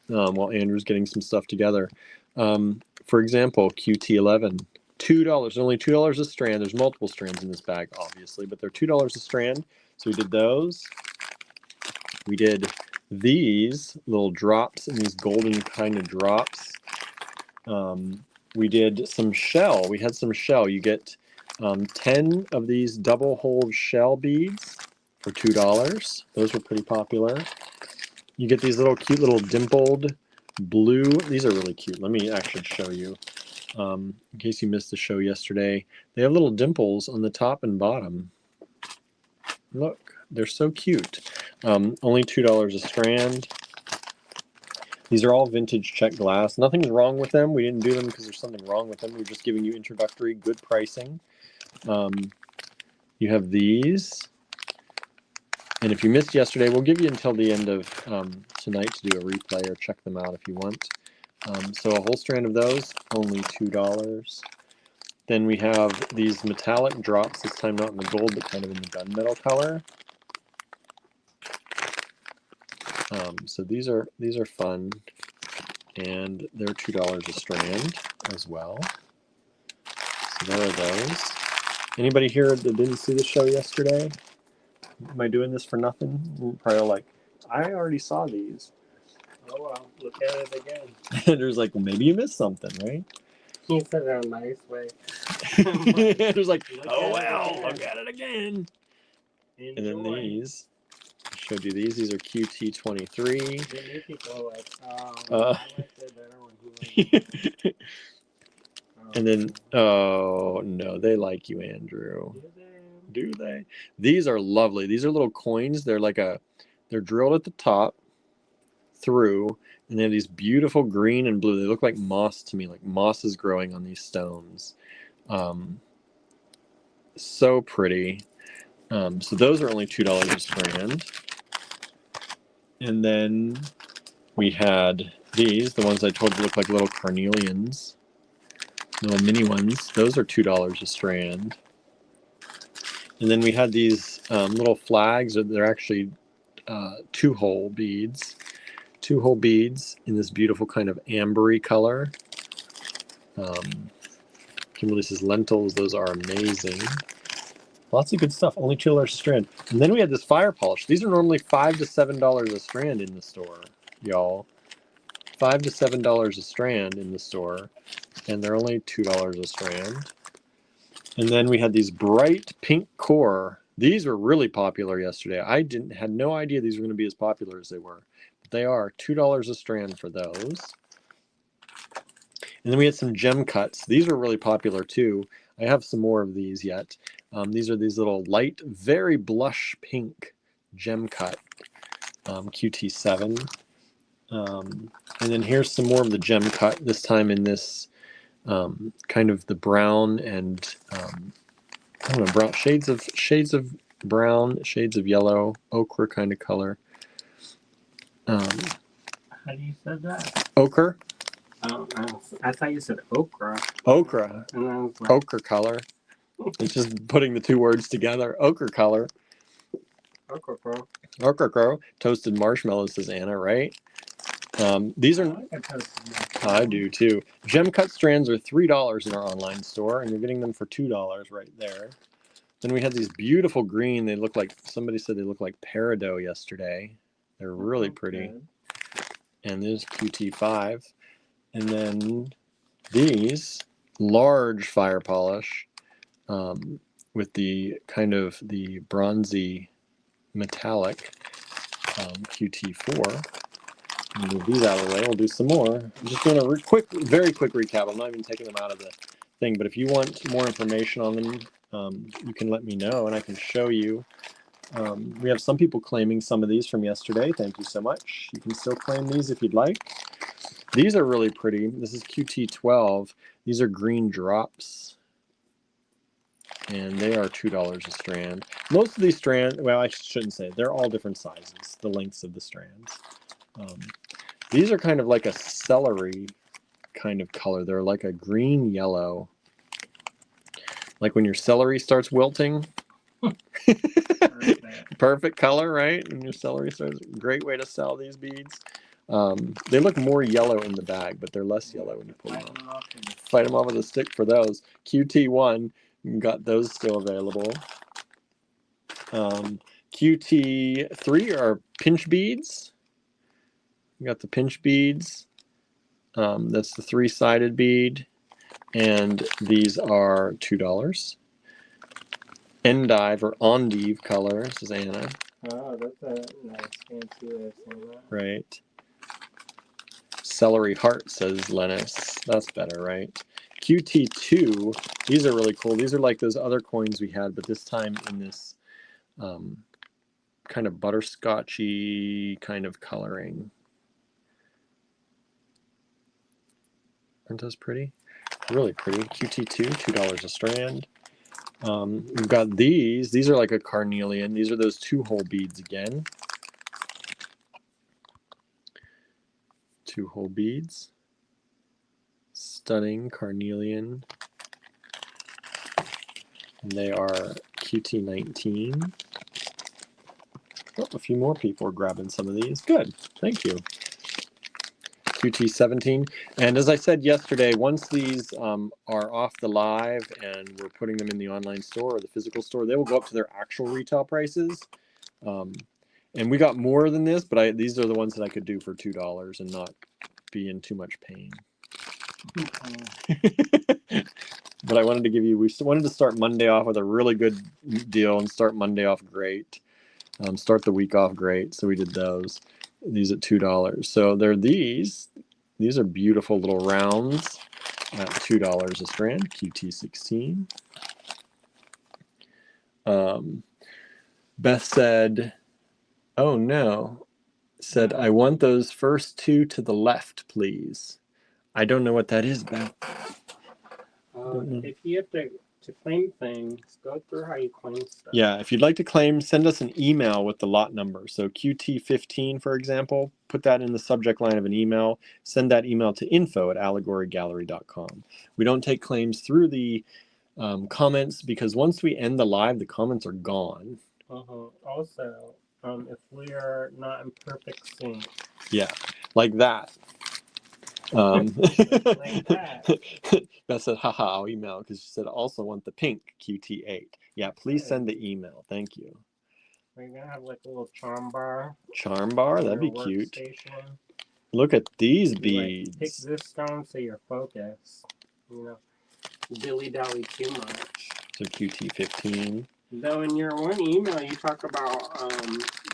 Andrew's getting some stuff together. For example, QT11, $2, only $2 a strand. There's multiple strands in this bag, obviously, but they're $2 a strand. So we did those. We did these little drops and these golden kind of drops. We did some shell. We had some shell. You get 10 of these double-holed shell beads for $2. Those were pretty popular. You get these little cute little dimpled blue. These are really cute. Let me actually show you. In case you missed the show yesterday, they have little dimples on the top and bottom. Look, they're so cute. Only $2 a strand. These are all vintage check glass. Nothing's wrong with them. We didn't do them because there's something wrong with them. We're just giving you introductory, good pricing. You have these. And if you missed yesterday, we'll give you until the end of tonight to do a replay or check them out if you want. So a whole strand of those, only $2. Then we have these metallic drops, this time not in the gold, but kind of in the gunmetal color. So these are fun, and they're $2 a strand as well. So there are those. Anybody here that didn't see the show yesterday? Am I doing this for nothing? You're probably like, I already saw these. Oh well, look at it again. Andrew's like, well, maybe you missed something, right? He said it in a nice way. Andrew's like, Look oh at it well, again. look at it again. Enjoy. And then these, I showed you these. These are QT23. Then you people like, I liked it better when he was. And then, oh no, they like you, Andrew. Do they? These are lovely. These are little coins. They're like they're drilled at the top through, and they have these beautiful green and blue. They look like moss to me, like moss is growing on these stones. So pretty. So those are only $2 a strand. And then we had these, the ones I told you look like little carnelians, little mini ones. Those are $2 a strand. And then we had these little flags. They're actually two-hole beads. Two-hole beads in this beautiful kind of ambery color. Kimberly says lentils. Those are amazing. Lots of good stuff. Only $2 a strand. And then we had this fire polish. These are normally $5 to $7 a strand in the store, y'all. $5 to $7 a strand in the store, and they're only $2 a strand. And then we had these bright pink core. These were really popular yesterday. I had no idea these were going to be as popular as they were. But they are $2 a strand for those. And then we had some gem cuts. These were really popular too. I have some more of these yet. These are these little light, very blush pink gem cut QT7. And then here's some more of the gem cut, this time in this kind of the brown and I don't know, brown shades of brown, shades of yellow, ochre kind of color. How do you say that? Ochre? I thought you said okra. Ochre. And I was like, Ochre color. It's just putting the two words together. Ochre color. okra, bro. Ochre crow. Toasted marshmallows, says Anna, right? These are. I do too. Gem cut strands are $3 in our online store, and you're getting them for $2 right there. Then we had these beautiful green. They look like, somebody said they look like peridot yesterday. They're really pretty. And there's QT5. And then these large fire polish with the kind of the bronzy metallic QT4. Move these out of the way. We'll do some more. I'm just doing a very quick recap. I'm not even taking them out of the thing, but if you want more information on them, you can let me know and I can show you. We have some people claiming some of these from yesterday. Thank you so much. You can still claim these if you'd like. These are really pretty. This is QT12. These are green drops. And they are $2 a strand. Most of these strands, well, I shouldn't say, they're all different sizes, the lengths of the strands. These are kind of like a celery kind of color. They're like a green yellow. Like when your celery starts wilting. Perfect color, right? And your celery starts, great way to sell these beads. They look more yellow in the bag, but they're less yellow when you pull them out. Fight them off with a stick for those. QT1, got those still available. QT3 are pinch beads. We got the pinch beads. That's the 3-sided bead. And these are $2. Endive or endive color, Susanna. Oh, that's a nice fancy way of saying that. Right. Celery heart, says Lennis. That's better, right? QT2, these are really cool. These are like those other coins we had, but this time in this kind of butterscotchy kind of coloring. Aren't those pretty? Really pretty. QT2, $2 a strand. We've got these. These are like a carnelian. These are those 2-hole beads again. 2-hole beads. Stunning carnelian. And they are QT19. Oh, a few more people are grabbing some of these. Good. Thank you. QT17. And as I said yesterday, once these are off the live and we're putting them in the online store or the physical store, they will go up to their actual retail prices. And we got more than this, but these are the ones that I could do for $2 and not be in too much pain. But I wanted to give you, we wanted to start Monday off with a really good deal and start Monday off great. Start the week off great. So we did those. These at $2. So they're these. These are beautiful little rounds at $2 a strand. QT16. Beth said, oh no. Said, I want those first 2 to the left, please. I don't know what that is, Beth. If you have to claim things, go through how you claim stuff. Yeah, if you'd like to claim, send us an email with the lot number. So QT15, for example, put that in the subject line of an email. Send that email to info@allegorygallery.com. We don't take claims through the comments because once we end the live, the comments are gone. Also, if we are not in perfect sync. Yeah, like that. Like that. Beth said, haha, I'll email because she said, also want the pink QT8. Yeah, please send the email. Thank you. We're going to have like a little charm bar. Charm bar? That'd be cute. Workstation. Look at these You, beads. like, pick this stone so you're focused. You know, dilly-dally too much. So QT15. Though in your one email, you talk about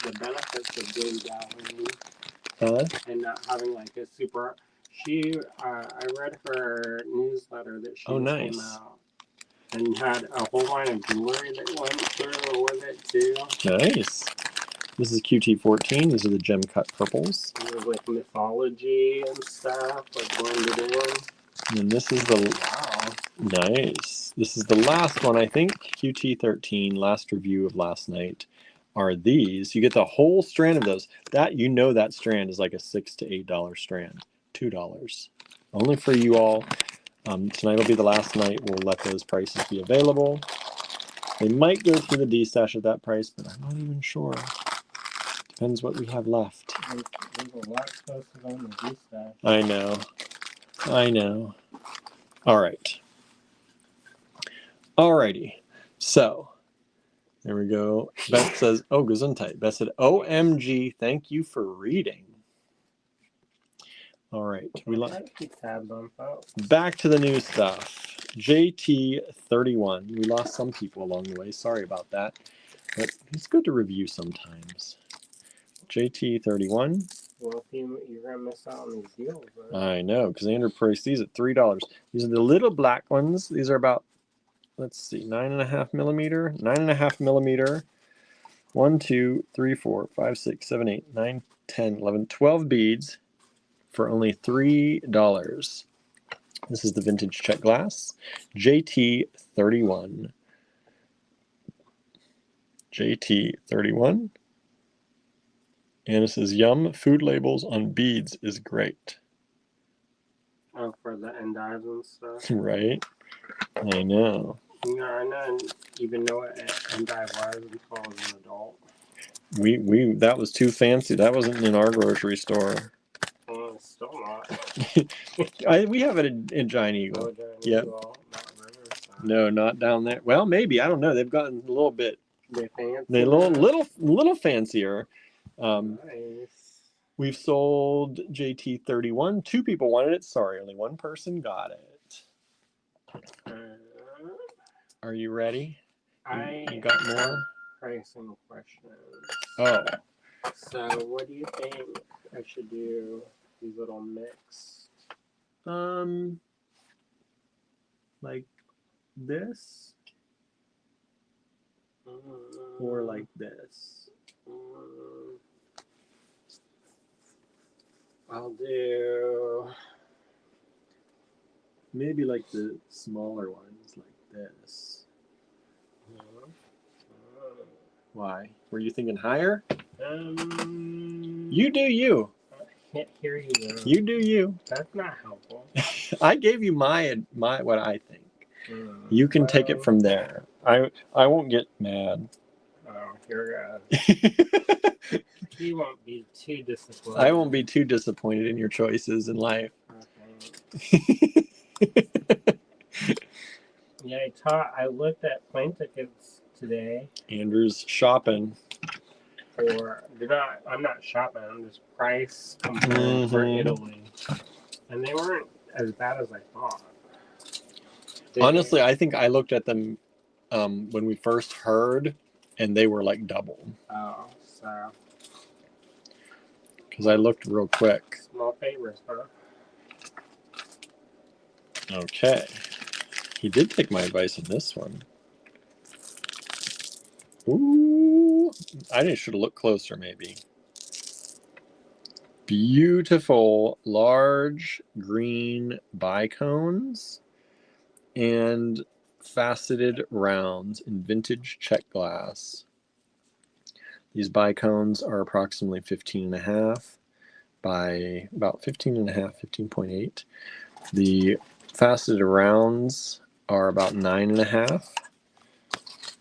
the benefits of dilly-dallying. And not having like a super... I read her newsletter that she came out and had a whole line of jewelry that went through with it too. Nice. This is QT14. These are the gem cut purples. There's like mythology and stuff, like blended in. And this is the nice. This is the last one, I think. QT13. Last review of last night. Are these? You get the whole strand of those. That that strand is like a $6 to $8 strand. $2. Only for you all. Tonight will be the last night. We'll let those prices be available. They might go through the D-stash at that price, but I'm not even sure. Depends what we have left. There's a lot posted on the D-stash. I know. All right. Alrighty. So, there we go. Beth says, oh, Gesundheit. Beth said, OMG, thank you for reading. All right. Back to the new stuff. JT31. We lost some people along the way. Sorry about that. But it's good to review sometimes. JT31. Well, you're going to miss out on these deals. Right? I know, because Andrew priced these at $3. These are the little black ones. These are about, let's see, 9.5 millimeter. 9.5 millimeter. 1, 2, 3, 4, 5, 6, 7, 8, 9, 10, 11, 12 beads for only $3. This is the vintage check glass. JT31. JT31. And it says, yum, food labels on beads is great. Oh, for the endives and stuff? Right? I know. You know, I didn't even know what endive was until I was an adult. That was too fancy. That wasn't in our grocery store. still not. We have it in Giant Eagle. No, Giant Yep. Eagle, not Riverside. No, not down there. Well, maybe, I don't know. They've gotten a little bit. They fancy. They're little fancier. Nice. We've sold JT31. 2 people wanted it. Sorry, only 1 person got it. Are you ready? You got more? Pricing questions. Oh, So, what do you think I should do? These little mix. like this or like this? I'll do. Maybe like the smaller ones, like this. Why? Were you thinking higher? You do you. I can't hear you. Though. You do you. That's not helpful. I gave you my what I think. You can take it from there. I won't get mad. Oh, here you won't be too disappointed. I won't be too disappointed in your choices in life. Okay. Yeah, I looked at plane tickets today. Andrew's shopping. I'm not shopping. I'm just price comparing for Italy, and they weren't as bad as I thought. Honestly, I think I looked at them when we first heard, and they were like double. Oh, so because I looked real quick. Small favors, huh? Okay. He did take my advice on this one. Ooh. I should have looked closer, maybe. Beautiful large green bicones and faceted rounds in vintage check glass. These bicones are approximately 15.5 by about 15.5, 15.8. The faceted rounds are about 9.5.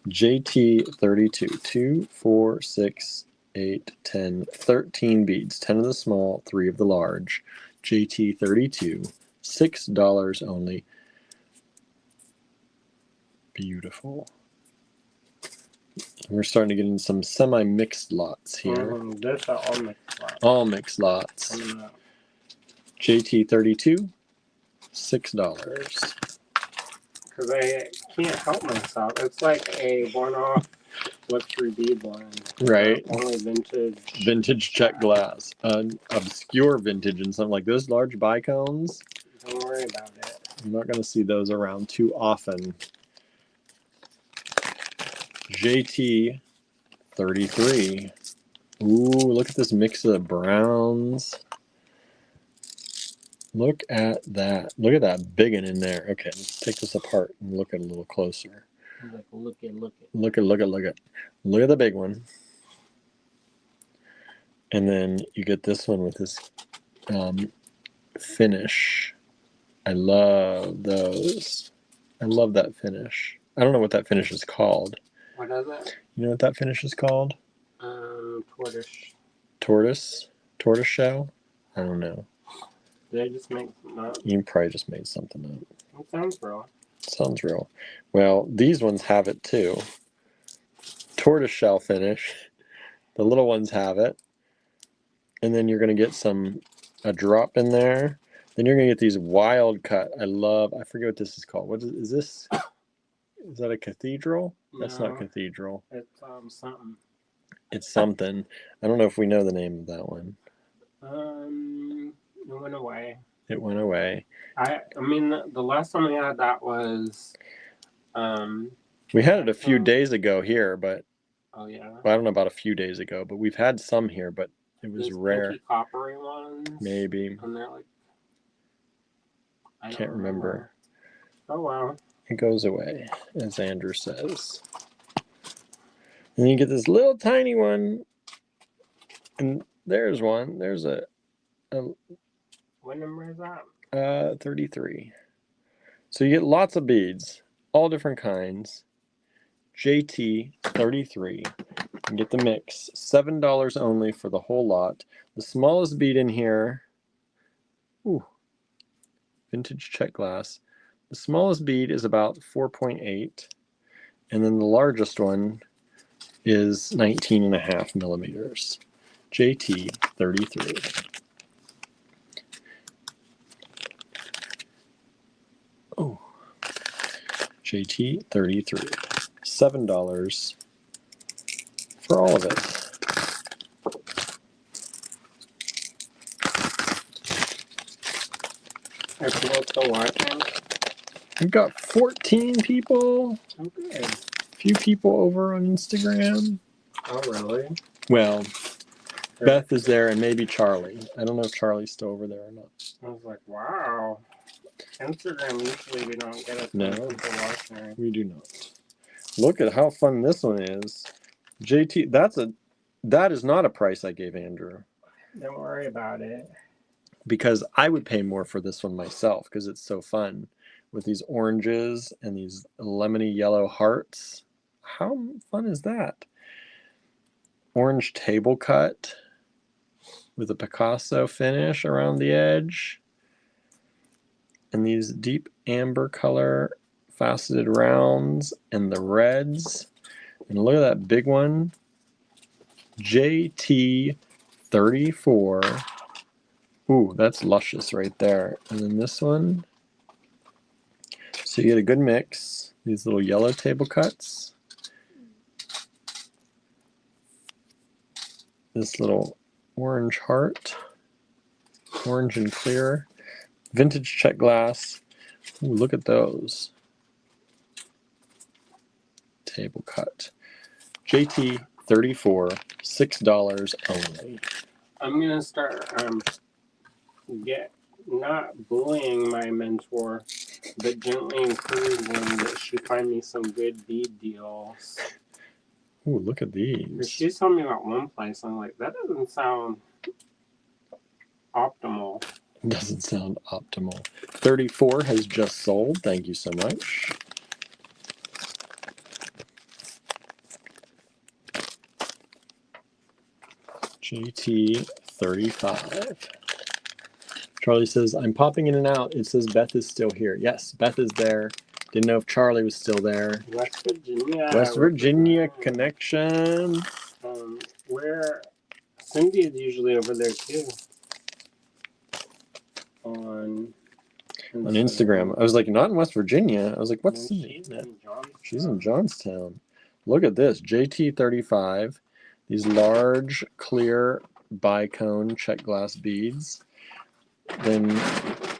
JT32, 2, 4, 6, 8, 10, 13 beads, 10 of the small, 3 of the large. JT32, $6 only. Beautiful. We're starting to get in some semi-mixed lots here. Those are all mixed lots. All mixed lots. JT32, $6. Because I can't help myself. It's like a one-off look-through bead line. Right. Only vintage. Vintage check glass. Obscure vintage and something like those large bicones. Don't worry about it. I'm not going to see those around too often. JT33. Ooh, look at this mix of browns. Look at that. Look at that big one in there. Okay, let's take this apart and look at it a little closer. Look at. Look at the big one. And then you get this one with this finish. I love those. I love that finish. I don't know what that finish is called. What is it? You know what that finish is called? Tortoise. Tortoise shell? I don't know. Did I just make something up? You probably just made something up. It sounds real. Sounds real. Well, these ones have it too. Tortoise shell finish. The little ones have it. And then you're going to get a drop in there. Then you're going to get these wild cut. I forget what this is called. What is this? Is that a cathedral? That's not cathedral. It's something. It's something. I don't know if we know the name of that one. It went away. It went away. I mean, the last time we had that was. We had it a few days ago here, but. Oh yeah. Well, I don't know about a few days ago, but we've had some here, but it was rare. Pinky coppery ones. Maybe. And they're like. I can't remember. Oh wow. It goes away, as Andrew says. And you get this little tiny one, and there's one. There's a what number is that? 33. So you get lots of beads, all different kinds. JT33. You can get the mix. $7 only for the whole lot. The smallest bead in here Ooh. Vintage check glass. The smallest bead is about 4.8, and then the largest one is 19.5 millimeters. JT33. Oh, JT33. $7 for all of it. Are people still watching? We've got 14 people. Oh, good. A few people over on Instagram. Oh, really? Well, Beth is there and maybe Charlie. I don't know if Charlie's still over there or not. I was like, wow. Instagram, usually we don't get a ton No. of people watching. We do not. Look at how fun this one is. JT, that is not a price I gave Andrew. Don't worry about it. Because I would pay more for this one myself because it's so fun with these oranges and these lemony yellow hearts. How fun is that? Orange table cut with a Picasso finish around the edge. And these deep amber color faceted rounds and the reds. And look at that big one. JT34. Ooh, that's luscious right there. And then this one. So you get a good mix. These little yellow table cuts. This little orange heart. Orange and clear. Vintage check glass. Ooh, look at those. Table cut. JT34, $6 only. I'm going to start not bullying my mentor, but gently encouraging that she find me some good bead deals. Ooh, look at these. She's telling me about one place, and I'm like, that doesn't sound optimal. Doesn't sound optimal. 34 has just sold. Thank you so much. JT35. Charlie says, I'm popping in and out. It says Beth is still here. Yes, Beth is there. Didn't know if Charlie was still there. West Virginia. West Virginia connection. Where Cindy is usually over there too. On Instagram. I was like, not in West Virginia. I was like, what's Cindy? Cindy? She's in Johnstown. Look at this. JT35. These large, clear bicone check glass beads. Then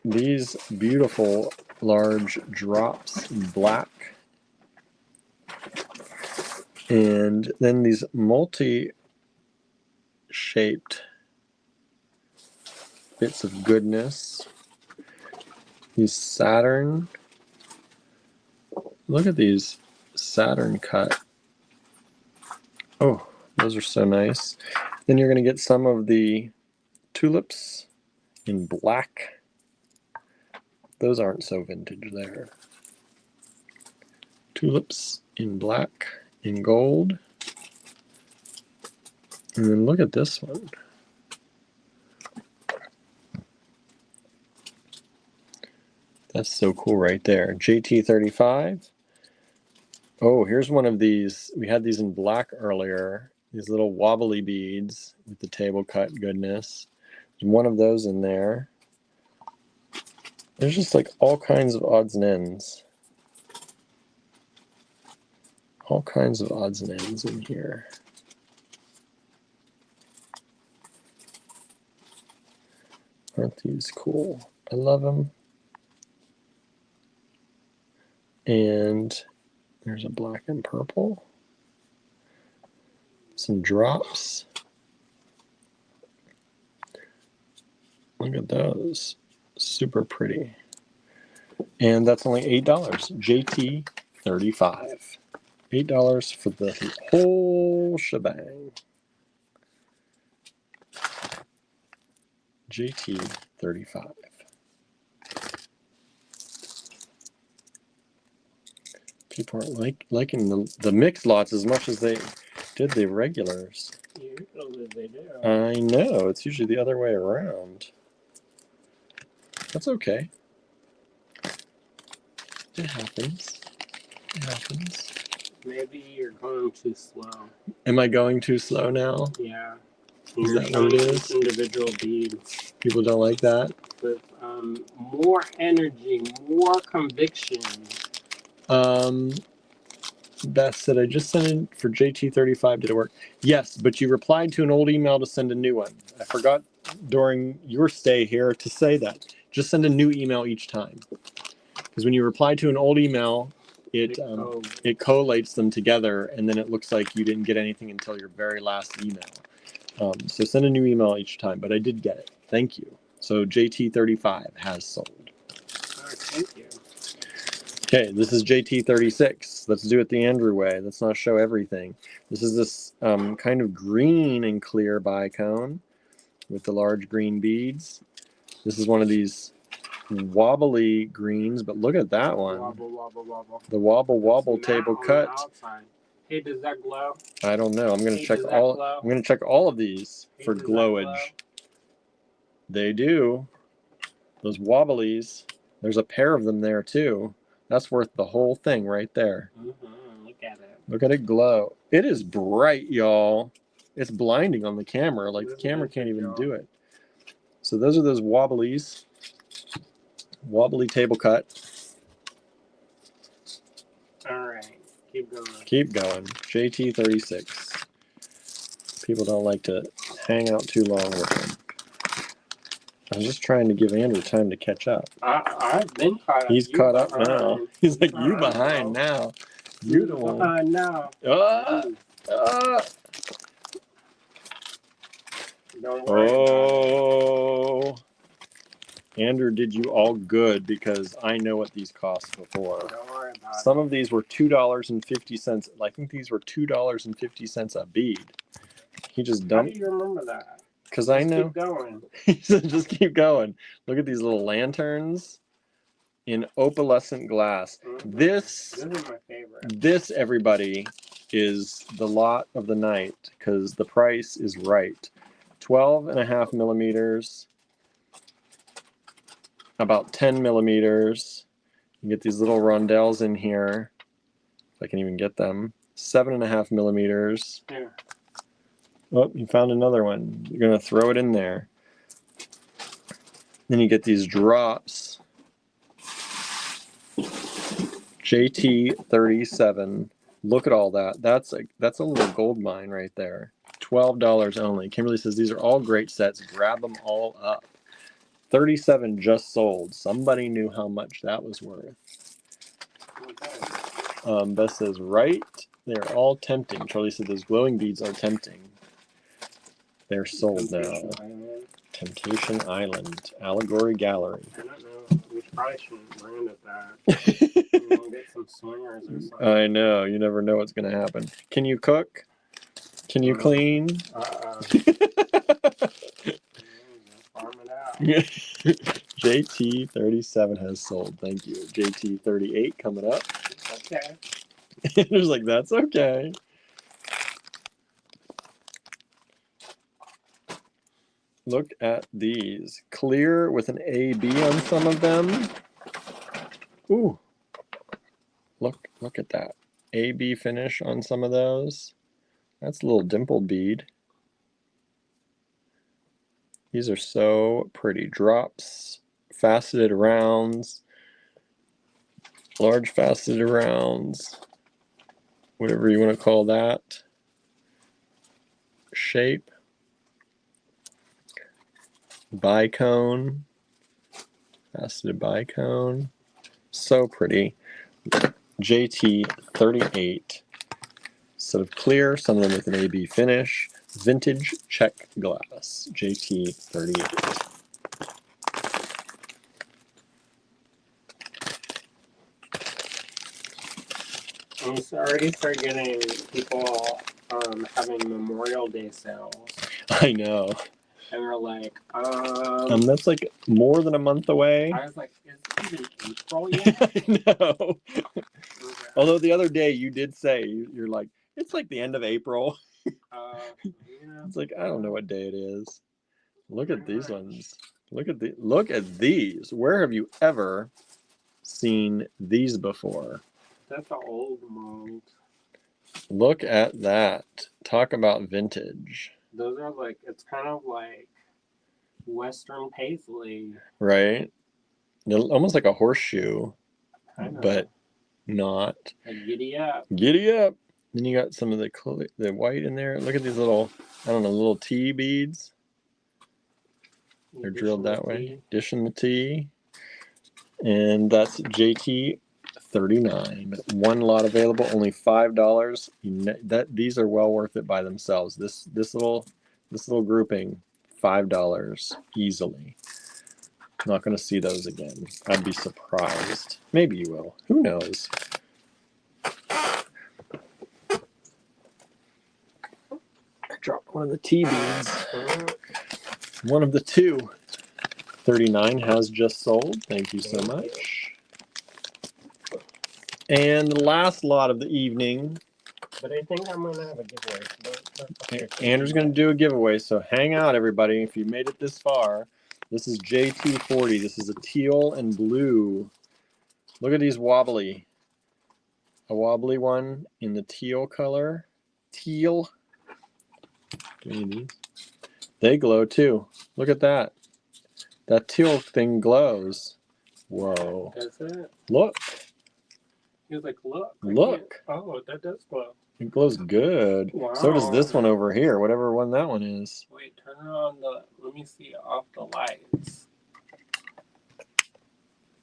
these beautiful large drops in black. And then these multi-shaped bits of goodness. These Saturn. Look at these Saturn cut. Oh, those are so nice. Then you're going to get some of the tulips in black. Those aren't so vintage there. Tulips in black, in gold. And then look at this one. That's so cool right there. JT35. Oh, here's one of these. We had these in black earlier. These little wobbly beads with the table cut goodness. There's one of those in there. There's just like all kinds of odds and ends. All kinds of odds and ends in here. Aren't these cool? I love them. And there's a black and purple. Some drops. Look at those. Super pretty. And that's only $8. JT35. $8 for the whole shebang. JT35. People aren't liking the mixed lots as much as they did the regulars. Usually they do. I know. It's usually the other way around. That's okay. It happens. It happens. Maybe you're going too slow. Am I going too slow now? Yeah. Is You're that what it showing is? individual beads People don't like that. with more energy, more conviction. Beth said, I just sent in for JT35. Did it work? Yes, but you replied to an old email to send a new one. I forgot during your stay here to say that. Just send a new email each time. Because when you reply to an old email, it collates them together, and then it looks like you didn't get anything until your very last email. So send a new email each time, but I did get it. Thank you. So JT35 has sold. Thank you. Okay, this is JT36. Let's do it the Andrew way. Let's not show everything. This is this kind of green and clear bicone with the large green beads. This is one of these wobbly greens, but look at that one. Wobble, wobble, wobble. The wobble table cut. Hey, does that glow? I don't know. I'm gonna check all of these for glowage. They do. Those wobblies. There's a pair of them there too. That's worth the whole thing right there. Look at it. Look at it glow. It is bright, y'all. It's blinding on the camera. Like the camera can't even do it. So those are those wobblies. Wobbly table cut. All right. Keep going. Keep going. JT36. People don't like to hang out too long with them. I was just trying to give Andrew time to catch up. I've been caught up. He's caught up now. He's like, you behind now. You the one. Behind now. Don't worry. Oh. Andrew did you all good because I know what these cost before. Don't worry about Some of these were $2.50. I think these were $2.50 a bead. He just dumped. How do you remember that? Because I know. Keep going. He said, just keep going. Look at these little lanterns in opalescent glass. This is my favorite. This, everybody, is the lot of the night because the price is right. 12.5 millimeters, about 10 millimeters. You get these little rondelles in here, if I can even get them. 7.5 millimeters. Here. Oh, you found another one. You're going to throw it in there. Then you get these drops. JT37. Look at all that. That's a little gold mine right there. $12 only. Kimberly says these are all great sets. Grab them all up. 37 just sold. Somebody knew how much that was worth. Beth says, right? They're all tempting. Charlie said those glowing beads are tempting. They're sold now. Temptation Island. Allegory Gallery. I don't know. We probably shouldn't brand it that. We'll get some swingers or something. I know. You never know what's going to happen. Can you cook? Can you clean? Farm it out. JT37 has sold. Thank you. JT38 coming up. Okay. Andrew's like, that's okay. Look at these. Clear with an AB on some of them. Ooh. Look at that. AB finish on some of those. That's a little dimpled bead. These are so pretty. Drops, faceted rounds, large faceted rounds, whatever you want to call that. Shape. Bicone. Faceted bicone. So pretty. JT38. Instead of clear, some of them with an AB finish. Vintage check glass. JT38. I'm already start getting people having Memorial Day sales. I know. And we're like, that's like more than a month away. I was like, is it even April yet? I know. Although the other day you did say, you're like, it's like the end of April. Yeah. It's like, I don't know what day it is. Look at these ones. Look at these. Where have you ever seen these before? That's an old mold. Look at that. Talk about vintage. Those are like, it's kind of like Western paisley. Right? They're almost like a horseshoe, I know. but not. Like, giddy up. Giddy up. Then you got some of the white in there. Look at these little, I don't know, little tea beads. They're drilled that way. Dishing the tea. And that's JT 39. One lot available, only $5. These are well worth it by themselves. This little grouping, $5 easily. Not going to see those again. I'd be surprised. Maybe you will. Who knows? I dropped one of the tea beads. One of the two. 39 has just sold. Thank you so much. And the last lot of the evening. But I think I'm going to have a giveaway. Andrew's going to do a giveaway, so hang out, everybody. If you made it this far, this is JT40. This is a teal and blue. Look at these wobbly. A wobbly one in the teal color. Teal. Do any of these? They glow too. Look at that. That teal thing glows. Whoa. Does it? Look. He was like, look. Look. Oh, that does glow. It glows good. Wow. So does this one over here, whatever one that one is. Wait, turn it on let me see off the lights.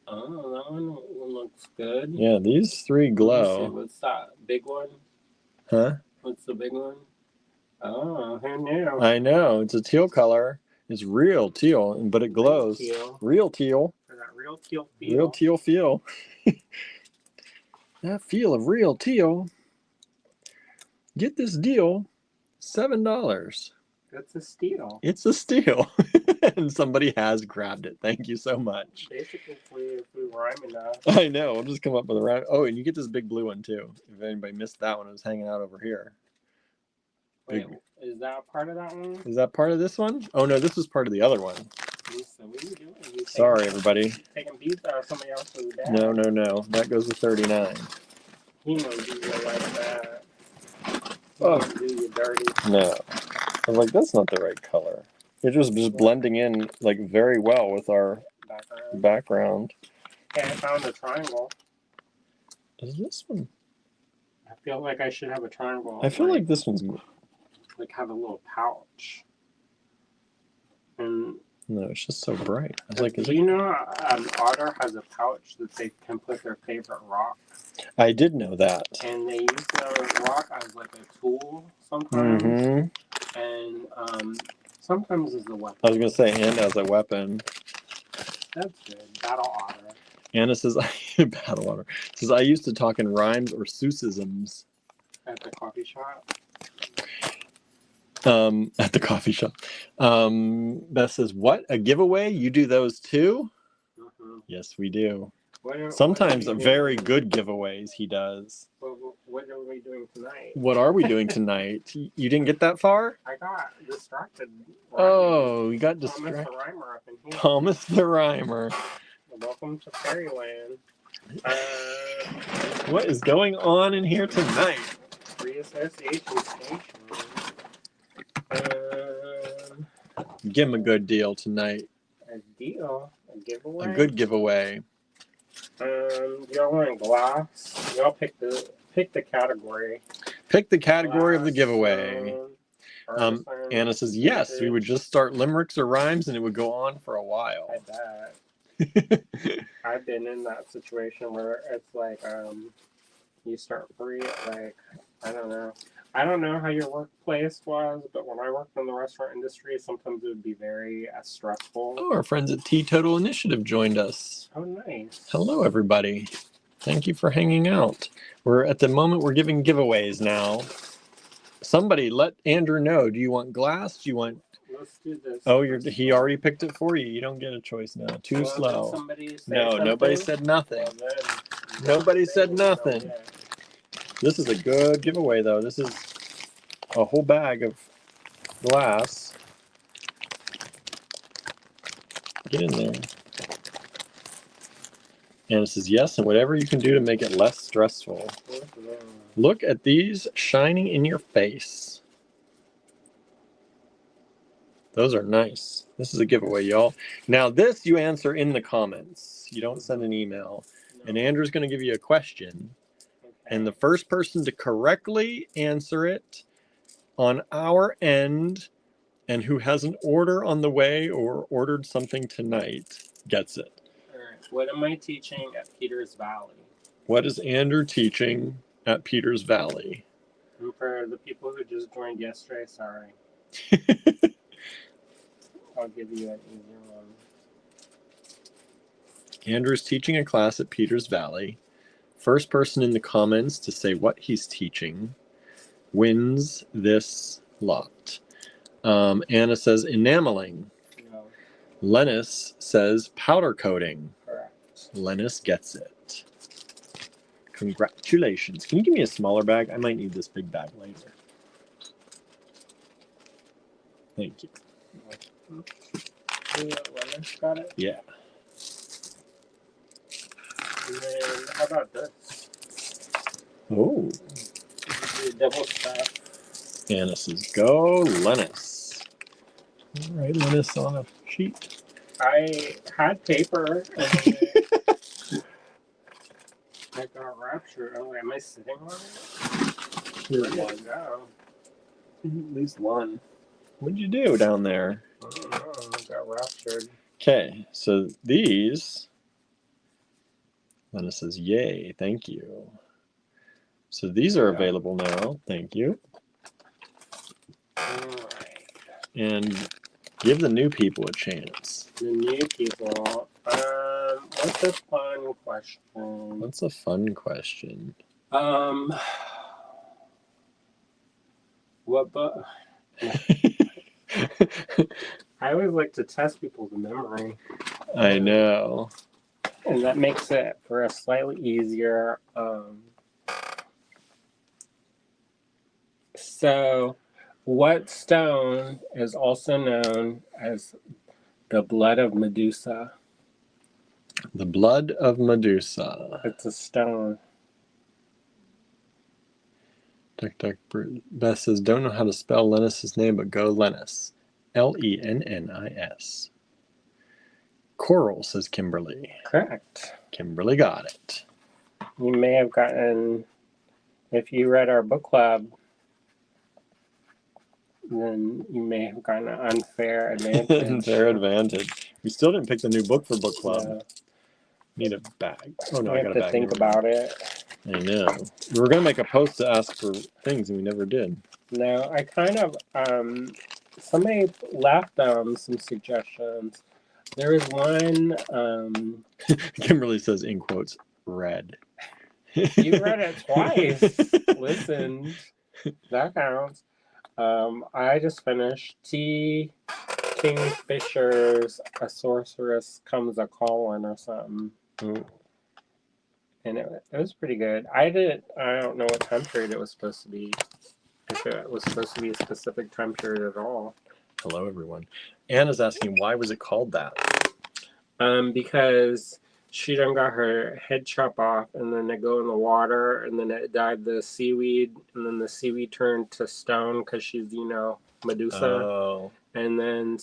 Oh, that one looks good. Yeah, these three Let me see, glow. what's that big one? Huh? What's the big one? Oh, who knew? I know. It's a teal color. It's real teal, but it glows. Teal. Real teal. For that real teal feel. Real teal feel. That feel of real teal. Get this deal, $7. That's a steal. It's a steal. And somebody has grabbed it. Thank you so much. Basically, if we rhyme enough. I know. I'll just come up with a rhyme. Oh, and you get this big blue one too. If anybody missed that one, it was hanging out over here. Wait, is that part of that one? Is that part of this one? Oh no, this was part of the other one. Lisa, what are you doing? You Sorry, everybody. Taking beads out of somebody else's bag. No. That goes to 39. He knows you will like that. Oh. Do you dirty. No. I was like, that's not the right color. It just blending in like very well with our background. Okay, I found a triangle. Is this one? I feel like I should have a triangle. I feel like this one's. Like have a little pouch. And No, it's just so bright. I was like, do you know an otter has a pouch that they can put their favorite rock? I did know that. And they use the rock as like a tool sometimes. Mm-hmm. And sometimes as a weapon. I was gonna say, and as a weapon. That's good. Battle otter. Anna says, battle otter. Says, I used to talk in rhymes or Seussisms. At the coffee shop. At the coffee shop. Beth says, what? A giveaway? You do those too? Mm-hmm. Yes, we do. what Sometimes are we very doing? good giveaways he does. What are we doing tonight? What are we doing tonight? You didn't get that far? I got distracted. Oh, you got Thomas distracted. the Rhymer up in here. Thomas the Rhymer. Welcome to Fairyland. What is going on in here tonight? Free association station. Give him a good deal tonight. A deal? A giveaway? A good giveaway. Y'all want glass? Y'all pick the category. Pick the category of the Glass, giveaway. artisan, Anna says, yes, we would just start limericks or rhymes and it would go on for a while. I bet. I've been in that situation where it's like, you start free at like, I don't know how your workplace was, but when I worked in the restaurant industry, sometimes it would be very stressful. Oh, our friends at Teetotal Initiative joined us. Oh, nice. Hello, everybody. Thank you for hanging out. We're at the moment we're giving giveaways now. Somebody let Andrew know. Do you want glass? Do you want... Let's do this. Oh, he already picked it for you. You don't get a choice now. Too slow. No, nobody said nothing. Nobody said nothing. This is a good giveaway, though. This is a whole bag of glass. Get in there. Anna says, yes, and whatever you can do to make it less stressful. Look at these shining in your face. Those are nice. This is a giveaway, y'all. Now, this you answer in the comments. You don't send an email. No. And Andrew's going to give you a question. Okay. And the first person to correctly answer it on our end and who has an order on the way or ordered something tonight gets it. All right. What am I teaching at Peters Valley? What is Andrew teaching at Peters Valley? And for the people who just joined yesterday, sorry. I'll give you an easier one. Andrew's teaching a class at Peters Valley. First person in the comments to say what he's teaching wins this lot. Anna says enameling. No, Lennis says powder coating. correct. Lennis gets it. Congratulations. Can you give me a smaller bag? I might need this big bag later. Thank you. Lennis got it. Yeah. And then how about this? Oh. The double stuff. Anna says, go Lennis. All right, Lennis on a sheet. I had paper and then I got raptured. Oh, am I sitting on it? Here Where it did was. it go? At least one. What'd you do down there? I don't know. I got raptured. Okay, so these, Lennis says, yay, thank you. So these are available now, thank you. Alright. And give the new people a chance. The new people. What's a fun question? What's a fun question? What book? I always like to test people's memory. I know. And that makes it for a slightly easier. So, what stone is also known as the blood of Medusa? The blood of Medusa. It's a stone. Beth says, don't know how to spell Lennis's name, but go Lennis. Lennis. Coral, says Kimberly. Correct. Kimberly got it. You may have gotten, if you read our book club, then you may have gotten an unfair advantage. Unfair advantage. We still didn't pick the new book for book club. Yeah. Need a bag. Oh no, You I got have a to bag. think about it. I know. We were gonna make a post to ask for things, and we never did. No, I kind of somebody left some suggestions. There is one. Kimberly says in quotes, "Red." You read it twice. Listened. That counts. I just finished T. Kingfisher's A Sorceress Comes a Calling or something. Ooh. And it was pretty good. I don't know what time period it was supposed to be. If it was supposed to be a specific time period at all. Hello, everyone. Anna's asking, why was it called that? Because she done got her head chopped off, and then it go in the water, and then it dyed the seaweed, and then the seaweed turned to stone because she's, Medusa. Oh. And then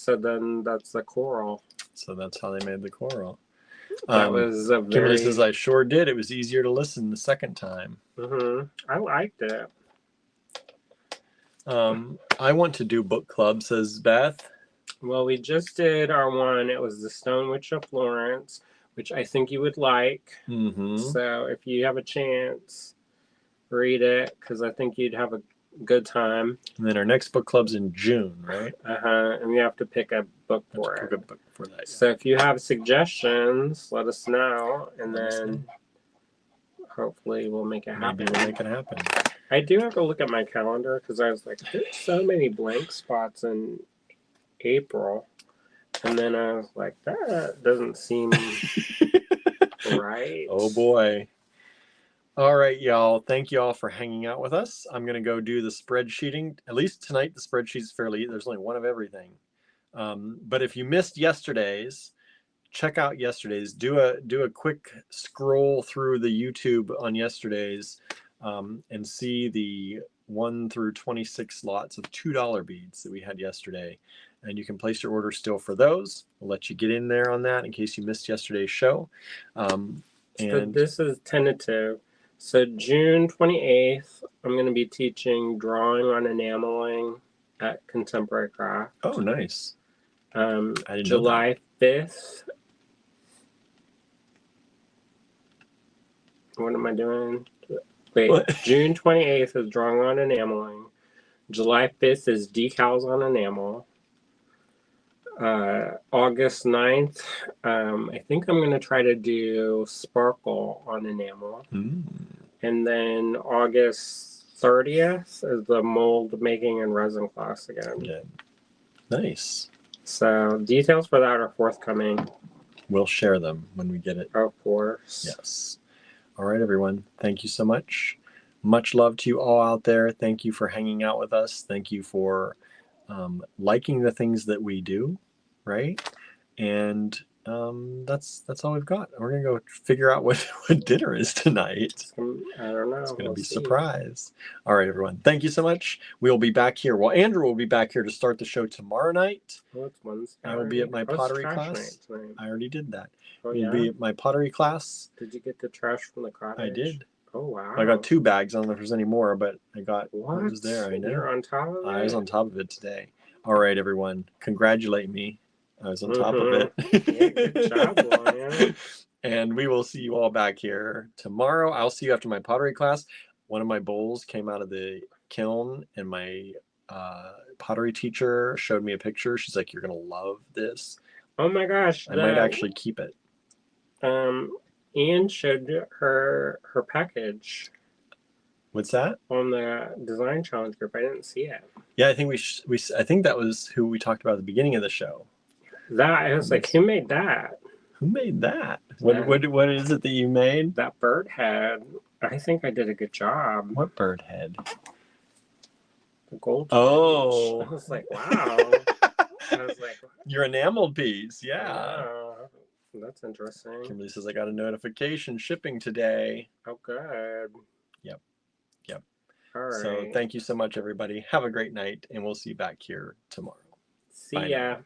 that's the coral. So that's how they made the coral. That was a Kimberly very. says, I sure did. It was easier to listen the second time. I liked it. I want to do book club, says Beth. Well, we just did our one. It was The Stone Witch of Florence, which I think you would like. Mm-hmm. So if you have a chance, read it, because I think you'd have a good time. And then our next book club's in June, right? And you have to pick a book for it. Pick a book for that. So if you have suggestions, let us know, and Let us then hopefully we'll make it happen. Maybe we'll make it happen. I do have to look at my calendar because I was like, there's so many blank spots in April. And then I was like, that doesn't seem right. Oh boy. All right, y'all. Thank you all for hanging out with us. I'm going to go do the spreadsheeting. At least tonight, the spreadsheet's there's only one of everything. But if you missed yesterday's, check out yesterday's. Do a quick scroll through the YouTube on yesterday's, and see the 1 through 26 lots of $2 beads that we had yesterday. And you can place your order still for those. We'll let you get in there on that in case you missed yesterday's show. So And this is tentative. So June 28th, I'm going to be teaching drawing on enameling at Contemporary Craft. oh, nice. I didn't know July 5th. What am I doing? Wait, What? June 28th is drawing on enameling. July 5th is decals on enamel. August 9th, I think I'm going to try to do sparkle on enamel. And then August 30th is the mold making and resin class again. Yeah. Nice. So details for that are forthcoming. We'll share them when we get it. Of course. Yes. All right, everyone. Thank you so much. Much love to you all out there. Thank you for hanging out with us. Thank you for liking the things that we do, right? And that's all we've got. We're gonna go figure out what dinner is tonight. I don't know. It's gonna be a surprise. All right, everyone. Thank you so much. We'll be back here. Well, Andrew will be back here to start the show tomorrow night. Oh, it's Wednesday. I will be at my Oh, it's pottery trash class. night tonight. I already did that. Oh, We'll yeah? be at my pottery class. Did you get the trash from the cottage? I did. Oh, wow. I got 2 bags. I don't know if there's any more, but I got What? what was there. I know. You're on top of it? I was on top of it today. All right, everyone. Congratulate me. I was on top of it. Yeah, good job, William. And we will see you all back here tomorrow. I'll see you after my pottery class. One of my bowls came out of the kiln, and my pottery teacher showed me a picture. She's like, "You're gonna love this." Oh my gosh. I might actually keep it. Ian showed her package What's that? on the design challenge group. I didn't see it. Yeah, I think I think that was who we talked about at the beginning of the show. I was like, who made that? Who made that? Yeah. What is it that you made? That bird head. I think I did a good job. What bird head? The gold. Oh. I was like, wow. I was like, Your enamel piece. Yeah. wow. That's interesting. Kimberly says, I got a notification shipping today. Oh, good. Yep. All right. So thank you so much, everybody. Have a great night, and we'll see you back here tomorrow. See Bye ya. now.